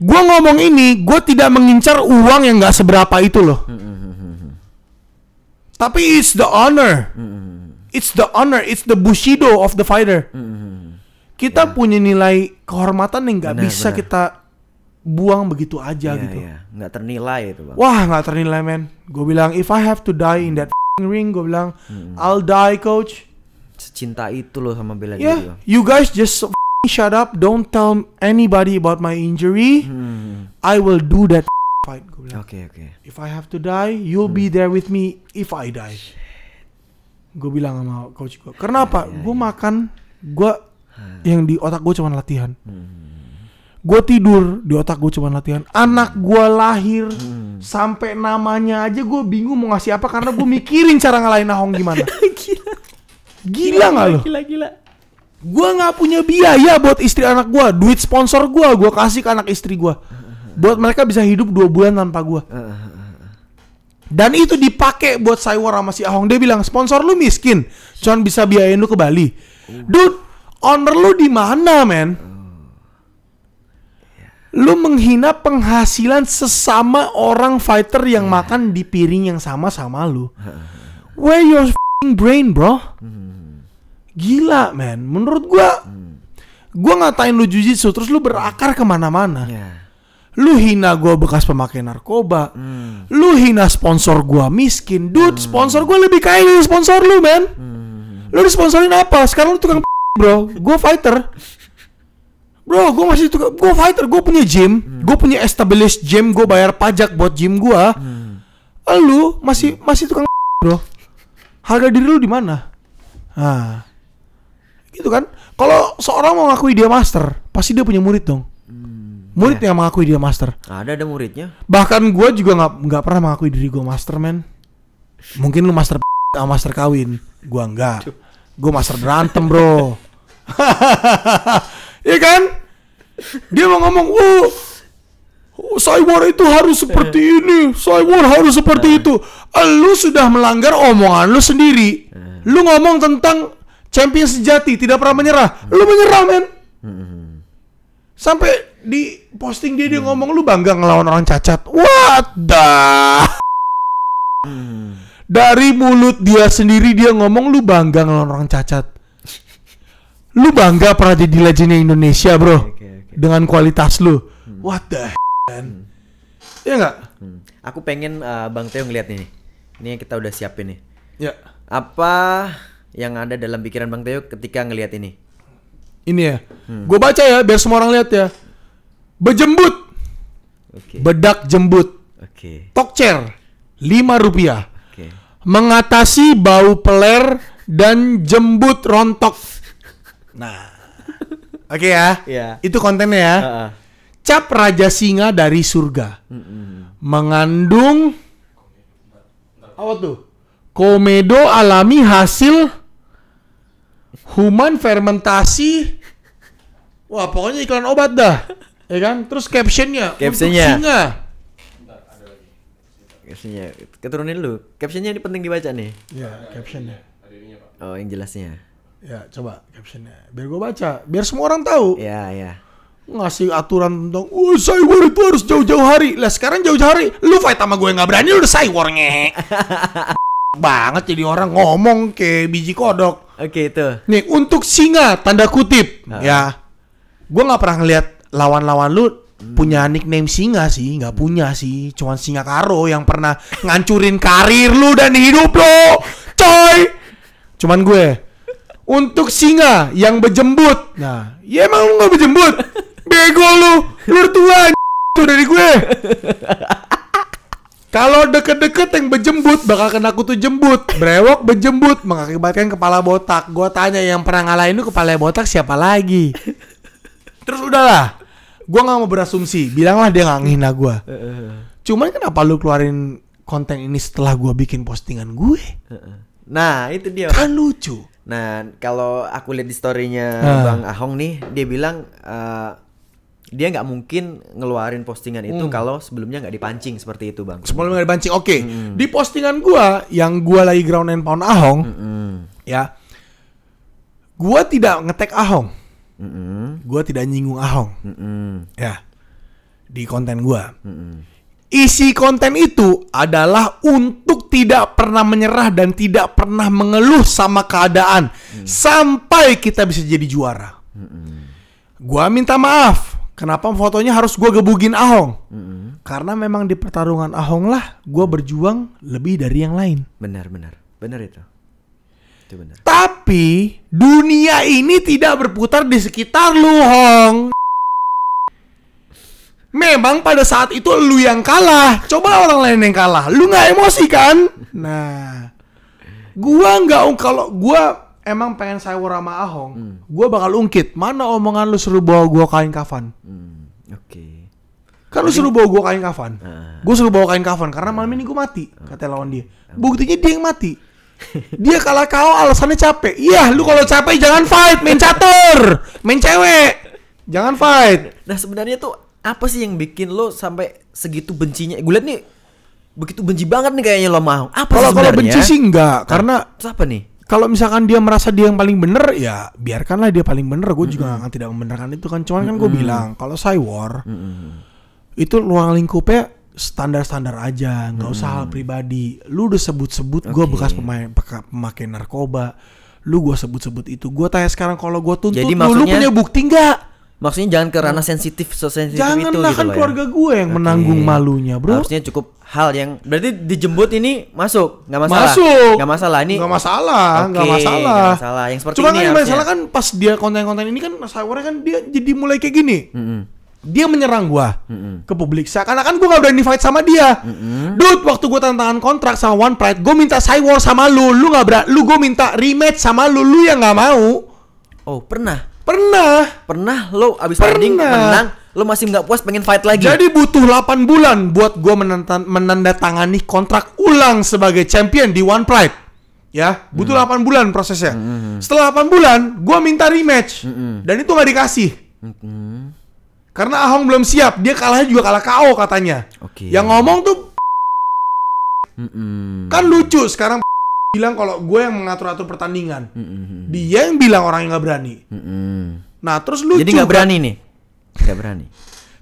[SPEAKER 1] Gue ngomong ini, gue tidak mengincar uang yang gak seberapa itu loh. Tapi it's the honor. It's the honor, it's the bushido of the fighter. Kita punya nilai kehormatan yang gak bisa kita buang begitu aja gitu.
[SPEAKER 2] Nggak ternilai itu, Bang.
[SPEAKER 1] Wah, nggak ternilai, man. Gue bilang, if I have to die in that ring, gue bilang, I'll die, Coach.
[SPEAKER 2] Secinta itu loh sama bela diri.
[SPEAKER 1] You guys just shut up, don't tell anybody about my injury. I will do that fight. Gue bilang,
[SPEAKER 2] okay.
[SPEAKER 1] If I have to die, you'll be there with me if I die. Gue bilang sama coach gue. Kenapa? Gue makan, yang di otak gue cuma latihan. Gue tidur, di otak gue cuma latihan. Anak gue lahir, sampai namanya aja gue bingung mau ngasih apa, karena gue mikirin cara ngalahin Ahong gimana. Gila gak lo?
[SPEAKER 2] Gila.
[SPEAKER 1] Gue gak punya biaya buat istri anak gue. Duit sponsor gue kasih ke anak istri gue, buat mereka bisa hidup 2 bulan tanpa gue. Dan itu dipakai buat Saywar sama si Ahong. Dia bilang sponsor lu miskin, cuman bisa biayain lu ke Bali. Dude, owner lu di mana, men? Lu menghina penghasilan sesama orang fighter yang makan di piring yang sama lu. Where your f***ing brain, bro? Gila, men. Menurut gua ngatain lu jujitsu terus lu berakar kemana-mana. Lu hina gua bekas pemakai narkoba. Lu hina sponsor gua miskin. Dude, sponsor gua lebih kaya dari sponsor lu, men. Lu disponsorin apa? Sekarang lu tukang bro. Gua fighter. Bro, gue masih tukang, gue fighter, gue punya gym, gue punya established gym, gue bayar pajak buat gym gue. Lu masih tukang bro. Harga diri lu di mana? Nah, gitu kan? Kalau seorang mau ngakui dia master, pasti dia punya murid dong. Murid yang mengakui dia master.
[SPEAKER 2] Ada muridnya.
[SPEAKER 1] Bahkan gue juga nggak pernah mengakui diri gue master, man. Mungkin lu master sama master kawin, gue enggak. Gue master berantem, bro. Ya kan? Dia mau ngomong, Saywar itu harus seperti ini, Saywar harus seperti itu. Lu sudah melanggar omongan lu sendiri. Lu ngomong tentang champion sejati, tidak pernah menyerah. Lu menyerah, men. Sampai di posting dia ngomong lu bangga ngelawan orang cacat. What the? Dari mulut dia sendiri dia ngomong lu bangga ngelawan orang cacat. Lu bangga pernah jadi legendnya Indonesia, bro. Dengan kualitas lu. What the man? Iya gak?
[SPEAKER 2] Aku pengen Bang Teo ngeliat nih. Ini kita udah siapin nih.
[SPEAKER 1] Ya.
[SPEAKER 2] Apa yang ada dalam pikiran Bang Teo ketika ngeliat ini?
[SPEAKER 1] Ini ya. Gue baca ya biar semua orang lihat ya. Bejembut. Bedak jembut. Tokcer 5 rupiah. Mengatasi bau peler dan jembut rontok. Nah, oke ya. Itu kontennya ya. Cap Raja Singa dari surga. Mengandung apa tuh? Komedo alami hasil human fermentasi. Wah, pokoknya iklan obat dah. Ya kan? Terus captionnya.
[SPEAKER 2] Captionnya, keturunin lu. Captionnya ini penting dibaca nih.
[SPEAKER 1] Ya, captionnya.
[SPEAKER 2] Oh, yang jelasnya.
[SPEAKER 1] Ya, coba captionnya. Biar gue baca, biar semua orang tahu.
[SPEAKER 2] Ya.
[SPEAKER 1] Ngasih aturan tentang, Saywar itu harus jauh-jauh hari. Lah sekarang jauh-jauh hari, lu fight sama gue nggak berani, lu udah Saywar nge. Banget jadi orang ngomong kayak biji kodok.
[SPEAKER 2] Oke, itu.
[SPEAKER 1] Nih untuk singa tanda kutip. Ya, gue nggak pernah ngeliat lawan-lawan lu punya nickname singa sih, nggak punya sih. Cuman Singa Karo yang pernah ngancurin karir lu dan hidup lo, coy. Cuman gue. Untuk singa yang berjembut. Nah, ya emang lu gak berjembut. Bego lu tua itu dari gue. Kalau deket-deket yang berjembut bakal kena kutu jembut. Brewok berjembut mengakibatkan kepala botak. Gue tanya yang pernah ngalahin lu kepala botak siapa lagi? Terus udahlah. Gue gak mau berasumsi. Bilanglah dia gak ngehina gue. Cuman kenapa lu keluarin konten ini setelah gue bikin postingan gue?
[SPEAKER 2] Nah, itu dia.
[SPEAKER 1] Kan lucu.
[SPEAKER 2] Nah, kalau aku lihat di story-nya Bang Ahong nih, dia bilang dia nggak mungkin ngeluarin postingan itu kalau sebelumnya nggak dipancing seperti itu, Bang.
[SPEAKER 1] Sebelumnya nggak dipancing, oke. Di postingan gua yang gua lagi ground and pound Ahong, ya, gua tidak nge-tag Ahong, gua tidak nyinggung Ahong, ya, di konten gua. Isi konten itu adalah untuk tidak pernah menyerah dan tidak pernah mengeluh sama keadaan sampai kita bisa jadi juara. Gua minta maaf, kenapa fotonya harus gua gebugin Ahong? Karena memang di pertarungan Ahong lah gua berjuang lebih dari yang lain.
[SPEAKER 2] Benar itu. Itu benar.
[SPEAKER 1] Tapi dunia ini tidak berputar di sekitar lu, Hong. Memang pada saat itu lu yang kalah. Coba orang lain yang kalah. Lu gak emosi kan? Nah, gua gak, kalau gua emang pengen Saywar sama Ahong, gua bakal ungkit. Mana omongan lu suruh bawa gua kain kafan? Kan lu suruh bawa gua kain kafan. Gua suruh bawa kain kafan karena malam ini gua mati, kata lawan dia. Buktinya dia yang mati. Dia kalah KO alasannya capek. Iya, lu kalau capek jangan fight, main catur, main cewek. Jangan fight.
[SPEAKER 2] Nah, sebenarnya tuh apa sih yang bikin lo sampai segitu bencinya? Gue liat nih begitu benci banget nih kayaknya lo mau. Apa
[SPEAKER 1] Kalau
[SPEAKER 2] sebenarnya?
[SPEAKER 1] benci sih enggak, karena
[SPEAKER 2] Terus apa nih?
[SPEAKER 1] kalau misalkan dia merasa dia yang paling bener, ya biarkanlah dia paling bener. Gue juga akan tidak membenarkan itu kan. Cuman kan gue bilang kalau Cywar itu ruang lingkupnya standar-standar aja, nggak usah hal pribadi. Lu udah sebut-sebut gue bekas pemakai narkoba, lu gue sebut-sebut itu. Gue tanya sekarang kalau gue tuntut
[SPEAKER 2] Jadi
[SPEAKER 1] lu punya bukti nggak?
[SPEAKER 2] Maksudnya jangan ke ranah sensitif itu
[SPEAKER 1] Jangan
[SPEAKER 2] gitu
[SPEAKER 1] lah, kan
[SPEAKER 2] loh
[SPEAKER 1] keluarga
[SPEAKER 2] ya.
[SPEAKER 1] gue yang menanggung malunya, bro.
[SPEAKER 2] Harusnya cukup hal yang berarti dijemput ini masuk, nggak masalah.
[SPEAKER 1] Masuk.
[SPEAKER 2] Nggak masalah ini.
[SPEAKER 1] Nggak masalah, nggak
[SPEAKER 2] Oke,
[SPEAKER 1] masalah.
[SPEAKER 2] nggak masalah. Yang seperti
[SPEAKER 1] Cuma
[SPEAKER 2] ini
[SPEAKER 1] kan
[SPEAKER 2] harusnya.
[SPEAKER 1] masalah kan pas dia konten-konten ini kan Cywar kan dia jadi mulai kayak gini. Dia menyerang gua ke publik. Seakan-akan gua gak berani fight sama dia. Dude, waktu gua tantangan kontrak sama One Pride, gua minta Cywar sama lu gak berani. Gua minta rematch sama lu yang gak mau.
[SPEAKER 2] Oh, pernah
[SPEAKER 1] Pernah.
[SPEAKER 2] lo abis tanding menang, lo masih nggak puas pengen fight lagi.
[SPEAKER 1] Jadi butuh 8 bulan buat gua menandatangani kontrak ulang sebagai champion di One Pride. Ya, butuh 8 bulan prosesnya. Setelah 8 bulan, gua minta rematch. Dan itu gak dikasih. Karena Ahong belum siap, dia kalahnya juga kalah KO katanya.
[SPEAKER 2] Oke.
[SPEAKER 1] Yang ngomong tuh kan lucu sekarang bilang kalau gue yang mengatur-atur pertandingan. Dia yang bilang orang yang nggak berani. Nah terus lucu.
[SPEAKER 2] Jadi nggak berani nih, nggak berani.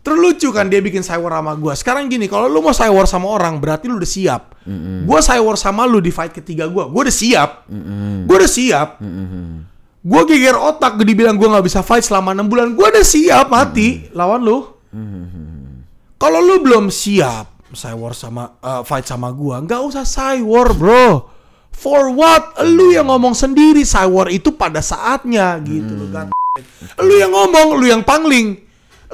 [SPEAKER 1] Terus lucu kan dia bikin Cywar sama gue. Sekarang gini, kalau lu mau Cywar sama orang berarti lu udah siap. Gue Cywar sama lu di fight ketiga gue udah siap. Gue udah siap. Gue geger otak, dibilang gue nggak bisa fight selama 6 bulan. Gue udah siap mati lawan lu. Kalau lu belum siap Cywar sama fight sama gue, nggak usah Cywar, bro. For what? Lu yang ngomong sendiri Cywar itu pada saatnya gitu loh kan. Lu yang ngomong, lu yang pangling.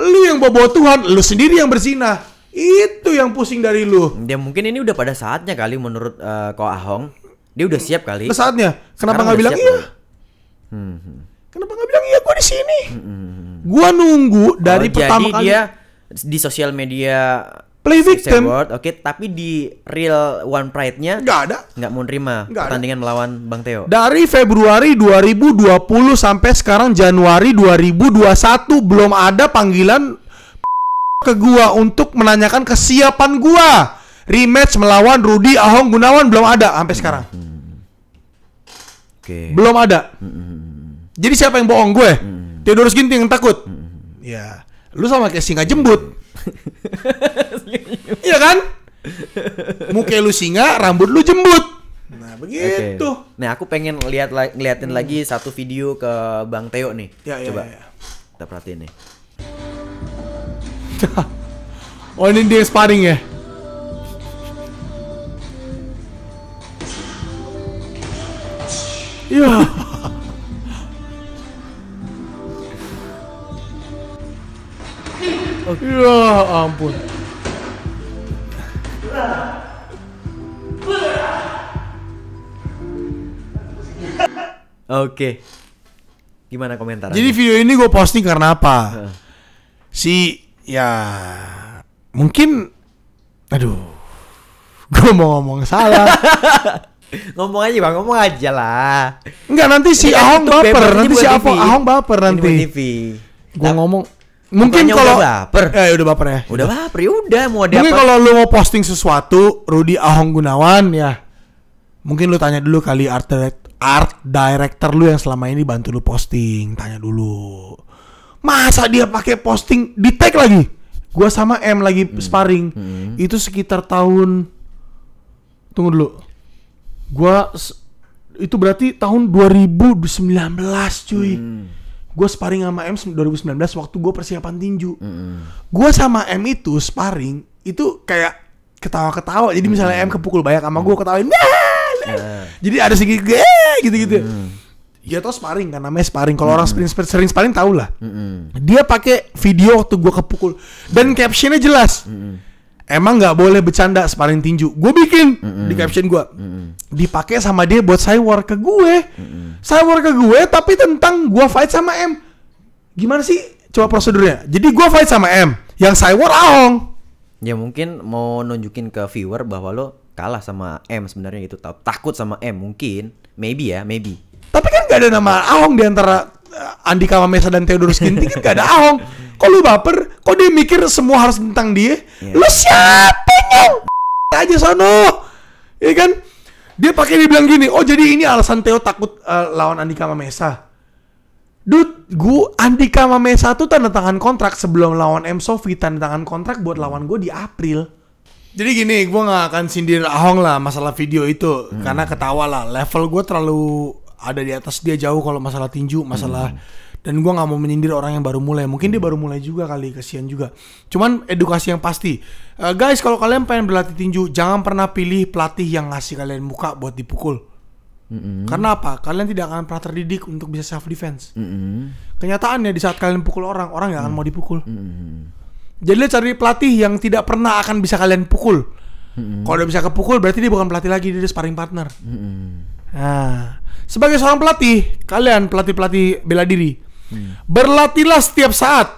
[SPEAKER 1] Lu yang bawa Tuhan, lu sendiri yang berzina. Itu yang pusing dari lu.
[SPEAKER 2] Dia mungkin ini udah pada saatnya kali menurut Ko Ahong. Dia udah siap kali.
[SPEAKER 1] Pada saatnya. Kenapa
[SPEAKER 2] Sekarang
[SPEAKER 1] nggak
[SPEAKER 2] udah
[SPEAKER 1] bilang
[SPEAKER 2] siap
[SPEAKER 1] iya?
[SPEAKER 2] kali.
[SPEAKER 1] Kenapa nggak bilang iya? Gue di sini. Gue nunggu dari pertama
[SPEAKER 2] jadi
[SPEAKER 1] kali.
[SPEAKER 2] dia di sosial media
[SPEAKER 1] Play victim.
[SPEAKER 2] Oke, tapi di real One Pride-nya
[SPEAKER 1] Nggak ada.
[SPEAKER 2] nggak mau nerima
[SPEAKER 1] Nggak ada.
[SPEAKER 2] pertandingan melawan Bang Theo.
[SPEAKER 1] Dari Februari 2020 sampai sekarang Januari 2021 belum ada panggilan ke gua untuk menanyakan kesiapan gua. Rematch melawan Rudy Ahong Gunawan belum ada sampai sekarang.
[SPEAKER 2] Oke.
[SPEAKER 1] Belum ada. Jadi siapa yang bohong, gue? Theodorus Ginting yang takut. Ya, lu sama kayak singa jembut. Iya kan? Muka lu singa, rambut lu jembut. Nah, begitu.
[SPEAKER 2] Oke. Nah, aku pengen ngeliatin lagi satu video ke Bang Theo nih.
[SPEAKER 1] Ya, ya,
[SPEAKER 2] Coba
[SPEAKER 1] ya.
[SPEAKER 2] kita perhatiin nih.
[SPEAKER 1] Oh, ini dia yang sparring ya? Iya. Ya ampun.
[SPEAKER 2] Oke. Gimana komentar?
[SPEAKER 1] Jadi video ini gue posting karena apa? Ya mungkin, aduh, gue mau ngomong salah.
[SPEAKER 2] ngomong aja Bang, ngomong aja lah.
[SPEAKER 1] Enggak, nanti si
[SPEAKER 2] Ini kan
[SPEAKER 1] Ahong
[SPEAKER 2] YouTube,
[SPEAKER 1] baper,
[SPEAKER 2] ini
[SPEAKER 1] nanti
[SPEAKER 2] buat
[SPEAKER 1] si
[SPEAKER 2] TV.
[SPEAKER 1] Ahong baper
[SPEAKER 2] Ini
[SPEAKER 1] nanti.
[SPEAKER 2] buat TV.
[SPEAKER 1] Gue ngomong, mungkin
[SPEAKER 2] Bukannya
[SPEAKER 1] kalau
[SPEAKER 2] udah baper.
[SPEAKER 1] udah baper ya.
[SPEAKER 2] Udah baper, ya udah mau ada
[SPEAKER 1] Mungkin
[SPEAKER 2] apa?
[SPEAKER 1] kalau lu mau posting sesuatu Rudy Ahong Gunawan ya, mungkin lu tanya dulu kali art director lu yang selama ini bantu lu posting, tanya dulu. Masa dia pakai posting di tag lagi? Gua sama M lagi sparring. Itu sekitar tahun, tunggu dulu. Itu berarti tahun 2019 cuy. Gue sparring sama M 2019 waktu gue persiapan tinju. Gue sama M itu sparring itu kayak ketawa-ketawa. Jadi misalnya M kepukul banyak sama gue ketawain. Jadi ada sedikit gitu-gitu. Ya tau sparring kan, namanya sparring. Kalau orang sering sparring tau lah. Dia pakai video waktu gue kepukul dan captionnya jelas. Emang nggak boleh bercanda sparring tinju. Gue bikin di caption gue. Dipakai sama dia buat Cywar ke gue. Cywar ke gue tapi tentang gue fight sama M. Gimana sih coba prosedurnya? Jadi gue fight sama M, yang Cywar Ahong.
[SPEAKER 2] Ya mungkin mau nunjukin ke viewer bahwa lo kalah sama M sebenarnya gitu. Takut sama M mungkin. Maybe ya, maybe.
[SPEAKER 1] Tapi kan gak ada nama Ahong di antara Andika Mamesa dan Theodorus Ginting, kan gak ada Ahong. Kok lu baper? Kok dia mikir semua harus tentang dia?
[SPEAKER 2] Yeah.
[SPEAKER 1] Lu siapa nyong? aja sono. Iya kan? Dia bilang gini, oh jadi ini alasan Theo takut lawan Andika Mamesa. Dude, Andika Mamesa tuh tanda tangan kontrak sebelum lawan M. Sofi, tanda tangan kontrak buat lawan gue di April. Jadi gini, gue gak akan sindir Ahong lah masalah video itu. Karena ketawa lah, level gue terlalu ada di atas dia jauh kalau masalah tinju, masalah... Dan gue gak mau menyindir orang yang baru mulai. Mungkin dia baru mulai juga kali, kasihan juga. Cuman edukasi yang pasti. Guys, kalau kalian pengen berlatih tinju, jangan pernah pilih pelatih yang ngasih kalian muka buat dipukul. Karena apa? Kalian tidak akan pernah terdidik untuk bisa self defense. Kenyataannya di saat kalian pukul orang gak akan mau dipukul. Jadi cari pelatih yang tidak pernah akan bisa kalian pukul. Kalau udah bisa kepukul berarti dia bukan pelatih lagi, dia sparring partner. Nah, sebagai seorang pelatih, kalian pelatih bela diri, berlatihlah setiap saat.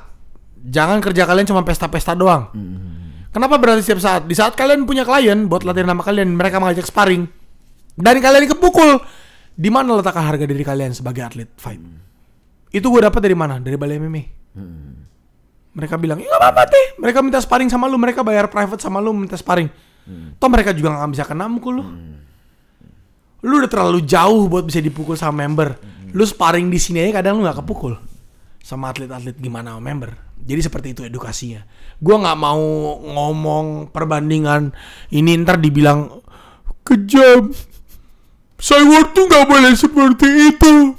[SPEAKER 1] Jangan kerja kalian cuma pesta-pesta doang. Kenapa berlatih setiap saat? Di saat kalian punya klien buat latihan sama kalian, mereka mengajak sparring dan kalian kepukul, di mana letakkan harga diri kalian sebagai atlet fight? Itu gue dapat dari mana? Dari Bali MMA. Mereka bilang, ya gak apa-apa deh. Mereka minta sparring sama lu, mereka bayar private sama lu, minta sparring. Toh mereka juga gak bisa kena mukul lu. Lu udah terlalu jauh buat bisa dipukul sama member. Lu sparring di sini aja kadang lu gak kepukul sama atlet-atlet gimana sama member. Jadi seperti itu edukasinya. Gue gak mau ngomong perbandingan ini ntar dibilang kejam. Cyborg tuh gak boleh seperti itu.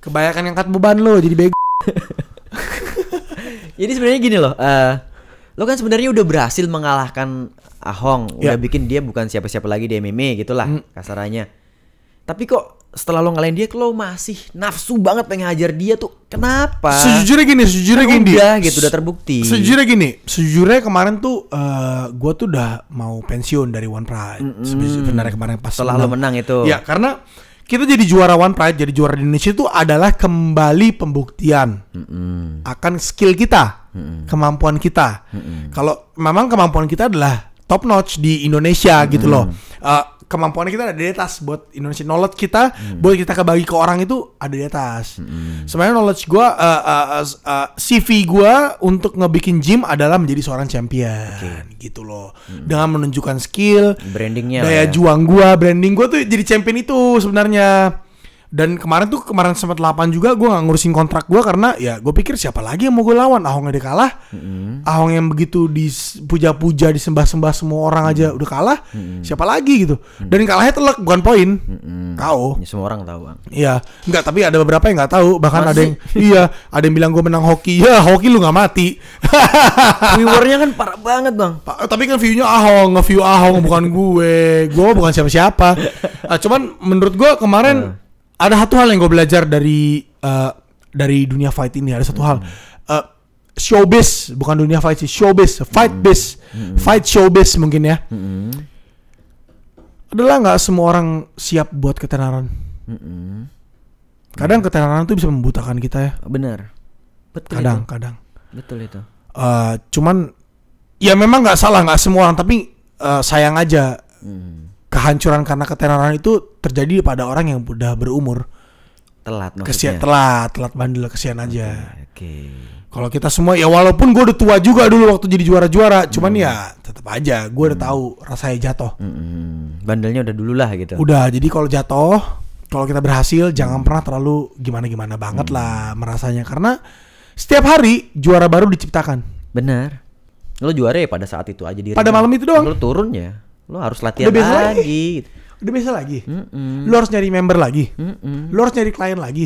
[SPEAKER 1] Kebanyakan ngangkat beban lo jadi bego.
[SPEAKER 2] Jadi sebenarnya gini loh, lo kan sebenarnya udah berhasil mengalahkan Ahong, udah bikin dia bukan siapa-siapa lagi di MMA gitulah kasarannya. Tapi kok setelah lo ngalahin dia, lo masih nafsu banget pengen hajar dia tuh. Kenapa?
[SPEAKER 1] Sejujurnya gini
[SPEAKER 2] udah gitu, udah terbukti.
[SPEAKER 1] Sejujurnya kemarin tuh gue tuh udah mau pensiun dari One Pride. Sebenarnya kemarin pas
[SPEAKER 2] setelah lo menang itu.
[SPEAKER 1] Ya karena kita jadi juara One Pride, jadi juara di Indonesia itu adalah kembali pembuktian akan skill kita, kemampuan kita. Kalau memang kemampuan kita adalah top notch di Indonesia gitu loh. Kemampuan kita ada di atas buat Indonesia, knowledge kita buat kita kebagi ke orang itu ada di atas. Sebenarnya knowledge gue, CV gue untuk ngebikin gym adalah menjadi seorang champion, gitu loh. Dengan menunjukkan skill,
[SPEAKER 2] brandingnya,
[SPEAKER 1] daya juang gue, branding gue tuh jadi champion itu sebenarnya. Dan kemarin sempat 8 juga gue gak ngurusin kontrak gue karena ya gue pikir siapa lagi yang mau gue lawan. Ahong udah kalah, Ahong yang begitu dipuja-puja, disembah-sembah semua orang aja udah kalah, siapa lagi gitu. Dan kalahnya telak, bukan poin, KO.
[SPEAKER 2] Ya, semua orang tahu bang.
[SPEAKER 1] Iya, enggak, tapi ada beberapa yang nggak tahu. Bahkan ada yang ada yang bilang gue menang hoki. Ya hoki lu nggak mati.
[SPEAKER 2] Viewernya kan parah banget bang.
[SPEAKER 1] Tapi kan view-nya Ahong, nge-view Ahong bukan gue. Gue bukan siapa-siapa. Cuman menurut gue kemarin ada satu hal yang gue belajar dari dunia fight ini. Ada satu hal, showbiz, bukan dunia fight sih, showbiz, fight biz, fight showbiz mungkin ya. Adalah nggak semua orang siap buat ketenaran. Kadang ketenaran tuh bisa membutakan kita ya.
[SPEAKER 2] Benar. Betul.
[SPEAKER 1] Kadang.
[SPEAKER 2] Betul itu.
[SPEAKER 1] Cuman ya memang nggak salah, nggak semua orang, tapi sayang aja. Kehancuran karena ketenaran itu terjadi pada orang yang udah berumur.
[SPEAKER 2] Telat maksudnya.
[SPEAKER 1] Telat bandel, kesian aja.
[SPEAKER 2] Oke.
[SPEAKER 1] Kalau kita semua ya walaupun gue udah tua juga dulu waktu jadi juara-juara, cuman ya tetap aja gue udah tahu rasanya jatuh.
[SPEAKER 2] Bandelnya udah dulu lah gitu.
[SPEAKER 1] Udah, jadi kalau jatuh, kalau kita berhasil jangan pernah terlalu gimana-gimana banget lah merasanya, karena setiap hari juara baru diciptakan.
[SPEAKER 2] Benar. Lo juara ya pada saat itu aja diri.
[SPEAKER 1] Pada malam itu doang.
[SPEAKER 2] Lo turun ya. Lo harus latihan lagi.
[SPEAKER 1] Udah biasa lagi. Lo harus nyari member lagi. Lo harus nyari klien lagi.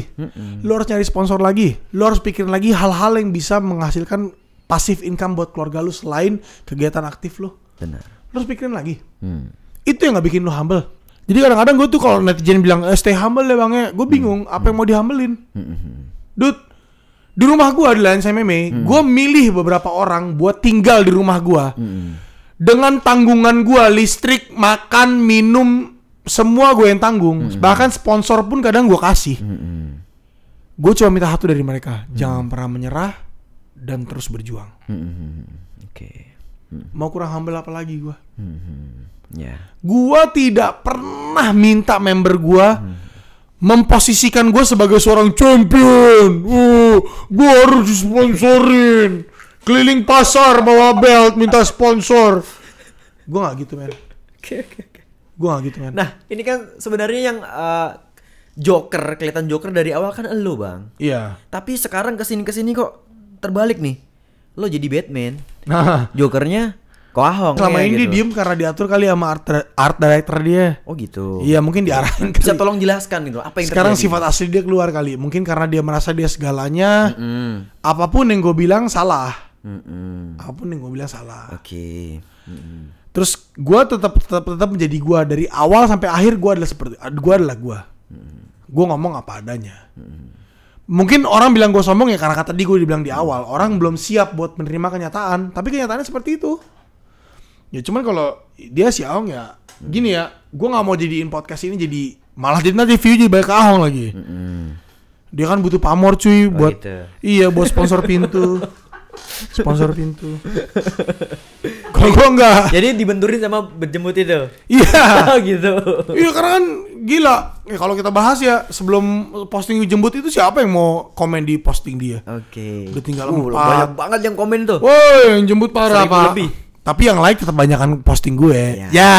[SPEAKER 1] Lo harus nyari sponsor lagi. Lo harus pikirin lagi hal-hal yang bisa menghasilkan passive income buat keluarga lo selain kegiatan aktif lo.
[SPEAKER 2] Benar.
[SPEAKER 1] Lo harus pikirin lagi. Itu yang gak bikin lo humble. Jadi kadang-kadang gue tuh kalau netizen bilang stay humble ya bang ya, gue bingung apa yang mau dihambelin. Dude, di rumah gue di Lions MMA, gue milih beberapa orang buat tinggal di rumah gue. Dengan tanggungan gue, listrik, makan, minum, semua gue yang tanggung. Bahkan sponsor pun kadang gue kasih. Gue cuma minta satu dari mereka, jangan pernah menyerah dan terus berjuang. Mau kurang humble apa lagi gue? Gue tidak pernah minta member gue memposisikan gue sebagai seorang champion. Gue harus disponsorin, keliling pasar bawa belt minta sponsor. Gue gak gitu men.
[SPEAKER 2] Oke.
[SPEAKER 1] Gue gak gitu men.
[SPEAKER 2] Nah, ini kan sebenarnya yang Joker, kelihatan Joker dari awal kan elo, Bang.
[SPEAKER 1] Iya.
[SPEAKER 2] Tapi sekarang kesini kok terbalik nih. Lo jadi Batman.
[SPEAKER 1] Nah,
[SPEAKER 2] Jokernya Ko Ahong.
[SPEAKER 1] selama
[SPEAKER 2] ya,
[SPEAKER 1] ini dia
[SPEAKER 2] gitu.
[SPEAKER 1] diem karena diatur kali sama art director dia.
[SPEAKER 2] Oh gitu.
[SPEAKER 1] Iya, mungkin diarahin
[SPEAKER 2] Bisa
[SPEAKER 1] kali.
[SPEAKER 2] tolong jelaskan gitu apa yang
[SPEAKER 1] Sekarang
[SPEAKER 2] terjadi?
[SPEAKER 1] sifat asli dia keluar kali. Mungkin karena dia merasa dia segalanya. Apapun yang gue bilang salah. Apapun yang gue bilang salah.
[SPEAKER 2] Oke.
[SPEAKER 1] Terus gue tetap menjadi gue dari awal sampai akhir. Gue adalah gue. Gue ngomong apa adanya. Mungkin orang bilang gue sombong ya karena kata tadi gue dibilang di awal. Orang belum siap buat menerima kenyataan. Tapi kenyataannya seperti itu. Ya cuman kalau dia si Ahong ya gini ya. Gue gak mau jadiin podcast ini jadi malah jadi nanti view jadi balik ke Ahong lagi. Dia kan butuh pamor cuy buat
[SPEAKER 2] gitu.
[SPEAKER 1] iya buat sponsor pintu. Sponsor pintu. Kalau gue enggak.
[SPEAKER 2] Jadi dibenturin sama berjemut itu.
[SPEAKER 1] Iya.
[SPEAKER 2] Oh gitu.
[SPEAKER 1] Iya karena kan gila. Kalau kita bahas ya sebelum posting jembut itu siapa yang mau komen di posting dia?
[SPEAKER 2] Oke.
[SPEAKER 1] Udah tinggal
[SPEAKER 2] banyak banget yang komen tuh.
[SPEAKER 1] Woi, yang jembut parah
[SPEAKER 2] 1000
[SPEAKER 1] Pak.
[SPEAKER 2] lebih.
[SPEAKER 1] Tapi yang like tetap banyakan posting gue.
[SPEAKER 2] Ya.
[SPEAKER 1] Ya.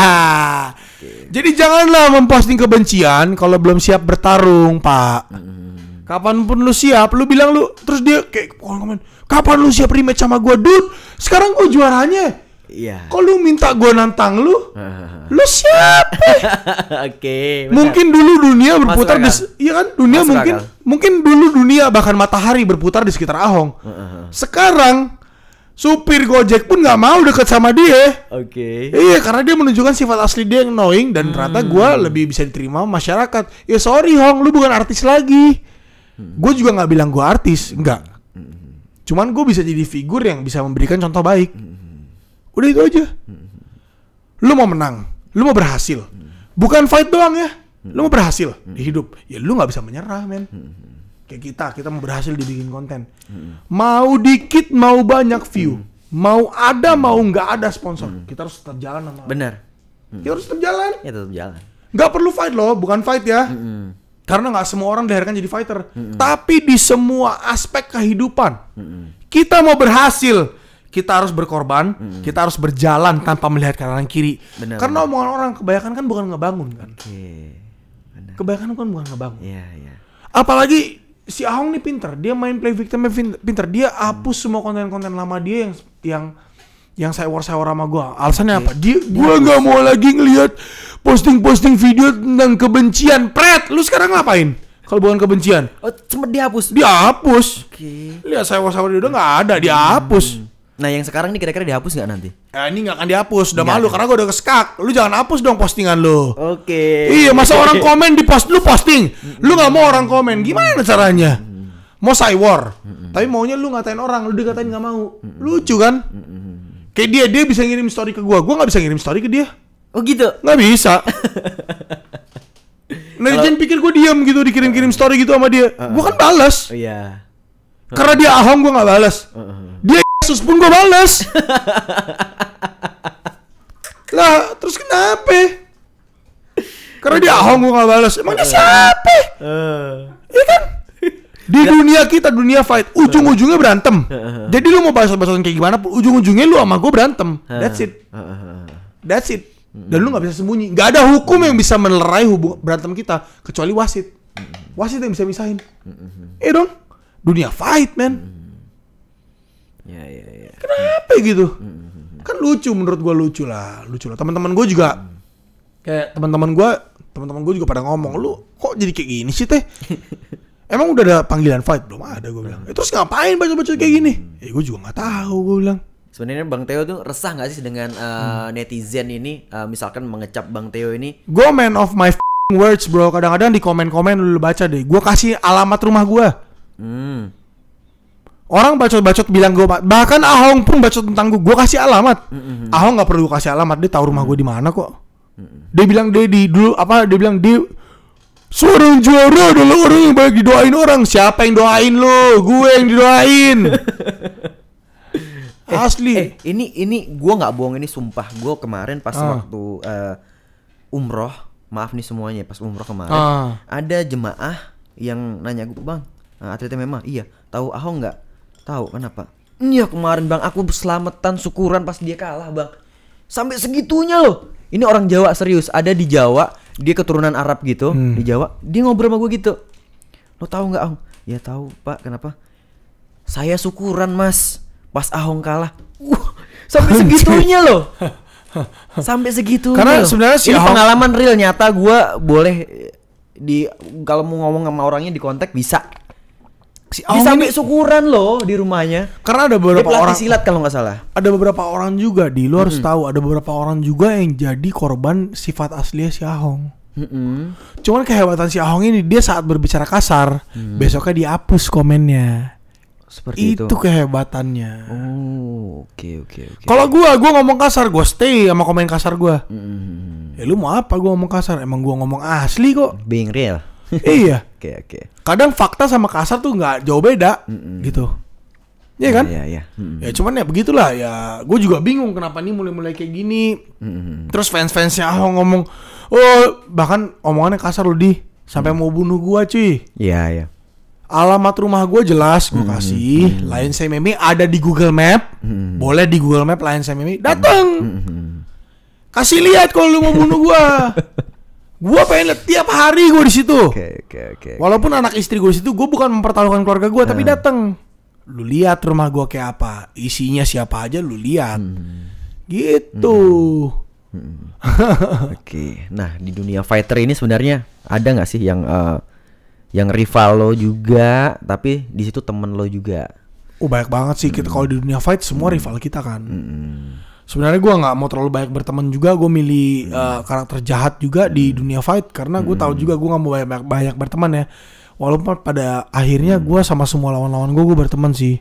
[SPEAKER 1] Jadi janganlah memposting kebencian kalau belum siap bertarung, Pak. Kapanpun lu siap, lu bilang lu terus dia kayak komen, kapan lu siap rematch sama gue, dude? Sekarang gue juaranya.
[SPEAKER 2] Iya.
[SPEAKER 1] Kok lu minta gue nantang lu? Lu siap?
[SPEAKER 2] Oke. benar.
[SPEAKER 1] Mungkin dulu dunia berputar di
[SPEAKER 2] akal.
[SPEAKER 1] iya kan? Dunia
[SPEAKER 2] Masuk
[SPEAKER 1] mungkin
[SPEAKER 2] akal.
[SPEAKER 1] mungkin dulu dunia bahkan matahari berputar di sekitar Ahong. Sekarang supir Gojek pun nggak mau deket sama dia.
[SPEAKER 2] Oke.
[SPEAKER 1] Iya, karena dia menunjukkan sifat asli dia yang annoying dan ternyata gue lebih bisa diterima masyarakat. Ya sorry Hong, lu bukan artis lagi. Gue juga nggak bilang gue artis, enggak. Cuman gue bisa jadi figur yang bisa memberikan contoh baik. Udah itu aja. Lu mau menang, lu mau berhasil. Bukan fight doang ya. Lu mau berhasil di hidup. Ya lu nggak bisa menyerah, men. Kayak kita mau berhasil dibikin konten. Mau dikit, mau banyak view. Mau ada, mau nggak ada sponsor. Kita harus tetap jalan sama.
[SPEAKER 2] Benar.
[SPEAKER 1] Kita harus tetap jalan.
[SPEAKER 2] Ya tetap jalan.
[SPEAKER 1] Nggak perlu fight loh, bukan fight ya. Karena nggak semua orang dilahirkan jadi fighter. Tapi di semua aspek kehidupan, kita mau berhasil, kita harus berkorban, kita harus berjalan tanpa melihat kanan kiri.
[SPEAKER 2] Benar,
[SPEAKER 1] Karena omongan orang kebanyakan kan bukan ngebangun kan.
[SPEAKER 2] Oke. Benar.
[SPEAKER 1] Kebanyakan kan bukan ngebangun.
[SPEAKER 2] Iya, iya.
[SPEAKER 1] Apalagi si Ahong nih pinter, dia main play victimnya pinter. Dia hapus semua konten-konten lama dia yang saya war sama gue. Alasannya apa? Gue nggak mau lagi ngelihat posting video tentang kebencian. Pret, lu sekarang ngapain? Kalau bukan kebencian,
[SPEAKER 2] Oh, sempet dihapus.
[SPEAKER 1] dihapus.
[SPEAKER 2] Oke.
[SPEAKER 1] Lihat saya war dia udah nggak ada, dihapus.
[SPEAKER 2] Nah, yang sekarang nih kira-kira dihapus nggak nanti?
[SPEAKER 1] Ini nggak akan dihapus, udah
[SPEAKER 2] Nggak
[SPEAKER 1] malu
[SPEAKER 2] akan.
[SPEAKER 1] karena gue udah keskak. Lu jangan hapus dong postingan lu.
[SPEAKER 2] Oke.
[SPEAKER 1] Iya, masa orang komen di post, lu posting, lu nggak mau orang komen, gimana caranya? Mau war, tapi maunya lu ngatain orang, lu dikatain nggak mau, lucu kan? Kayak dia bisa ngirim story ke gua nggak bisa ngirim story ke dia,
[SPEAKER 2] Oh gitu.
[SPEAKER 1] nggak bisa. Netizen pikir gua diam gitu, dikirim-kirim story gitu sama dia, gua kan balas,
[SPEAKER 2] Oh iya.
[SPEAKER 1] karena dia Ahong gua nggak balas, dia Yesus pun gua balas. Lah, terus kenapa? Karena dia Ahong gua nggak balas, emang dia siapa? Iya kan? Di dunia kita, dunia fight, ujung-ujungnya berantem. Jadi lu mau bahas-bahasan kayak gimana pun, ujung-ujungnya lu sama gue berantem. That's it. That's it. Dan lu gak bisa sembunyi. Gak ada hukum yang bisa melerai berantem kita kecuali wasit. Wasit yang bisa misahin. Dong. Dunia fight, man.
[SPEAKER 2] Ya, ya, ya.
[SPEAKER 1] Kenapa gitu? Kan lucu, menurut gue lucu lah. Teman-teman gue juga kayak teman-teman gue juga pada ngomong, lu kok jadi kayak gini sih teh? Emang udah ada panggilan fight? Belum ada, gue bilang. Terus ngapain baca-baca kayak gini? Gue juga nggak tahu, gue bilang.
[SPEAKER 2] Sebenarnya Bang Theo tuh resah nggak sih dengan netizen ini, misalkan mengecap Bang Theo ini?
[SPEAKER 1] Gue man of my words, bro. Kadang-kadang di komen-komen lu baca deh. Gue kasih alamat rumah gue. Orang bacot-bacot bilang gue, bahkan Ahong pun bacot tentang gue. Gue kasih alamat. Ahong nggak perlu kasih alamat, dia tahu rumah gue di mana kok. Dia bilang dia seorang juara adalah orang yang banyak didoain orang. Siapa yang doain lu? Gue yang didoain. Asli.
[SPEAKER 2] Ini gue nggak bohong, ini sumpah. Gue kemarin pas waktu umroh, maaf nih semuanya, pas umroh kemarin ada jemaah yang nanya gue, Bang, atletnya memang iya, tahu Ahong nggak? Tahu, kenapa? Iya kemarin Bang, aku selamatan syukuran pas dia kalah Bang. Sampai segitunya loh. Ini orang Jawa serius, ada di Jawa, dia keturunan Arab gitu, di Jawa. Dia ngobrol sama gue gitu. Lo tahu nggak, Ahong? Ya tahu, Pak. Kenapa? Saya syukuran, Mas. Pas Ahong kalah. Sampai segitunya loh. Sampai segitunya.
[SPEAKER 1] Karena
[SPEAKER 2] loh.
[SPEAKER 1] sebenarnya si
[SPEAKER 2] ini
[SPEAKER 1] Ahong
[SPEAKER 2] pengalaman real nyata, gue boleh kalau mau ngomong sama orangnya di kontak bisa.
[SPEAKER 1] si
[SPEAKER 2] Dia
[SPEAKER 1] Ahong
[SPEAKER 2] sampai
[SPEAKER 1] ini
[SPEAKER 2] syukuran loh di rumahnya.
[SPEAKER 1] karena ada
[SPEAKER 2] Dia
[SPEAKER 1] beberapa
[SPEAKER 2] pelatih
[SPEAKER 1] orang
[SPEAKER 2] silat kalau nggak salah.
[SPEAKER 1] ada beberapa orang juga di lu harus tahu ada beberapa orang juga yang jadi korban sifat aslinya si Ahong. Cuman kehebatan si Ahong ini dia saat berbicara kasar besoknya dihapus komennya.
[SPEAKER 2] Seperti itu.
[SPEAKER 1] Itu kehebatannya.
[SPEAKER 2] Oh, oke.
[SPEAKER 1] Kalau gua ngomong kasar, gua stay sama komen kasar gua. Ya lu mau apa gua ngomong kasar? Emang gua ngomong asli kok.
[SPEAKER 2] Being real.
[SPEAKER 1] Iya.
[SPEAKER 2] Oke.
[SPEAKER 1] Kadang fakta sama kasar tuh nggak jauh beda gitu. Iya kan?
[SPEAKER 2] Iya.
[SPEAKER 1] Ya cuman ya begitulah ya. Gue juga bingung kenapa nih mulai-mulai kayak gini. Terus fans-fansnya Ahong ngomong, oh bahkan omongannya kasar loh di sampai mau bunuh gua cuy.
[SPEAKER 2] Iya.
[SPEAKER 1] Alamat rumah gue jelas gue kasih. Lion Meme ada di Google Map. Boleh di Google Map Lion Meme. Datang. Kasih lihat kalau lu mau bunuh gue. Gue pengen lihat tiap hari gue di situ.
[SPEAKER 2] Oke.
[SPEAKER 1] Walaupun anak istri gue di situ, gue bukan mempertaruhkan keluarga gue, tapi datang. Lu lihat rumah gue kayak apa, isinya siapa aja lu lihat. Gitu.
[SPEAKER 2] Oke. Nah, di dunia fighter ini sebenarnya ada nggak sih yang rival lo juga, tapi di situ temen lo juga?
[SPEAKER 1] Oh banyak banget sih kita kalau di dunia fight semua rival kita kan. Sebenarnya gue nggak mau terlalu banyak berteman juga, gue milih karakter jahat juga di dunia fight karena gue tahu juga gue nggak mau banyak berteman ya. Walaupun pada akhirnya gue sama semua lawan-lawan gue berteman sih.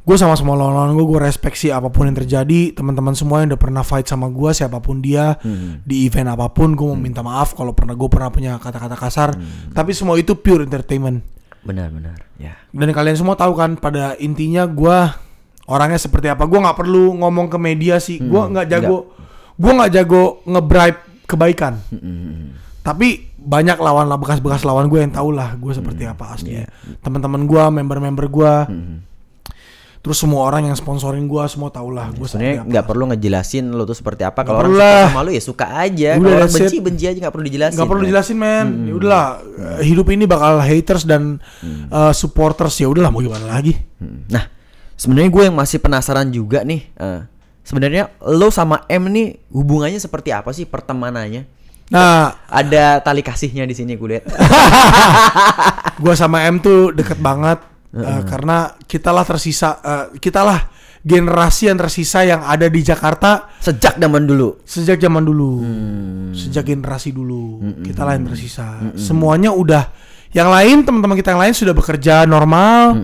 [SPEAKER 1] Gue sama semua lawan-lawan gue respect sih apapun yang terjadi. Teman-teman semua yang udah pernah fight sama gue, siapapun dia di event apapun, gue mau minta maaf kalau gue pernah punya kata-kata kasar. Tapi semua itu pure entertainment.
[SPEAKER 2] Benar. Ya.
[SPEAKER 1] Dan kalian semua tahu kan pada intinya gue orangnya seperti apa. Gue nggak perlu ngomong ke media sih. Gue nggak jago nge-bribe kebaikan. Tapi banyak lawan bekas lawan gue yang tahu lah gue seperti apa aslinya. Teman-teman gue, member-member gue. Terus semua orang yang sponsorin gue semua tahu lah gue
[SPEAKER 2] sebenarnya nggak perlu ngejelasin lo tuh seperti apa. Kalau
[SPEAKER 1] perlu
[SPEAKER 2] orang suka
[SPEAKER 1] lah.
[SPEAKER 2] sama lo ya suka aja.
[SPEAKER 1] Udah,
[SPEAKER 2] Kalau orang
[SPEAKER 1] that's it.
[SPEAKER 2] benci aja nggak perlu dijelasin.
[SPEAKER 1] Nggak perlu dijelasin men. Ya udahlah, hidup ini bakal haters dan supporters, ya udahlah mau gimana lagi.
[SPEAKER 2] Nah, sebenarnya gue yang masih penasaran juga nih. Sebenarnya lo sama M nih hubungannya seperti apa sih pertemanannya?
[SPEAKER 1] Nah,
[SPEAKER 2] Ada tali kasihnya di sini gue lihat.
[SPEAKER 1] gue sama M tuh deket banget. Karena kitalah generasi yang tersisa yang ada di Jakarta
[SPEAKER 2] Sejak zaman dulu.
[SPEAKER 1] sejak zaman dulu, sejak generasi dulu, kitalah yang tersisa. Semuanya udah, yang lain teman-teman kita yang lain sudah bekerja normal,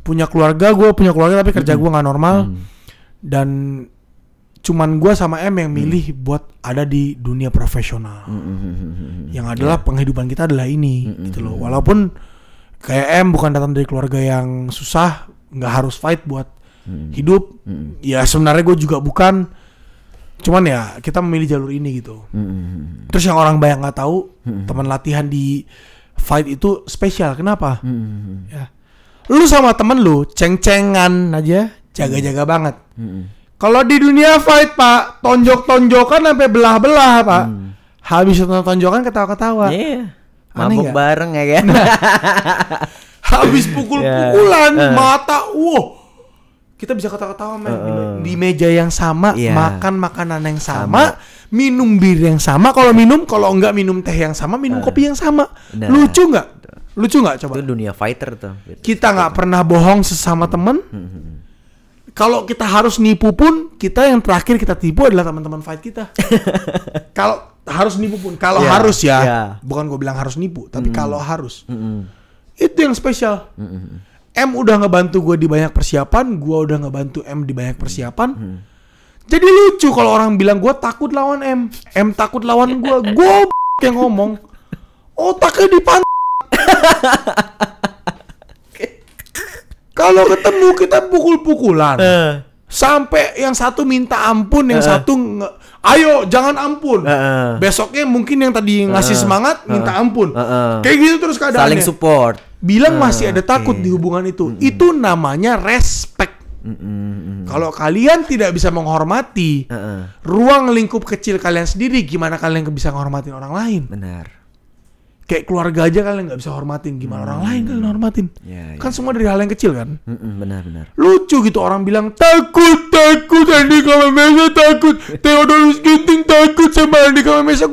[SPEAKER 1] punya keluarga. Gue punya keluarga tapi kerja gue nggak normal, dan cuman gue sama M yang milih buat ada di dunia profesional, yang adalah penghidupan kita adalah ini, gitu loh. Walaupun kayak M bukan datang dari keluarga yang susah, nggak harus fight buat hidup. Ya sebenarnya gue juga bukan. Cuman ya kita memilih jalur ini gitu. Terus yang orang banyak nggak tahu, teman latihan di fight itu spesial. Kenapa? Ya, lu sama temen lu ceng-cengan aja, jaga-jaga banget. Kalau di dunia fight pak, tonjok-tonjokan sampai belah-belah pak. Habis tonjokan ketawa-ketawa.
[SPEAKER 2] Mabuk bareng ya kan?
[SPEAKER 1] Habis pukul-pukulan, mata, kita bisa ketawa-ketawa men. Di meja yang sama, makan makanan yang sama, minum bir yang sama. Kalau enggak minum teh yang sama, minum kopi yang sama. Lucu nggak? Coba?
[SPEAKER 2] Itu dunia fighter tuh.
[SPEAKER 1] Kita nggak pernah bohong sesama temen. Kalau kita harus nipu pun, kita yang terakhir kita tipu adalah teman-teman fight kita. Kalau harus nipu pun, kalau harus ya, bukan gue bilang harus nipu, tapi kalau harus, itu yang spesial. M udah ngebantu gue di banyak persiapan, gue udah ngebantu M di banyak persiapan. Jadi lucu kalau orang bilang gue takut lawan M takut lawan gue yang ngomong, otaknya dipan. Kalau ketemu kita pukul-pukulan. Sampai yang satu minta ampun, yang satu ayo jangan ampun. Besoknya mungkin yang tadi ngasih semangat minta ampun. Kayak gitu terus keadaannya.
[SPEAKER 2] Saling support.
[SPEAKER 1] Bilang masih ada takut di hubungan itu. Itu namanya respect. Kalau kalian tidak bisa menghormati ruang lingkup kecil kalian sendiri, gimana kalian bisa menghormatin orang lain?
[SPEAKER 2] Benar.
[SPEAKER 1] Kayak keluarga aja kalian nggak bisa hormatin, gimana orang lain kalian hormatin? Kan semua dari hal yang kecil kan?
[SPEAKER 2] Benar.
[SPEAKER 1] Lucu gitu orang bilang takut Andika Mamesa takut, Theodorus Ginting takut sama Andika Mamesa.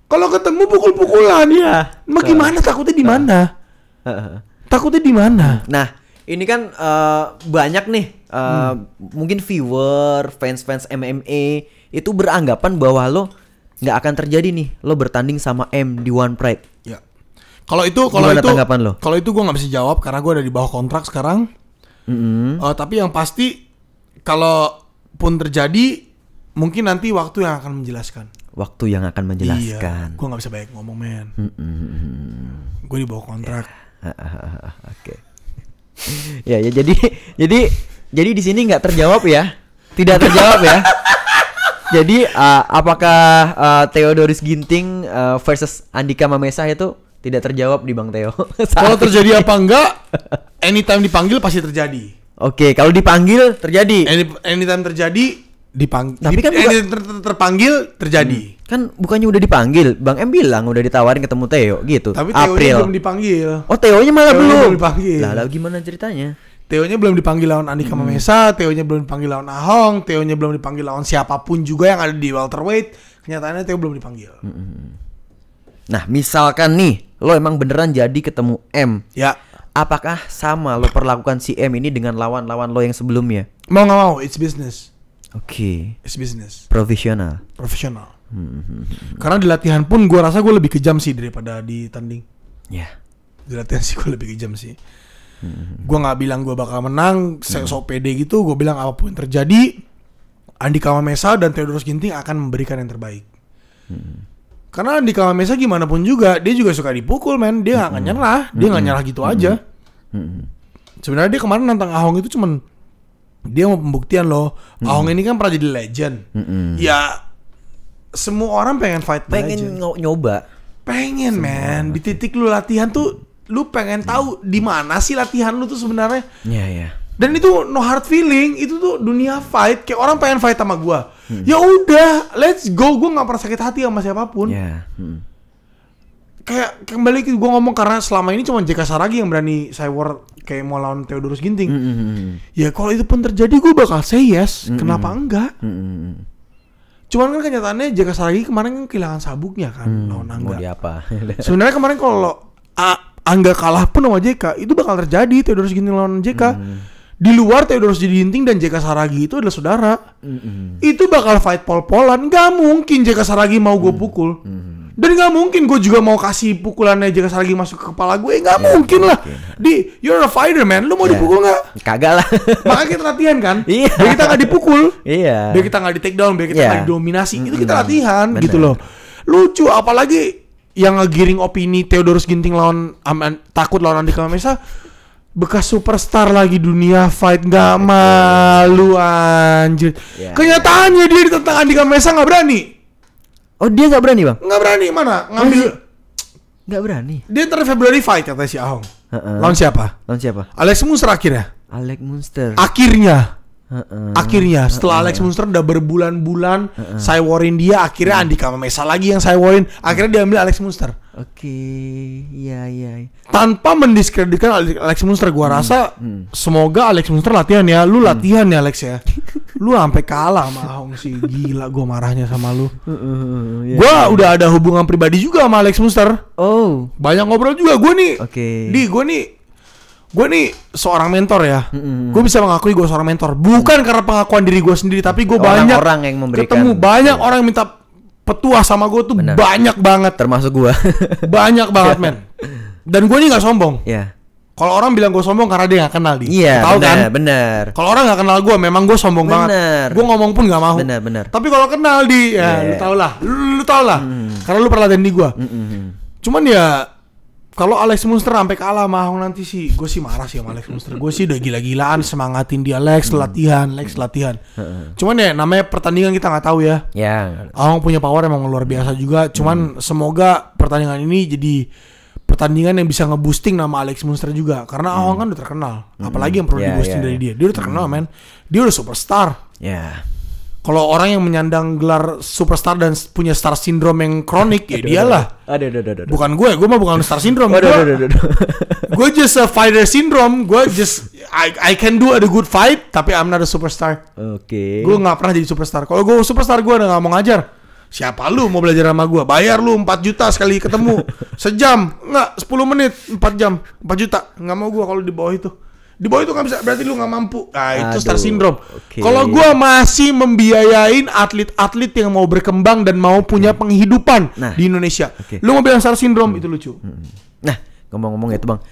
[SPEAKER 1] Kalau ketemu pukul-pukulan ya. Gimana takutnya di mana? Takutnya di mana?
[SPEAKER 2] Nah, ini kan banyak nih mungkin viewer, fans MMA itu beranggapan bahwa lo nggak akan terjadi nih lo bertanding sama M di One Pride.
[SPEAKER 1] Ya. Kalau itu gue nggak bisa jawab karena gue ada di bawah kontrak sekarang. Tapi yang pasti kalau pun terjadi mungkin nanti waktu yang akan menjelaskan. Iya, gue nggak bisa banyak ngomong men. Gue di bawah kontrak.
[SPEAKER 2] Oke. Ya jadi di sini nggak terjawab ya, tidak terjawab ya. Jadi apakah Theodorus Ginting versus Andika Mamesa itu tidak terjawab di Bang Theo?
[SPEAKER 1] Kalau terjadi apa enggak, anytime dipanggil pasti terjadi.
[SPEAKER 2] Oke, kalau dipanggil terjadi.
[SPEAKER 1] Anytime terjadi dipanggil.
[SPEAKER 2] Tapi kan
[SPEAKER 1] terpanggil terjadi.
[SPEAKER 2] Kan bukannya udah dipanggil? Bang M bilang udah ditawarin ketemu Theo gitu.
[SPEAKER 1] Tapi Theo-nya belum dipanggil.
[SPEAKER 2] Oh, Theo-nya malah belum
[SPEAKER 1] dipanggil.
[SPEAKER 2] Lah gimana ceritanya?
[SPEAKER 1] Theo-nya belum dipanggil lawan Andika Mamesa, Theo-nya belum dipanggil lawan Ahong, Theo-nya belum dipanggil lawan siapapun juga yang ada di welterweight. Kenyataannya Theo belum dipanggil.
[SPEAKER 2] Nah, misalkan nih, lo emang beneran jadi ketemu M.
[SPEAKER 1] Ya.
[SPEAKER 2] Apakah sama lo perlakukan si M ini dengan lawan-lawan lo yang sebelumnya?
[SPEAKER 1] Mau nggak mau, it's business.
[SPEAKER 2] Oke.
[SPEAKER 1] It's business.
[SPEAKER 2] Profesional.
[SPEAKER 1] Karena di latihan pun gue rasa gue lebih kejam sih daripada di tanding.
[SPEAKER 2] Ya.
[SPEAKER 1] Di latihan sih gue lebih kejam sih. Gue nggak bilang gue bakal menang, sok pede gitu. Gue bilang apapun yang terjadi, Andika Mamesa dan Theodorus Ginting akan memberikan yang terbaik. Karena Andika Mamesa gimana pun juga, dia juga suka dipukul men. Dia nggak akan nyerah, dia nggak nyerah gitu aja. Sebenarnya dia kemarin nantang Ahong itu cuman dia mau pembuktian loh. Ahong ini kan pernah jadi legend. Ya semua orang pengen fight legend.
[SPEAKER 2] Nyoba.
[SPEAKER 1] Pengen men. Di titik lu latihan tuh lu pengen tahu di mana sih latihan lu tuh sebenarnya.
[SPEAKER 2] Iya.
[SPEAKER 1] Dan itu no hard feeling, itu tuh dunia fight. Kayak orang pengen fight sama gua. Ya udah, let's go. Gua nggak pernah sakit hati sama siapapun. Kayak kembali ke gua ngomong karena selama ini cuma JK Saragi yang berani cyber kayak mau lawan Theodorus Ginting. Ya kalau itu pun terjadi gua bakal say yes. Kenapa enggak? Cuman kan kenyataannya JK Saragi kemarin kan kehilangan sabuknya kan lawan Angga.
[SPEAKER 2] Mau diapa?
[SPEAKER 1] Sebenarnya kemarin kalau Angga kalah pun sama JK, itu bakal terjadi Theodorus Ginting lawan JK. Di luar Theodorus Ginting dan JK Saragi itu adalah saudara. Itu bakal fight pol-polan. Gak mungkin JK Saragi mau gue pukul. Dan gak mungkin gue juga mau kasih pukulannya JK Saragi masuk ke kepala gue. Gak mungkin lah. You're a fighter man. Lu mau dipukul gak?
[SPEAKER 2] Kagak lah.
[SPEAKER 1] Makanya kita latihan kan.
[SPEAKER 2] Iya.
[SPEAKER 1] Biar kita gak dipukul.
[SPEAKER 2] Iya.
[SPEAKER 1] Biar kita gak di take down. Biar kita gak didominasi. Itu kita latihan gitu loh. Lucu apalagi yang ngegiring opini Theodorus Ginting takut lawan Andika Mamesa, bekas superstar lagi dunia fight, nggak malu anjir. Kenyataannya dia ditentang Andika Mamesa nggak berani.
[SPEAKER 2] Oh dia nggak berani bang?
[SPEAKER 1] Nggak berani mana ngambil?
[SPEAKER 2] Nggak berani.
[SPEAKER 1] Dia ntar Februari fight katanya si Ahong. Lawan siapa? Alex Munster akhirnya. Akhirnya setelah Alex Munster udah berbulan-bulan cywarin dia, akhirnya Andika Mamesa lagi yang cywarin, akhirnya dia ambil Alex Munster.
[SPEAKER 2] Iya.
[SPEAKER 1] Tanpa mendiskreditkan Alex Munster, gua rasa semoga Alex Munster latihan ya, lu latihan ya Alex ya. Lu sampai kalah sama Ahong sih, gila gua marahnya sama lu. Gua udah ada hubungan pribadi juga sama Alex Munster.
[SPEAKER 2] Oh,
[SPEAKER 1] banyak ngobrol juga gua nih. Gue nih seorang mentor ya. Gue bisa mengakui gue seorang mentor. Bukan karena pengakuan diri gue sendiri, tapi gue banyak
[SPEAKER 2] orang yang memberikan,
[SPEAKER 1] ketemu banyak orang yang minta petua sama gue tuh. Bener. Banyak banget.
[SPEAKER 2] Termasuk gue.
[SPEAKER 1] Banyak banget men. Dan gue ini gak sombong.
[SPEAKER 2] Iya.
[SPEAKER 1] Kalau orang bilang gue sombong karena dia gak kenal dia.
[SPEAKER 2] Iya,
[SPEAKER 1] tahu kan?
[SPEAKER 2] Bener.
[SPEAKER 1] Kalau orang gak kenal gue, memang gue sombong banget. Gue ngomong pun gak mau.
[SPEAKER 2] Bener.
[SPEAKER 1] Tapi kalau kenal lu tau lah. Lu tau lah. Karena lu pernah latihan di gue. Cuman ya kalau Alex Munster sampai kalah sama Ahong nanti sih, gue sih marah sih sama Alex Munster. Gue sih udah gila-gilaan semangatin dia, Lex latihan. Cuman ya namanya pertandingan kita nggak tahu ya. Ahong punya power emang luar biasa juga. Cuman semoga pertandingan ini jadi pertandingan yang bisa ngeboosting nama Alex Munster juga. Karena Ahong kan udah terkenal. Apalagi yang perlu di-boosting dari dia. Dia udah terkenal, men. Dia udah superstar.
[SPEAKER 2] Ya.
[SPEAKER 1] Kalau orang yang menyandang gelar superstar dan punya star syndrome yang kronik, ya dialah.
[SPEAKER 2] Ada.
[SPEAKER 1] Bukan gue mah bukan star syndrome. Gue just a fighter syndrome. Gue just I can do a good fight, tapi I'm not a superstar.
[SPEAKER 2] Oke.
[SPEAKER 1] Gue nggak pernah jadi superstar. Kalau gue superstar, gue udah nggak mau ngajar. Siapa lu mau belajar sama gue? Bayar lu 4 juta sekali ketemu. Sejam, enggak 10 menit, 4 jam, 4 juta. Nggak mau gue kalau di bawah itu. Di bawah itu nggak bisa, berarti lu nggak mampu. Nah, itu star syndrome.
[SPEAKER 2] Okay.
[SPEAKER 1] Kalau gue masih membiayain atlet-atlet yang mau berkembang dan mau punya penghidupan di Indonesia, lu mau bilang star syndrome, itu lucu.
[SPEAKER 2] Nah, ngomong-ngomong itu bang,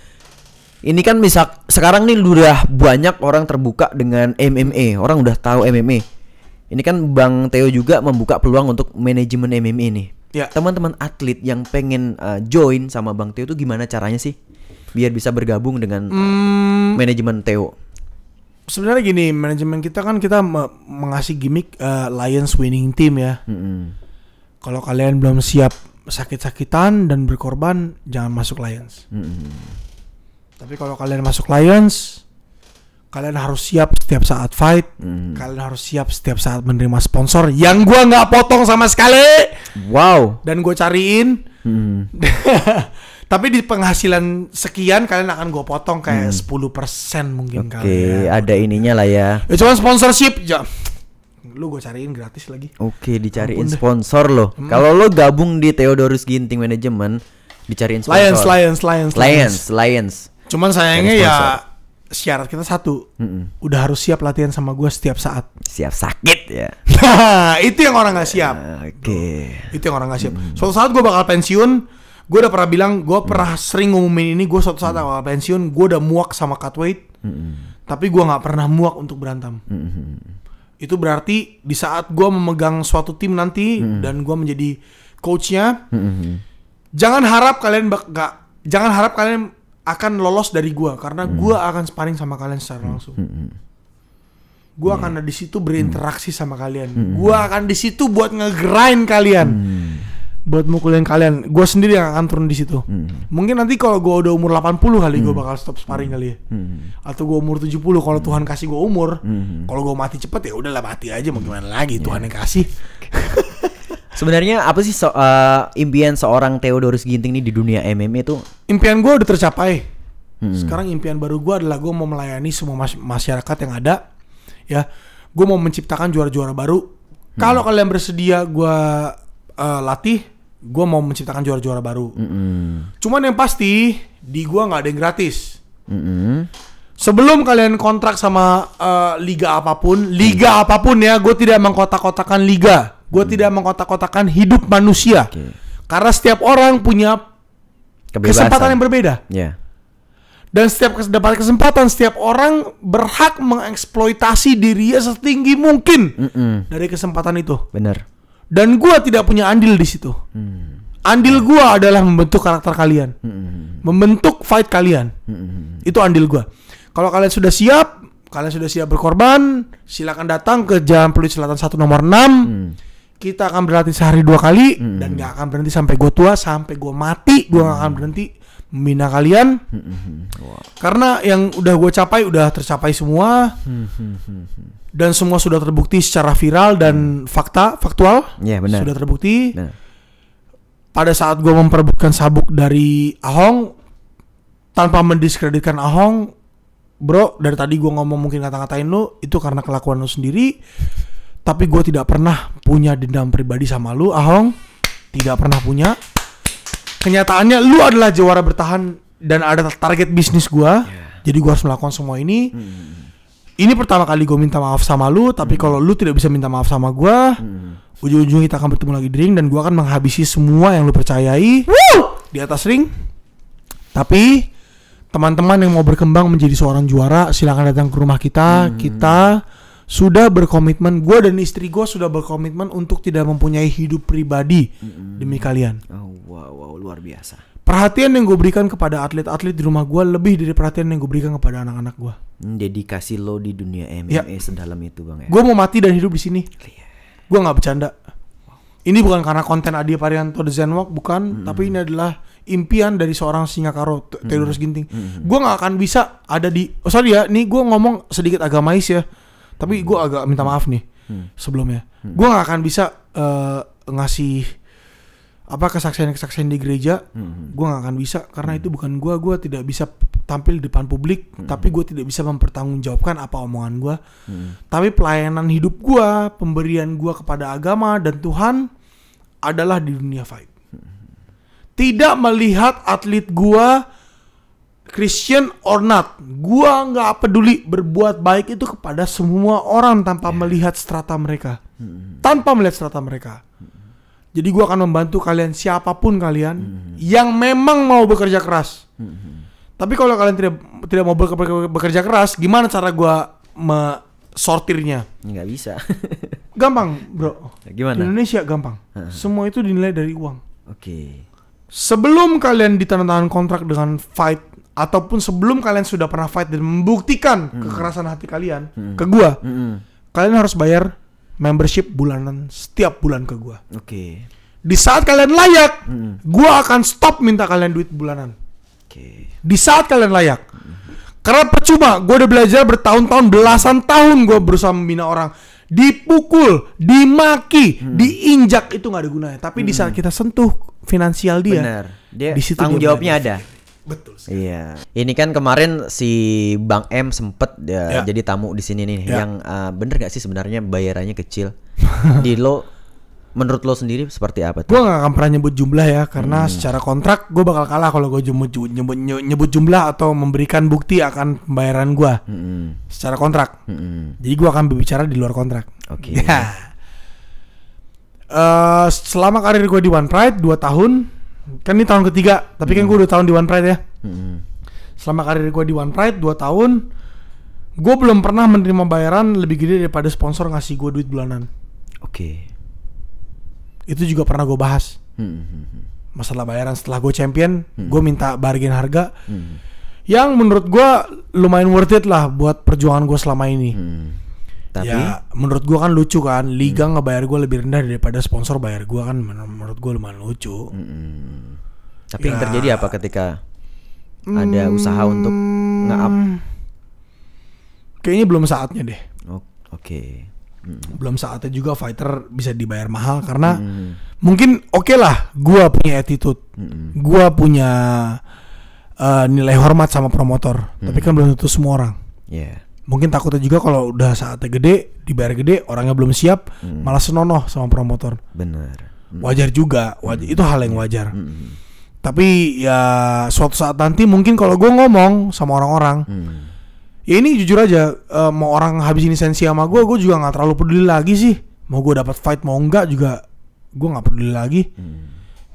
[SPEAKER 2] ini kan sekarang nih udah banyak orang terbuka dengan MMA, orang udah tahu MMA. Ini kan Bang Theo juga membuka peluang untuk manajemen MMA nih.
[SPEAKER 1] Ya.
[SPEAKER 2] Teman-teman atlet yang pengen join sama Bang Theo itu gimana caranya sih? Biar bisa bergabung dengan manajemen Theo.
[SPEAKER 1] Sebenarnya gini, manajemen kita kan mengasih gimmick Lions winning team ya. Kalau kalian belum siap sakit-sakitan dan berkorban, jangan masuk Lions. Tapi kalau kalian masuk Lions, kalian harus siap setiap saat fight. Kalian harus siap setiap saat menerima sponsor yang gua nggak potong sama sekali.
[SPEAKER 2] Wow.
[SPEAKER 1] Dan gue cariin. Tapi di penghasilan sekian kalian akan gue potong kayak 10% mungkin kali.
[SPEAKER 2] Oke, ada ininya lah ya.
[SPEAKER 1] Cuma sponsorship aja. Lu gue cariin gratis lagi.
[SPEAKER 2] Oke, dicariin sponsor loh. Kalau lo gabung di Theodorus Ginting Management, dicariin sponsor. Lions.
[SPEAKER 1] Cuman sayangnya ya syarat kita satu. Udah harus siap latihan sama gue setiap saat.
[SPEAKER 2] Siap sakit ya.
[SPEAKER 1] Nah, itu yang orang gak siap.
[SPEAKER 2] Oke.
[SPEAKER 1] Itu yang orang gak siap. Suatu saat gue bakal pensiun. Gue udah pernah bilang, gue pernah sering ngumumin ini. Gue suatu saat bakal pensiun. Gue udah muak sama cut weight. Tapi gue gak pernah muak untuk berantem. Itu berarti di saat gue memegang suatu tim nanti dan gue menjadi coachnya, jangan harap kalian akan lolos dari gue, karena gue akan sparring sama kalian secara langsung. Gue akan ada di situ berinteraksi sama kalian. Gue akan di situ buat ngegrind kalian, buat mukulin kalian. Gue sendiri yang akan turun di situ. Mungkin nanti kalau gue udah umur 80 kali gue bakal stop sparring kali ya. Atau gue umur 70 kalau Tuhan kasih gue umur. Kalau gue mati cepet ya udahlah, mati aja, mau gimana lagi, Tuhan yang kasih.
[SPEAKER 2] Sebenarnya apa sih impian seorang Theodorus Ginting nih di dunia MMA tuh?
[SPEAKER 1] Impian gue udah tercapai. Sekarang impian baru gue adalah gue mau melayani semua masyarakat yang ada. Ya, gue mau menciptakan juara-juara baru. Kalau kalian bersedia gue latih, gue mau menciptakan juara-juara baru. Cuman yang pasti di gue nggak ada yang gratis. Sebelum kalian kontrak sama liga apapun ya, gue tidak mengkotak-kotakan liga. Gue tidak mengkotak-kotakan hidup manusia. Karena setiap orang punya kesempatan yang berbeda. Dan setiap dapat kesempatan, setiap orang berhak mengeksploitasi dirinya setinggi mungkin dari kesempatan itu.
[SPEAKER 2] Benar.
[SPEAKER 1] Dan gue tidak punya andil di situ. Andil gue adalah membentuk karakter kalian, membentuk fight kalian. Itu andil gue. Kalau kalian sudah siap berkorban, silakan datang ke Jalan Pluit Selatan 1 nomor 6. Kita akan berlatih sehari 2 kali dan gak akan berhenti sampai gue tua, sampai gue mati. Gue gak akan berhenti membina kalian. Karena yang udah gue capai udah tercapai semua. Dan semua sudah terbukti secara viral dan faktual.
[SPEAKER 2] Benar.
[SPEAKER 1] Sudah terbukti.
[SPEAKER 2] Benar.
[SPEAKER 1] Pada saat gue memperebutkan sabuk dari Ahong, tanpa mendiskreditkan Ahong, bro, dari tadi gue ngomong mungkin kata-katain lu, itu karena kelakuan lu sendiri. Tapi gue tidak pernah punya dendam pribadi sama lu, Ahong. Tidak pernah punya. Kenyataannya lu adalah jawara bertahan dan ada target bisnis gue. Jadi gue harus melakukan semua ini. Ini pertama kali gue minta maaf sama lu. Tapi kalau lu tidak bisa minta maaf sama gue, ujung-ujungnya kita akan bertemu lagi di ring. Dan gue akan menghabisi semua yang lu percayai di atas ring. Tapi teman-teman yang mau berkembang menjadi seorang juara, silakan datang ke rumah kita. Kita sudah berkomitmen, gue dan istri gue sudah berkomitmen untuk tidak mempunyai hidup pribadi demi kalian.
[SPEAKER 2] Wow, luar biasa.
[SPEAKER 1] Perhatian yang gue berikan kepada atlet-atlet di rumah gue lebih dari perhatian yang gue berikan kepada anak-anak gue.
[SPEAKER 2] Dedikasi lo di dunia MMA sedalam itu bang ya.
[SPEAKER 1] Gue mau mati dan hidup di sini. Gue nggak bercanda. Ini bukan karena konten Adi Parianto The Zenwalk, bukan, tapi ini adalah impian dari seorang Singakaro, Theodorus Ginting. Gue gak akan bisa ada di, sorry ya, nih gue ngomong sedikit agamais ya, tapi gue agak minta maaf nih sebelumnya. Gue gak akan bisa ngasih kesaksian di gereja. Gue gak akan bisa karena itu bukan gue tidak bisa tampil di depan publik, tapi gue tidak bisa mempertanggungjawabkan apa omongan gue. Tapi pelayanan hidup gue, pemberian gue kepada agama dan Tuhan adalah di dunia fight. Tidak melihat atlet gua Christian or not, gua nggak peduli berbuat baik itu kepada semua orang tanpa melihat strata mereka, Jadi gua akan membantu kalian siapapun kalian yang memang mau bekerja keras. Tapi kalau kalian tidak mau bekerja keras, gimana cara gua sortirnya?
[SPEAKER 2] Nggak bisa.
[SPEAKER 1] Gampang, bro.
[SPEAKER 2] Gimana?
[SPEAKER 1] Di Indonesia gampang. Semua itu dinilai dari uang.
[SPEAKER 2] Oke.
[SPEAKER 1] Sebelum kalian ditandatangani kontrak dengan fight, ataupun sebelum kalian sudah pernah fight dan membuktikan kekerasan hati kalian ke gua, kalian harus bayar membership bulanan setiap bulan ke gua.
[SPEAKER 2] Oke.
[SPEAKER 1] Di saat kalian layak, gua akan stop minta kalian duit bulanan.
[SPEAKER 2] Oke.
[SPEAKER 1] Di saat kalian layak. Karena percuma, gua udah belajar bertahun-tahun, belasan tahun gua berusaha membina orang. Dipukul, dimaki, diinjak, itu nggak ada gunanya. Tapi di saat kita sentuh finansial dia,
[SPEAKER 2] benar. Dia
[SPEAKER 1] di situ
[SPEAKER 2] tanggung
[SPEAKER 1] dia
[SPEAKER 2] jawabnya ada.
[SPEAKER 1] Betul.
[SPEAKER 2] Iya. Ini kan kemarin si Bang M sempet jadi tamu di sini nih. Yang bener gak sih sebenarnya bayarannya kecil? Menurut lo sendiri seperti apa tuh?
[SPEAKER 1] Gue gak akan pernah nyebut jumlah ya, karena secara kontrak gue bakal kalah kalau gue nyebut jumlah atau memberikan bukti akan pembayaran gue secara kontrak. Jadi gue akan berbicara di luar kontrak.
[SPEAKER 2] Oke.
[SPEAKER 1] Selama karir gue di One Pride 2 tahun, kan ini tahun ketiga, tapi kan gue 2 tahun di One Pride ya. Selama karir gue di One Pride 2 tahun, gue belum pernah menerima bayaran lebih gede daripada sponsor ngasih gue duit bulanan.
[SPEAKER 2] Oke.
[SPEAKER 1] Itu juga pernah gue bahas. Masalah bayaran setelah gue champion, gue minta bargain harga yang menurut gue lumayan worth it lah buat perjuangan gue selama ini. Tapi ya menurut gue kan lucu kan, liga ngebayar gue lebih rendah daripada sponsor bayar gue, kan menurut gue lumayan lucu.
[SPEAKER 2] Tapi yang terjadi apa ketika ada usaha untuk nge-up?
[SPEAKER 1] Kayaknya belum saatnya deh.
[SPEAKER 2] Oke.
[SPEAKER 1] Belum saatnya juga fighter bisa dibayar mahal karena mungkin oke lah, gue punya attitude, gue punya nilai hormat sama promotor, tapi kan belum tentu semua orang. Mungkin takutnya juga kalau udah saatnya gede, dibayar gede, orangnya belum siap, malah senonoh sama promotor.
[SPEAKER 2] Benar.
[SPEAKER 1] Wajar juga, itu hal yang wajar. Tapi ya suatu saat nanti mungkin kalau gue ngomong sama orang-orang, ya ini jujur aja, mau orang habisin lisensi sama gue juga nggak terlalu peduli lagi sih. Mau gue dapat fight mau enggak juga, gue nggak peduli lagi.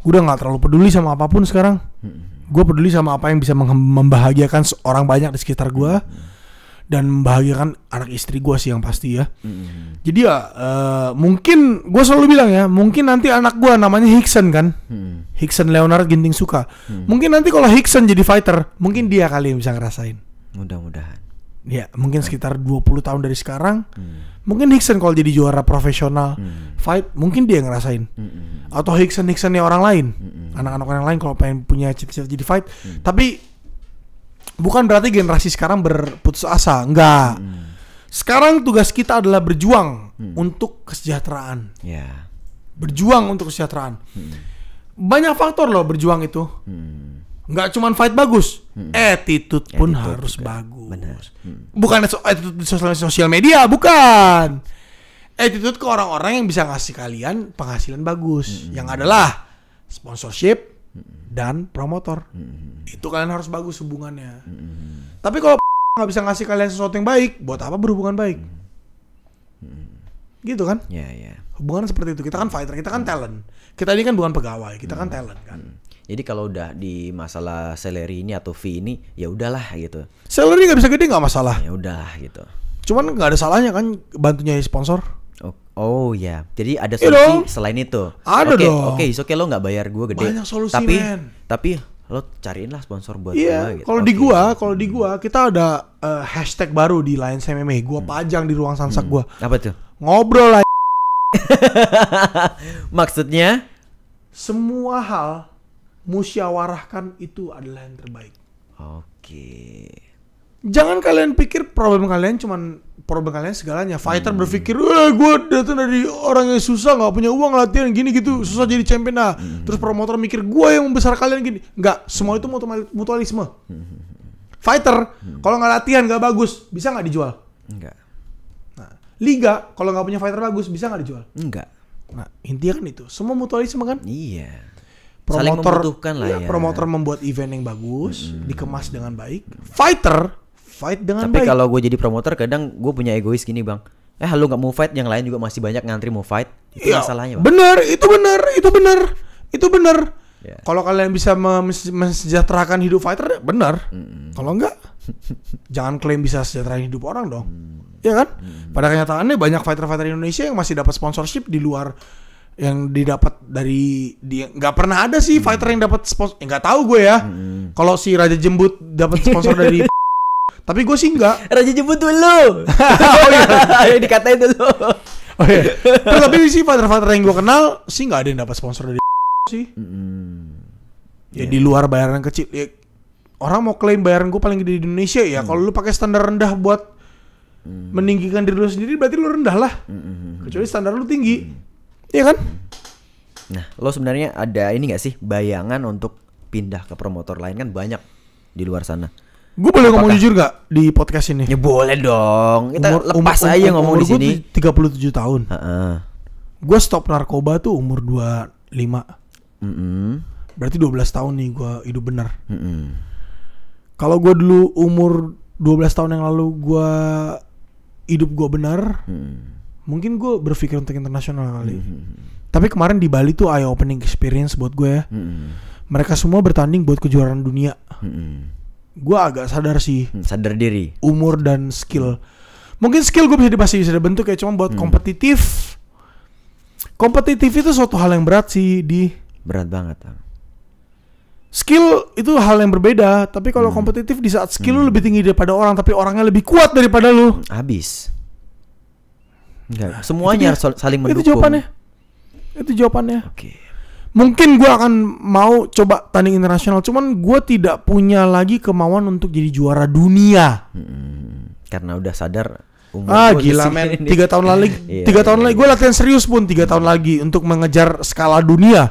[SPEAKER 1] Gue udah nggak terlalu peduli sama apapun sekarang. Gue peduli sama apa yang bisa membahagiakan orang banyak di sekitar gue dan membahagiakan anak istri gue sih yang pasti ya. Jadi ya mungkin gue selalu bilang ya, mungkin nanti anak gue namanya Hickson kan, Hickson Leonard Ginting Suka. Mungkin nanti kalau Hickson jadi fighter, mungkin dia kali yang bisa ngerasain.
[SPEAKER 2] Mudah-mudahan.
[SPEAKER 1] Ya mungkin sekitar 20 tahun dari sekarang, mungkin Hickson kalau jadi juara profesional fight, mungkin dia ngerasain. Atau Hicksonnya orang lain, anak-anak orang lain kalau pengen punya cita-cita jadi fight. Tapi bukan berarti generasi sekarang berputus asa, enggak. Sekarang tugas kita adalah berjuang untuk kesejahteraan. Berjuang untuk kesejahteraan. Banyak faktor loh berjuang itu. Nggak cuma fight bagus, attitude pun harus juga bagus. Benar. Bukan attitude di sosial media, bukan. Attitude ke orang-orang yang bisa ngasih kalian penghasilan bagus, yang adalah sponsorship dan promotor. Itu kalian harus bagus hubungannya. Tapi kalau nggak bisa ngasih kalian sesuatu yang baik, buat apa berhubungan baik? Gitu kan? Hubungan seperti itu. Kita kan fighter, kita kan talent. Kita ini kan bukan pegawai, kita kan talent kan.
[SPEAKER 2] Jadi kalau udah di masalah salary ini atau fee ini, ya udahlah gitu.
[SPEAKER 1] Salary nggak bisa gede nggak masalah.
[SPEAKER 2] Ya udahlah gitu.
[SPEAKER 1] Cuman nggak ada salahnya kan bantunya sponsor.
[SPEAKER 2] Oh ya, jadi ada solusi selain itu.
[SPEAKER 1] Ada dong.
[SPEAKER 2] Oke, lo nggak bayar gue gede.
[SPEAKER 1] Banyak solusi,
[SPEAKER 2] tapi lo cariin lah sponsor buat
[SPEAKER 1] gue. Gitu. Kalau di gua kita ada hashtag baru di Lions MMA. Gua pajang di ruang sansak gua.
[SPEAKER 2] Apa tuh?
[SPEAKER 1] Ngobrol lah.
[SPEAKER 2] Maksudnya?
[SPEAKER 1] Semua hal musyawarahkan itu adalah yang terbaik.
[SPEAKER 2] Oke.
[SPEAKER 1] Jangan kalian pikir problem kalian segalanya. Fighter berpikir, gue datang dari orang yang susah, nggak punya uang, latihan gini gitu, susah jadi champion. Terus promotor mikir gue yang membesar kalian gini. Nggak, semua itu mutualisme. Fighter, kalau nggak latihan nggak bagus, bisa nggak dijual?
[SPEAKER 2] Enggak.
[SPEAKER 1] Nah, liga, kalau nggak punya fighter bagus, bisa nggak dijual?
[SPEAKER 2] Enggak.
[SPEAKER 1] Nah, intinya kan itu. Semua mutualisme kan?
[SPEAKER 2] Iya. Saling membutuhkan lah ya.
[SPEAKER 1] Promotor membuat event yang bagus, dikemas dengan baik. Fighter fight dengan
[SPEAKER 2] Tapi
[SPEAKER 1] baik.
[SPEAKER 2] kalau gue jadi promotor kadang gue punya egois gini bang. Lu nggak mau fight, yang lain juga masih banyak ngantri mau fight. Itu masalahnya bang.
[SPEAKER 1] Itu benar.
[SPEAKER 2] Yeah.
[SPEAKER 1] Kalau kalian bisa mensejahterakan hidup fighter, benar. Kalau enggak, jangan klaim bisa sejahterakan hidup orang dong. Ya kan? Pada kenyataannya banyak fighter-fighter Indonesia yang masih dapat sponsorship di luar yang didapat dari dia. Nggak pernah ada sih fighter yang dapat sponsor. Nggak tahu gue ya. Kalau si Raja Jembut dapat sponsor dari tapi gue sih enggak.
[SPEAKER 2] Raja Jembut dulu.
[SPEAKER 1] Oh iya,
[SPEAKER 2] dikatain dulu.
[SPEAKER 1] Oh iya. Tapi sih fighter-fighter yang gue kenal sih nggak ada yang dapat sponsor dari sih. Ya di luar bayaran kecil. Ya, orang mau klaim bayaran gue paling gede di Indonesia ya. Kalau lu pakai standar rendah buat meninggikan diri lu sendiri, berarti lu rendah lah. Kecuali standar lu tinggi. Iya kan?
[SPEAKER 2] Nah, lo sebenarnya ada ini nggak sih bayangan untuk pindah ke promotor lain? Kan banyak di luar sana.
[SPEAKER 1] Gue boleh ngomong jujur gak di podcast ini?
[SPEAKER 2] Ya boleh dong. Kita lepas aja ngomong di sini.
[SPEAKER 1] Gue 37 tahun. Gue stop narkoba tuh umur 25. Berarti 12 tahun nih gue hidup benar. Kalau gue dulu umur 12 tahun yang lalu gue hidup gue benar, mungkin gue berpikir untuk internasional kali. Tapi kemarin di Bali tuh eye opening experience buat gue ya. Mereka semua bertanding buat kejuaraan dunia. Gue agak sadar sih.
[SPEAKER 2] Sadar diri.
[SPEAKER 1] Umur dan skill. Mungkin skill gue masih bisa bentuk ya. Cuma buat kompetitif. Kompetitif itu suatu hal yang berat sih.
[SPEAKER 2] Berat banget.
[SPEAKER 1] Skill itu hal yang berbeda. Tapi kalau kompetitif di saat skill lu lebih tinggi daripada orang, tapi orangnya lebih kuat daripada lu,
[SPEAKER 2] habis. Enggak. Semuanya harus saling mendukung.
[SPEAKER 1] Itu jawabannya.
[SPEAKER 2] Oke.
[SPEAKER 1] Mungkin gue akan mau coba tanding internasional, cuman gue tidak punya lagi kemauan untuk jadi juara dunia.
[SPEAKER 2] Karena udah sadar umur
[SPEAKER 1] gila men. 3 tahun lagi, 3 tahun lagi gue latihan serius pun 3 tahun lagi untuk mengejar skala dunia.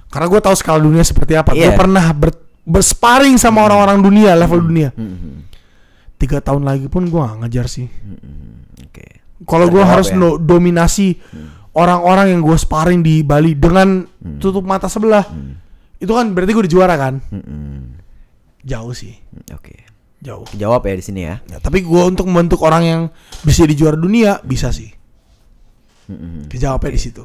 [SPEAKER 1] Karena gue tahu skala dunia seperti apa. Gue pernah bersparing sama orang-orang dunia, level dunia. 3 tahun lagi pun gue gak ngejar sih. Kalau gue harus dominasi orang-orang yang gue sparring di Bali dengan tutup mata sebelah, itu kan berarti gue udah juara kan? Jauh sih.
[SPEAKER 2] Oke.
[SPEAKER 1] Jauh.
[SPEAKER 2] Jawab ya di sini ya.
[SPEAKER 1] Tapi gue untuk membentuk orang yang bisa di juara dunia bisa sih. Kejawabnya di situ.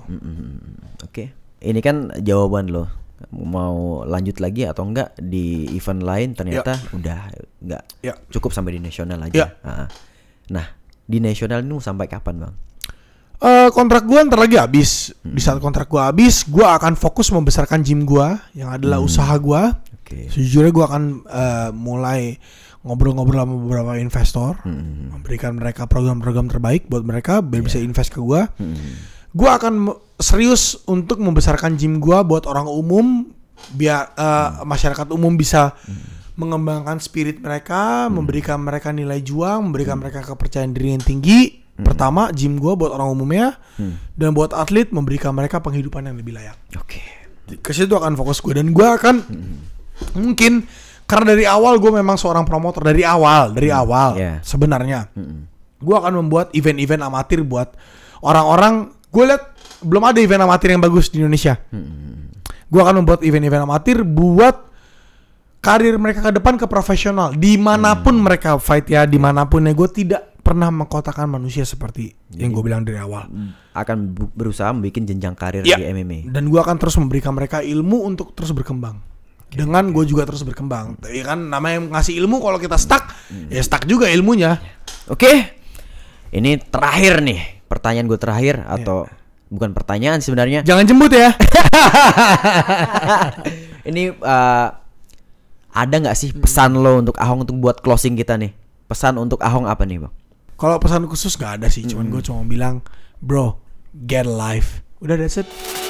[SPEAKER 2] Oke. Ini kan jawaban lo. Mau lanjut lagi atau enggak di event lain? Ternyata udah enggak. Cukup sampai di nasional aja. Nah, di nasional ini mau sampai kapan bang?
[SPEAKER 1] Kontrak gue ntar lagi habis. Di saat kontrak gue habis, gue akan fokus membesarkan gym gue yang adalah usaha gue. Sejujurnya gue akan mulai ngobrol-ngobrol sama beberapa investor, memberikan mereka program-program terbaik buat mereka biar bisa invest ke gue. Gue akan serius untuk membesarkan gym gue buat orang umum, biar masyarakat umum bisa mengembangkan spirit mereka, memberikan mereka nilai juang, memberikan mereka kepercayaan diri yang tinggi. Pertama, gym gue buat orang umumnya, dan buat atlet memberikan mereka penghidupan yang lebih layak. Ke situ akan fokus gue, dan gue akan mungkin karena dari awal gue memang seorang promotor dari awal sebenarnya. Gue akan membuat event-event amatir buat orang-orang. Gue lihat belum ada event amatir yang bagus di Indonesia. Gue akan membuat event-event amatir buat karir mereka ke depan ke profesional, dimanapun mereka fight ya, dimanapun ya. Gue tidak pernah mengkotakkan manusia seperti yang gue bilang dari awal.
[SPEAKER 2] Akan berusaha membuat jenjang karir di MMA. Dan
[SPEAKER 1] gue akan terus memberikan mereka ilmu untuk terus berkembang. Dengan gue juga terus berkembang. Ya kan namanya ngasih ilmu, kalau kita stuck, ya stuck juga ilmunya.
[SPEAKER 2] Ini terakhir nih, pertanyaan gue terakhir atau bukan pertanyaan sebenarnya.
[SPEAKER 1] Jangan jembut ya.
[SPEAKER 2] Ini ada nggak sih pesan lo untuk Ahong untuk buat closing kita nih? Pesan untuk Ahong apa nih bang?
[SPEAKER 1] Kalau pesan khusus gak ada sih, cuman gue cuma bilang, bro, get a life. Udah, that's it.